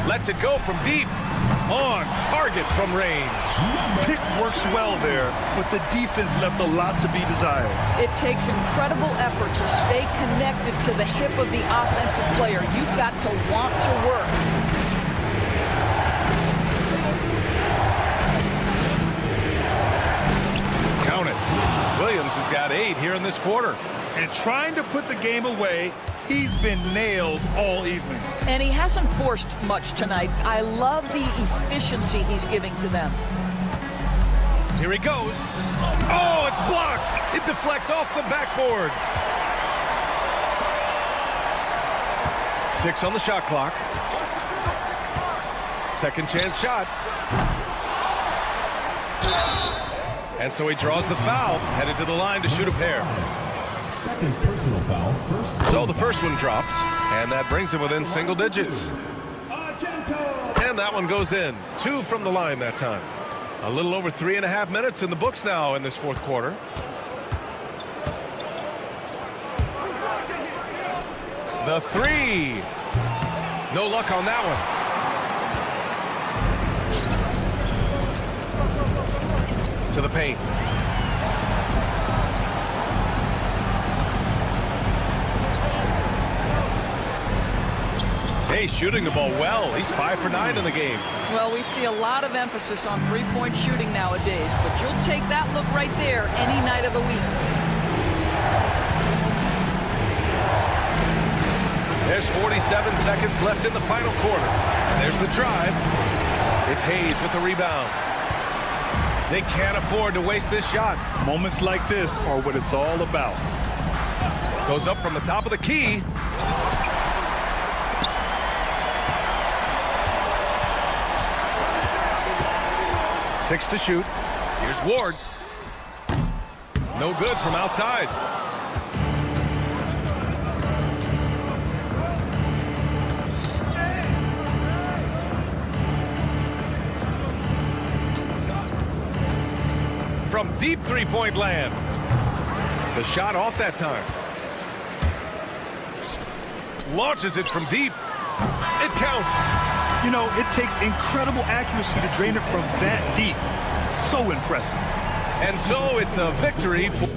Lets it go from deep. On target from range. Pick works well there, but the defense left a lot to be desired. It takes incredible effort to stay connected to the hip of the offensive player. You've got to want to work. Count it. Williams has got 8 here in this quarter. And trying to put the game away, he's been nailed all evening. And he hasn't forced much tonight. I love the efficiency he's giving to them. Here he goes. Oh, it's blocked. It deflects off the backboard. 6 on the shot clock. Second chance shot. And so he draws the foul, headed to the line to shoot a pair. Second personal foul. So the first one drops, and that brings him within single digits. And that one goes in. 2 from the line that time. A little over 3.5 minutes in the books now in this fourth quarter. The 3. No luck on that one. To the paint. Hey, shooting the ball well. He's 5 for 9 in the game. Well, we see a lot of emphasis on three-point shooting nowadays, but you'll take that look right there any night of the week. There's 47 seconds left in the final quarter. There's the drive. It's Hayes with the rebound. They can't afford to waste this shot. Moments like this are what it's all about. Goes up from the top of the key. Six to shoot. Here's Ward. No good from outside. from deep three-point land. The shot off that time. Launches it from deep. It counts. You know, it takes incredible accuracy to drain it from that deep. So impressive. And so it's a victory for...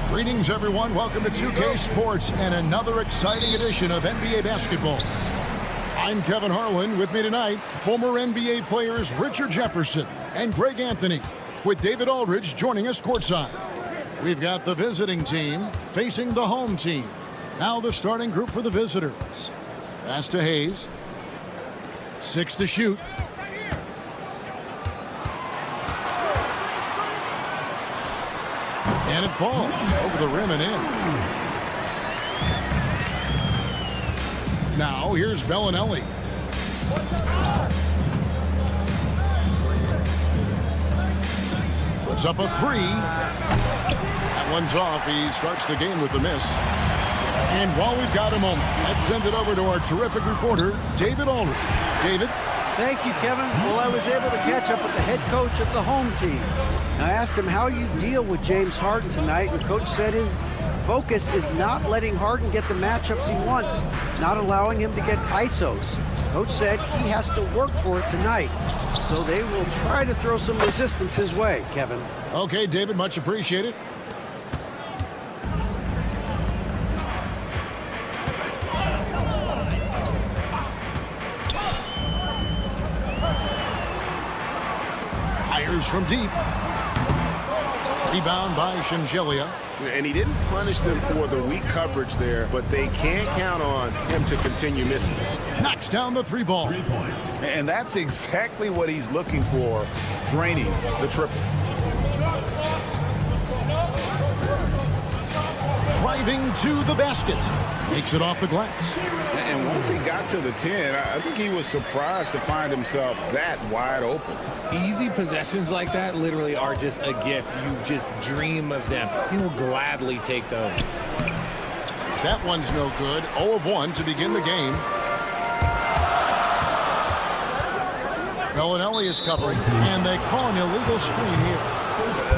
Greetings, everyone. Welcome to 2K Sports and another exciting edition of NBA basketball. I'm Kevin Harlan. With me tonight, former NBA players Richard Jefferson and Greg Anthony, with David Aldridge joining us courtside. We've got the visiting team facing the home team. Now the starting group for the visitors. Pass to Hayes. 6 to shoot. And it falls over the rim and in. Now here's Bellinelli. Puts up a 3. That one's off. He starts the game with the miss. And while we've got a moment, let's send it over to our terrific reporter, David Aldridge. David? Thank you, Kevin. Well, I was able to catch up with the head coach of the home team. I asked him how you deal with James Harden tonight, and Coach said his focus is not letting Harden get the matchups he wants, not allowing him to get ISOs. Coach said he has to work for it tonight, so they will try to throw some resistance his way, Kevin. Okay, David, much appreciated. Fires from deep. Rebound by Shingelia. And he didn't punish them for the weak coverage there, but they can't count on him to continue missing. Knocks down the 3 ball. 3 points. And that's exactly what he's looking for, draining the triple. Driving to the basket. Makes it off the glass. And once he got to the 10, I think he was surprised to find himself that wide open. Easy possessions like that literally are just a gift. You just dream of them. He'll gladly take those. That one's no good. 0 of 1 to begin the game. Bellinelli is covering, and they call an illegal screen here.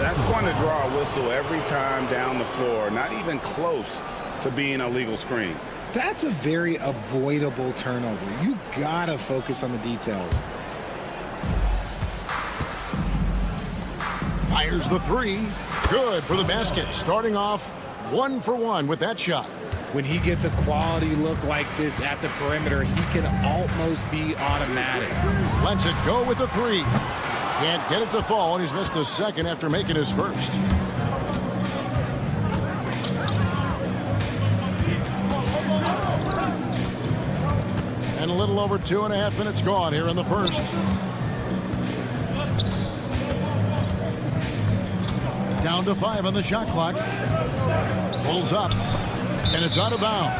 That's going to draw a whistle every time down the floor. Not even close to being a legal screen. That's a very avoidable turnover. You gotta focus on the details. Fires the 3. Good for the basket. Starting off 1 for 1 with that shot. When he gets a quality look like this at the perimeter, he can almost be automatic. Lets it go with the 3. Can't get it to fall, and he's missed the second after making his first. And a little over 2.5 minutes gone here in the first. Down to 5 on the shot clock. Pulls up, and it's out of bounds.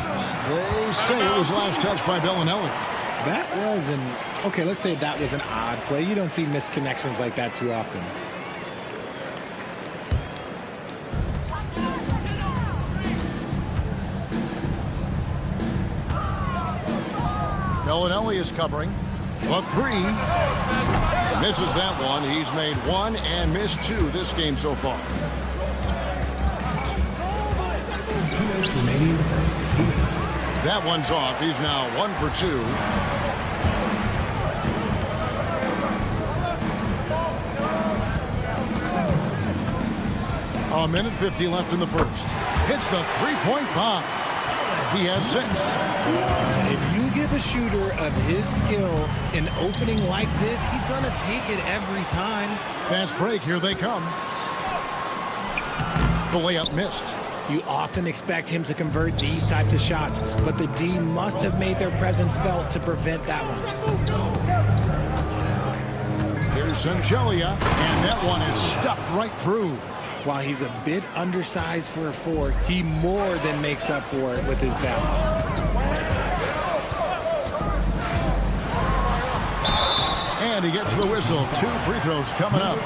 They say it was last touched by Bellinelli. That was okay, let's say that was an odd play. You don't see missed connections like that too often. Bellinelli is covering. A 3. Misses that one. He's made 1 and missed 2 this game so far. 2 minutes remaining in the first. 2 minutes. That one's off. He's now 1 for 2. A minute 50 left in the first. Hits the 3-point bomb. He has 6. If you get give a shooter of his skill an opening like this, he's going to take it every time. Fast break, here they come. The layup missed. You often expect him to convert these types of shots, but the D must have made their presence felt to prevent that one. Here's Sangelia, and that one is stuffed right through. While he's a bit undersized for a 4, he more than makes up for it with his bounce. And he gets the whistle. 2 free throws coming up.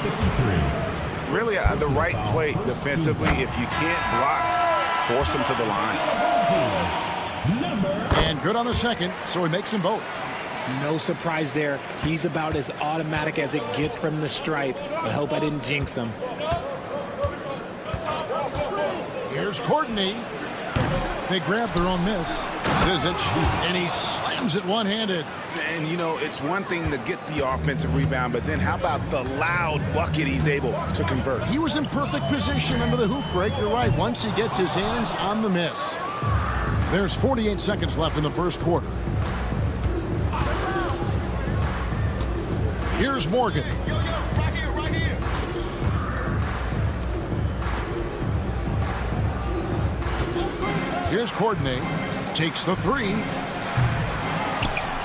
Really, the right play defensively. If you can't block, force him to the line. And good on the second, so he makes them both. No surprise there. He's about as automatic as it gets from the stripe. I hope I didn't jinx him. Here's Courtney. They grab their own miss. Zizic, and he slams it one-handed. And, you know, it's one thing to get the offensive rebound, but then how about the loud bucket he's able to convert? He was in perfect position under the hoop break. You're right, once he gets his hands on the miss. There's 48 seconds left in the first quarter. Here's Morgan. Right here. Here's Courtney. Takes the 3.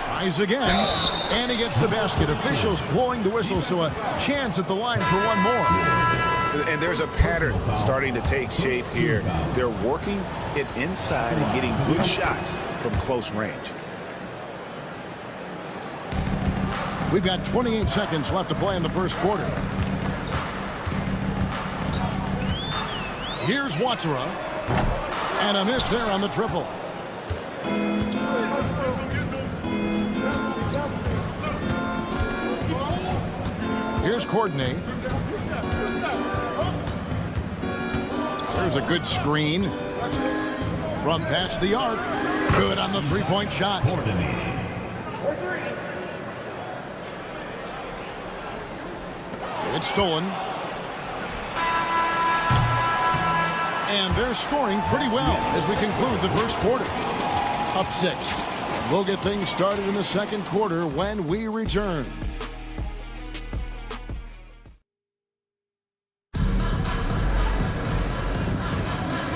Tries again. And he gets the basket. Officials blowing the whistle, so a chance at the line for one more. And there's a pattern starting to take shape here. They're working it inside and getting good shots from close range. We've got 28 seconds left to play in the first quarter. Here's Watsura. And a miss there on the triple. Here's Courtney. There's a good screen. From past the arc. Good on the three-point shot. It's stolen. And they're scoring pretty well as we conclude the first quarter. Up 6. We'll get things started in the second quarter when we return.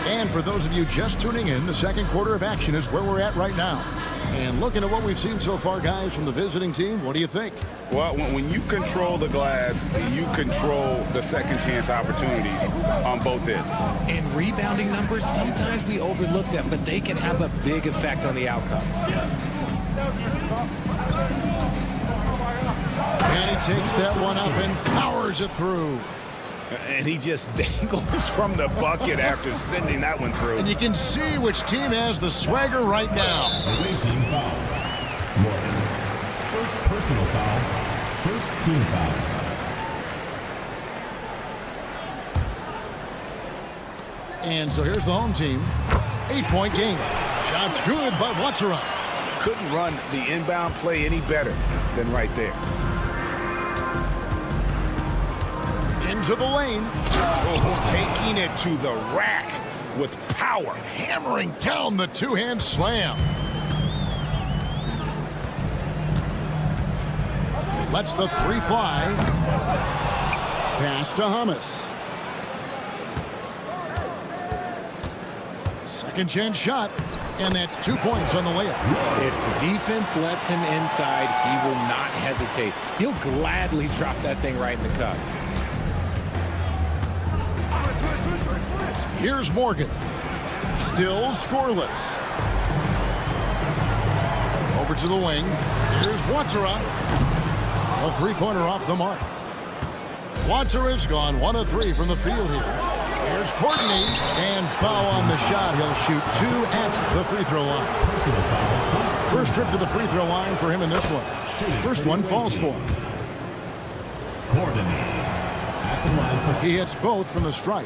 And for those of you just tuning in, the second quarter of action is where we're at right now. And looking at what we've seen so far, guys, from the visiting team, what do you think? Well, when you control the glass, you control the second chance opportunities on both ends. And rebounding numbers, sometimes we overlook them, but they can have a big effect on the outcome. And he takes that one up and powers it through. And he just dangles from the bucket after sending that one through. And you can see which team has the swagger right now. Away team foul. Morgan. First personal foul. First team foul. And so here's the home team. 8-point game. Shots good by Watsura. Couldn't run the inbound play any better than right there. Into the lane. Oh, taking it to the rack with power. Hammering down the two-hand slam. Lets the 3 fly. Pass to Hummus. Second chance shot. And that's 2 points on the layup. If the defense lets him inside, he will not hesitate. He'll gladly drop that thing right in the cup. Here's Morgan. Still scoreless. Over to the wing. Here's Watsura. A three-pointer off the mark. Watsura's gone 1 of 3 from the field here. Here's Courtney. And foul on the shot. He'll shoot 2 at the free throw line. First trip to the free throw line for him in this one. First one falls for him. He hits both from the stripe.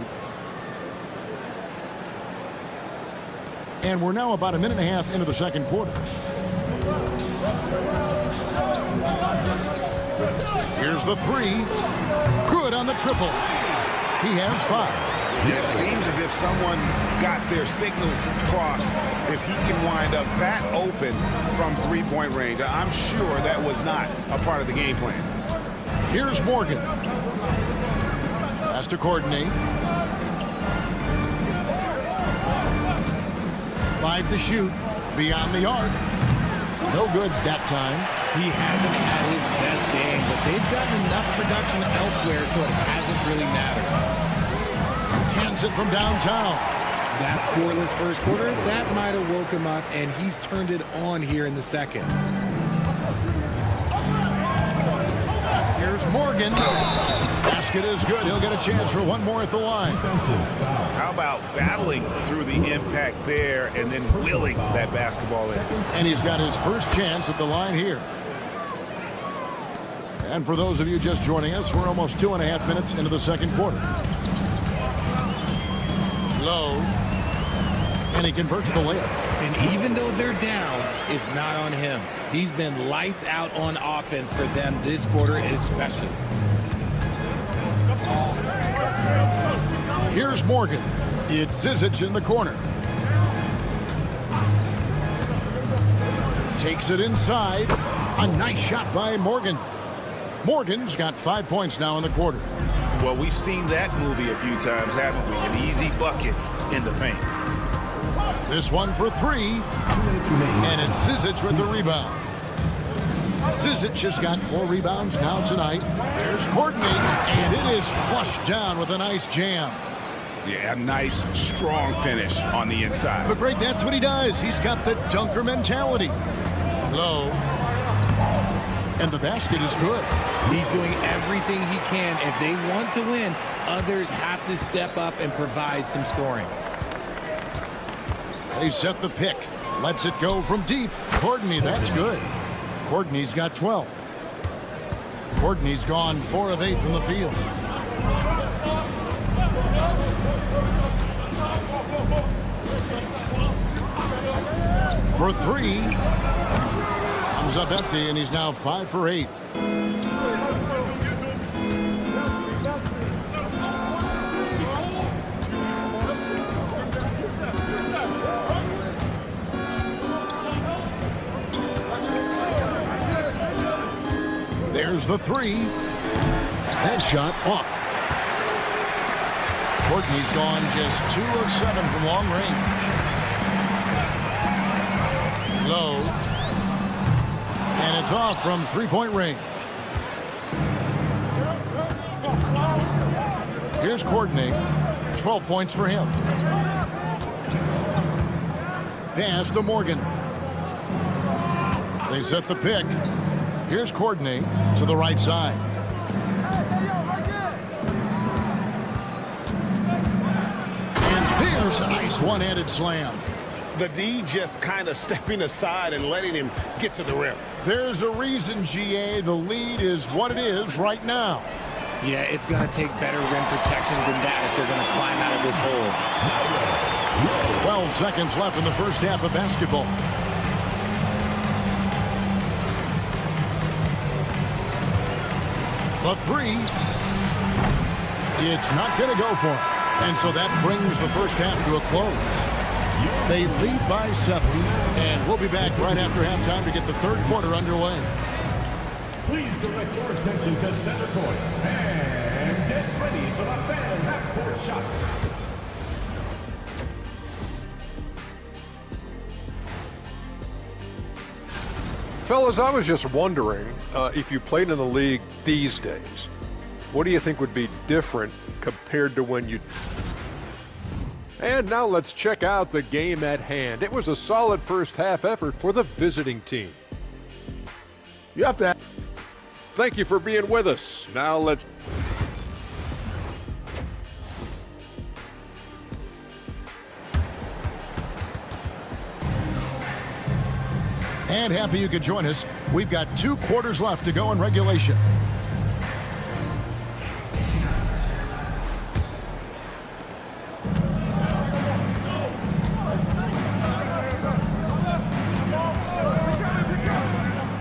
And we're now about a minute and a half into the second quarter. Here's the 3. Good on the triple. He has 5. It seems as if someone got their signals crossed. If he can wind up that open from three-point range, I'm sure that was not a part of the game plan. Here's Morgan. Has to coordinate. 5 to shoot. Beyond the arc. No good that time. He hasn't had his best game, but they've gotten enough production elsewhere, so it hasn't really mattered. Cans it from downtown. That scoreless first quarter, that might have woke him up, and he's turned it on here in the second. Here's Morgan. Basket is good. He'll get a chance for one more at the line. How about battling through the impact there and then willing that basketball in? And he's got his first chance at the line here. And for those of you just joining us, we're almost 2.5 minutes into the second quarter. Low. And he converts the layup. And even though they're down, it's not on him. He's been lights out on offense for them this quarter especially. Here's Morgan. It's Zizic in the corner. Takes it inside. A nice shot by Morgan. Morgan's got 5 points now in the quarter. Well, we've seen that movie a few times, haven't we? An easy bucket in the paint. This one for 3. And it's Zizic with the rebound. Zizic has got 4 rebounds now tonight. There's Courtney, and it is flushed down with a nice jam. Yeah, a nice, strong finish on the inside. But Greg, that's what he does. He's got the dunker mentality. Low. And the basket is good. He's doing everything he can. If they want to win, others have to step up and provide some scoring. They set the pick. Lets it go from deep. Courtney, that's good. Courtney's got 12. Courtney's gone 4 of 8 from the field. For 3. Comes up empty, and he's now 5 for 8. There's the 3. That shot off. Courtney's gone just 2 of 7 from long range. Low. And it's off from 3-point range. Here's Courtney. 12 points for him. Pass to Morgan. They set the pick. Here's Courtney to the right side. And there's a nice one-handed slam. The D just kind of stepping aside and letting him get to the rim. There's a reason, GA, the lead is what it is right now. Yeah, it's going to take better rim protection than that if they're going to climb out of this hole. 12 seconds left in the first half of basketball. The 3. It's not going to go for him. And so that brings the first half to a close. They lead by 7. And we'll be back right after halftime to get the third quarter underway. Please direct your attention to center court. And get ready for the fan half-court shot. Fellas, I was just wondering if you played in the league these days, what do you think would be different compared to when you... And now let's check out the game at hand. It was a solid first half effort for the visiting team. You have to... Thank you for being with us. Now let's... And happy you could join us. We've got 2 quarters left to go in regulation.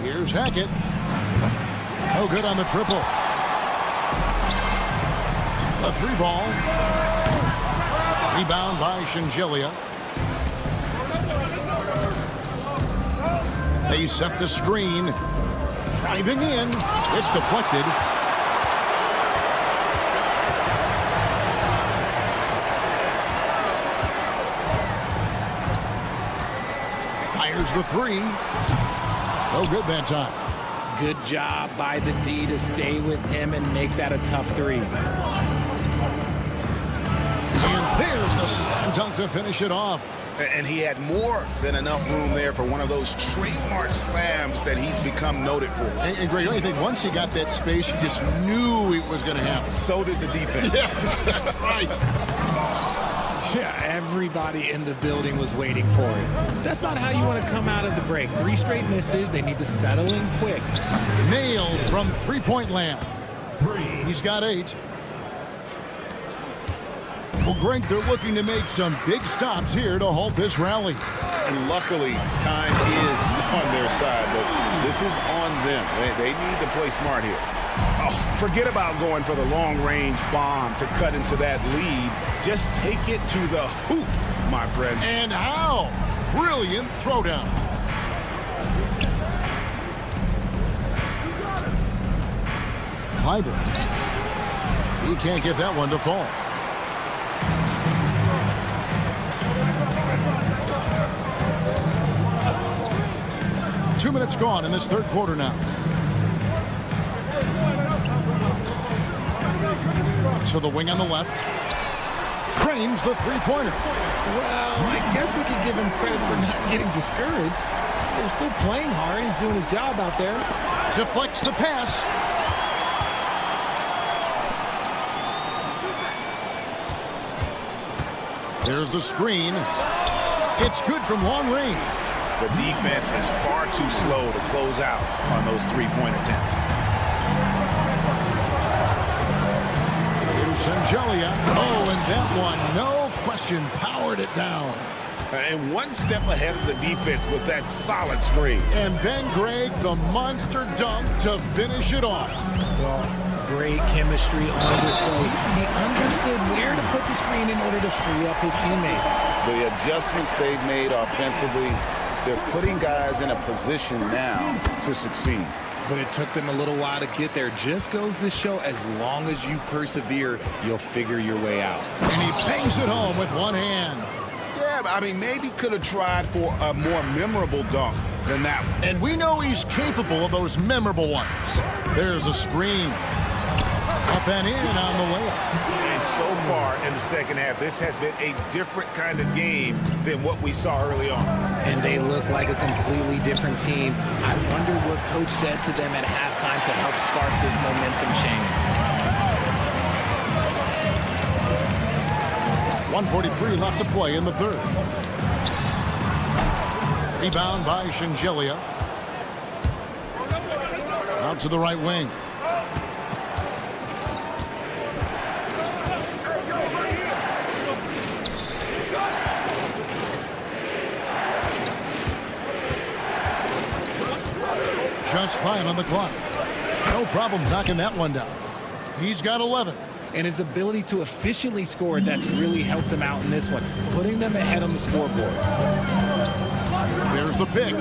Here's Hackett. No good on the triple. A 3 ball. Rebound by Shingelia. They set the screen. Driving in. It's deflected. Fires the three. No good that time. Good job by the D to stay with him and make that a tough three. And there's the slam dunk to finish it off. And he had more than enough room there for one of those trademark slams that he's become noted for. And Greg, I think once he got that space, you just knew it was going to happen. So did the defense. Yeah, that's right. Yeah, everybody in the building was waiting for it. That's not how you want to come out of the break. 3 straight misses. They need to settle in quick. Nailed from three-point land. 3. He's got 8. Well, Greg, they're looking to make some big stops here to halt this rally. And luckily, time is on their side, but this is on them. They need to play smart here. Oh, forget about going for the long-range bomb to cut into that lead. Just take it to the hoop, my friend. And how? Brilliant throwdown. Kleiber. He can't get that one to fall. Two minutes gone in this third quarter now. To the wing on the left. Cranes the three-pointer. Well, I guess we could give him credit for not getting discouraged. They're still playing hard. He's doing his job out there. Deflects the pass. There's the screen. It's good from long range. The defense is far too slow to close out on those three-point attempts. Here's Shingelia. Oh, and that one, no question, powered it down. And one step ahead of the defense with that solid screen. And then, Greg, the monster dunk to finish it off. Well, great chemistry on display. He understood where to put the screen in order to free up his teammate. The adjustments they've made offensively, they're putting guys in a position now to succeed. But it took them a little while to get there. Just goes to show, as long as you persevere, you'll figure your way out. And he bangs it home with one hand. Yeah, I mean, maybe could have tried for a more memorable dunk than that one. And we know he's capable of those memorable ones. There's a screen. Up and in on the layup. And so far in the second half, this has been a different kind of game than what we saw early on. And they look like a completely different team. I wonder what coach said to them at halftime to help spark this momentum change. 1:43 left to play in the third. Rebound by Shingelia. Out to the right wing. Just 5 on the clock. No problem knocking that one down. He's got 11. And his ability to efficiently score, that's really helped him out in this one, putting them ahead on the scoreboard. There's the pick.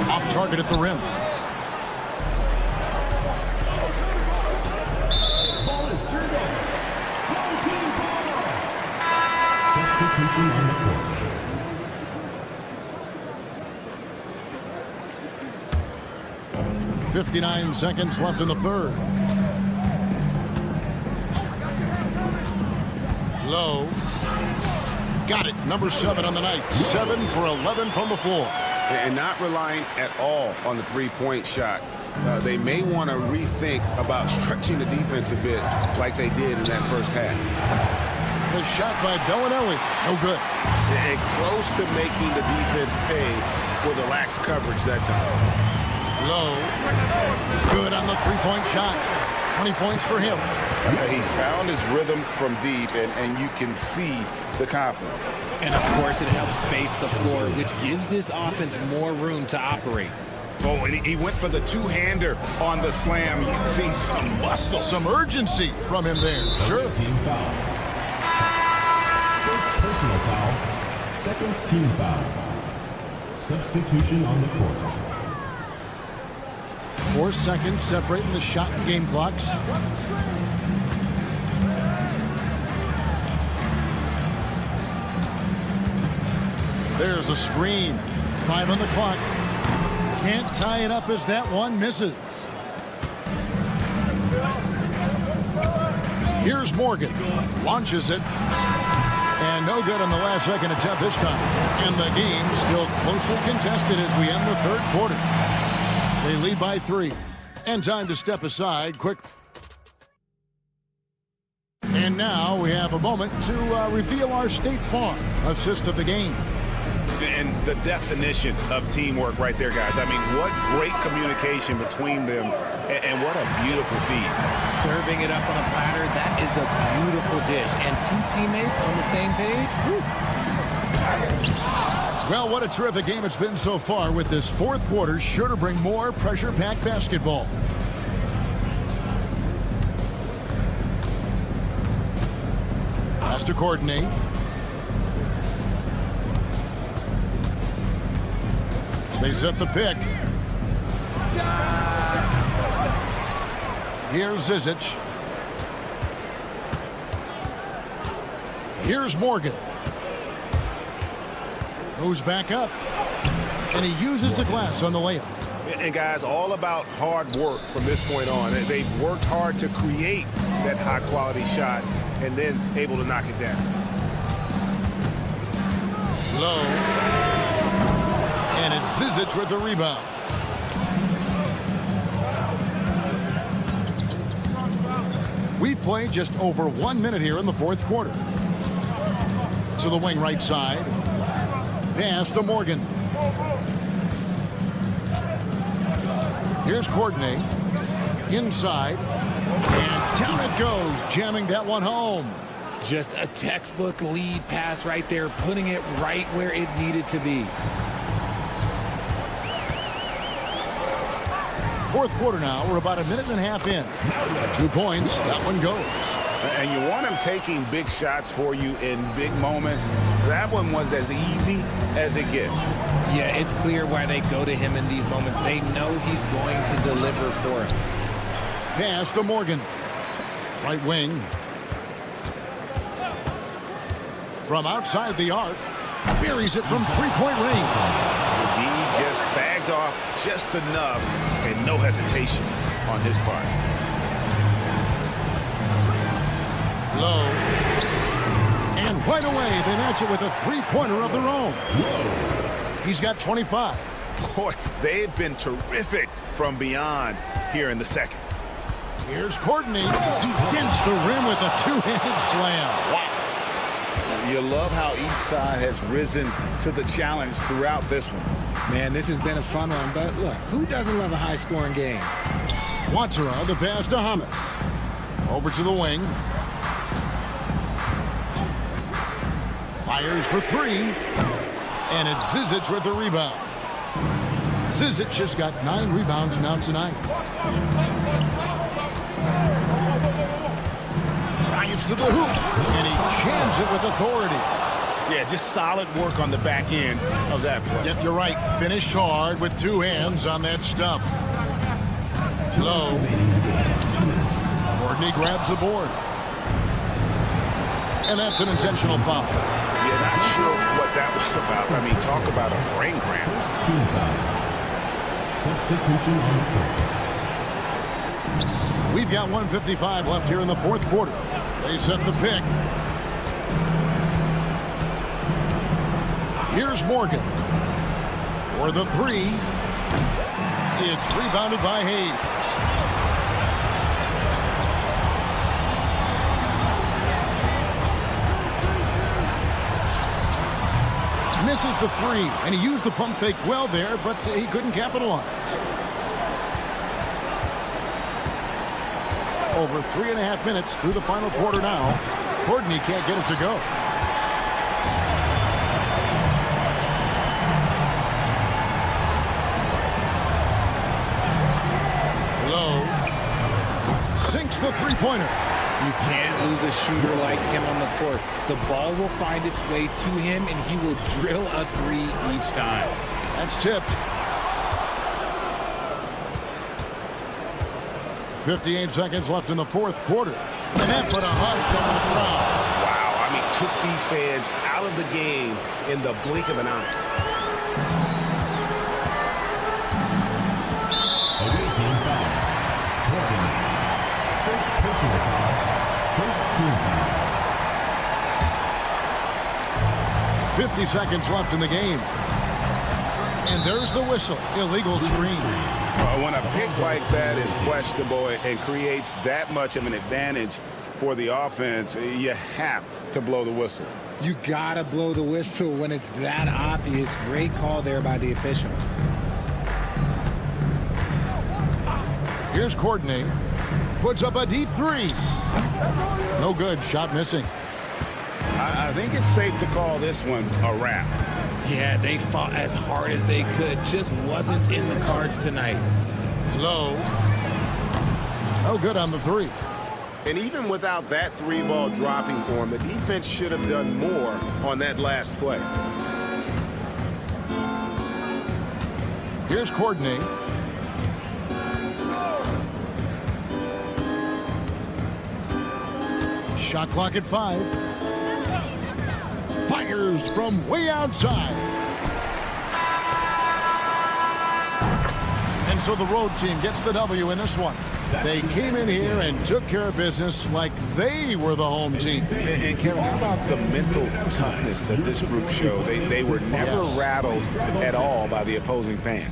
Off target at the rim. Ball is turned over. Home team ball. Substitution on the court. 59 seconds left in the third. Low. Got it. Number 7 on the night. 7 for 11 from the floor. And not relying at all on the three-point shot. They may want to rethink about stretching the defense a bit like they did in that first half. The shot by Bellinelli. No good. And close to making the defense pay for the lax coverage that time. Low. Good on the three-point shot. 20 points for him. He's found his rhythm from deep, and you can see the confidence. And, of course, it helps space the floor, which gives this offense more room to operate. Oh, and he went for the two-hander on the slam. You see some muscle. Some urgency from him there. Sure. Team foul. personal foul, second team foul. Substitution on the court. 4 seconds separating the shot and game clocks. There's a screen. 5 on the clock. Can't tie it up as that one misses. Here's Morgan. Launches it. And no good on the last second attempt this time. And the game still closely contested as we end the third quarter. They lead by 3. And time to step aside quick. And now we have a moment to reveal our State Farm assist of the game. And the definition of teamwork right there, guys. I mean, what great communication between them, and what a beautiful feed. Serving it up on a platter, that is a beautiful dish. And 2 teammates on the same page. Woo. Well, what a terrific game it's been so far, with this fourth quarter sure to bring more pressure-packed basketball. Has to coordinate. They set the pick. Here's Zizic. Here's Morgan. Goes back up. And he uses the glass on the layup. And guys, all about hard work from this point on. They've worked hard to create that high-quality shot and then able to knock it down. Low. And it's Zizic with the rebound. We've played just over 1 minute here in the fourth quarter. To the wing right side. Pass to Morgan. Here's Courtney. Inside. And down it goes, jamming that one home. Just a textbook lead pass right there, putting it right where it needed to be. Fourth quarter now. We're about 1.5 minutes in. 2 points. That one goes. And you want him taking big shots for you in big moments. That one was as easy as it gets. Yeah, it's clear why they go to him in these moments. They know he's going to deliver for him. Pass to Morgan. Right wing. From outside the arc. Buries it from three-point range. He just sagged off just enough, and no hesitation on his part. Low. And right away, they match it with a three-pointer of their own. He's got 25. Boy, they've been terrific from beyond here in the second. Here's Courtney. He dents the rim with a two-handed slam. Wow. You love how each side has risen to the challenge throughout this one. Man, this has been a fun one, but look, who doesn't love a high-scoring game? Watsara, the pass to Hamas. Over to the wing. Fires for 3. And it's Zizic with the rebound. Zizic has got 9 rebounds now tonight. Drives to the hoop. And he jams it with authority. Yeah, just solid work on the back end of that play. Yep, you're right. Finished hard with 2 hands on that stuff. Low. Courtney grabs the board. And that's an intentional foul. Yeah, not sure what that was about. I mean, talk about a brain cramp. Team foul. Substitution on the court. We've got 1:55 left here in the fourth quarter. They set the pick. Here's Morgan. For the 3. It's rebounded by Hayes. Misses the 3, and he used the pump fake well there, but he couldn't capitalize. Over 3.5 minutes through the final quarter now. Courtney can't get it to go. Low. Sinks the three-pointer. You can't lose a shooter like him on the court. The ball will find its way to him, and he will drill a three each time. That's tipped. 58 seconds left in the fourth quarter. And that put a hush on the crowd. Wow, I mean, took these fans out of the game in the blink of an eye. Away team foul. Courtney. First personal foul. First team foul. 50 seconds left in the game. And there's the whistle. Illegal screen. When a pick like that is questionable and creates that much of an advantage for the offense, you have to blow the whistle. You gotta blow the whistle when it's that obvious. Great call there by the official. Here's Courtney. Puts up a deep three. No good. Shot missing. I think it's safe to call this one a wrap. Yeah, they fought as hard as they could. Just wasn't in the cards tonight. Low. No good on the three. And even without that three ball dropping for him, the defense should have done more on that last play. Here's Courtney. Shot clock at 5. Fires from way outside. And so the road team gets the W in this one. They came in here and took care of business like they were the home team. And Kevin, how about the mental toughness that this group showed? They were never rattled at all by the opposing fan.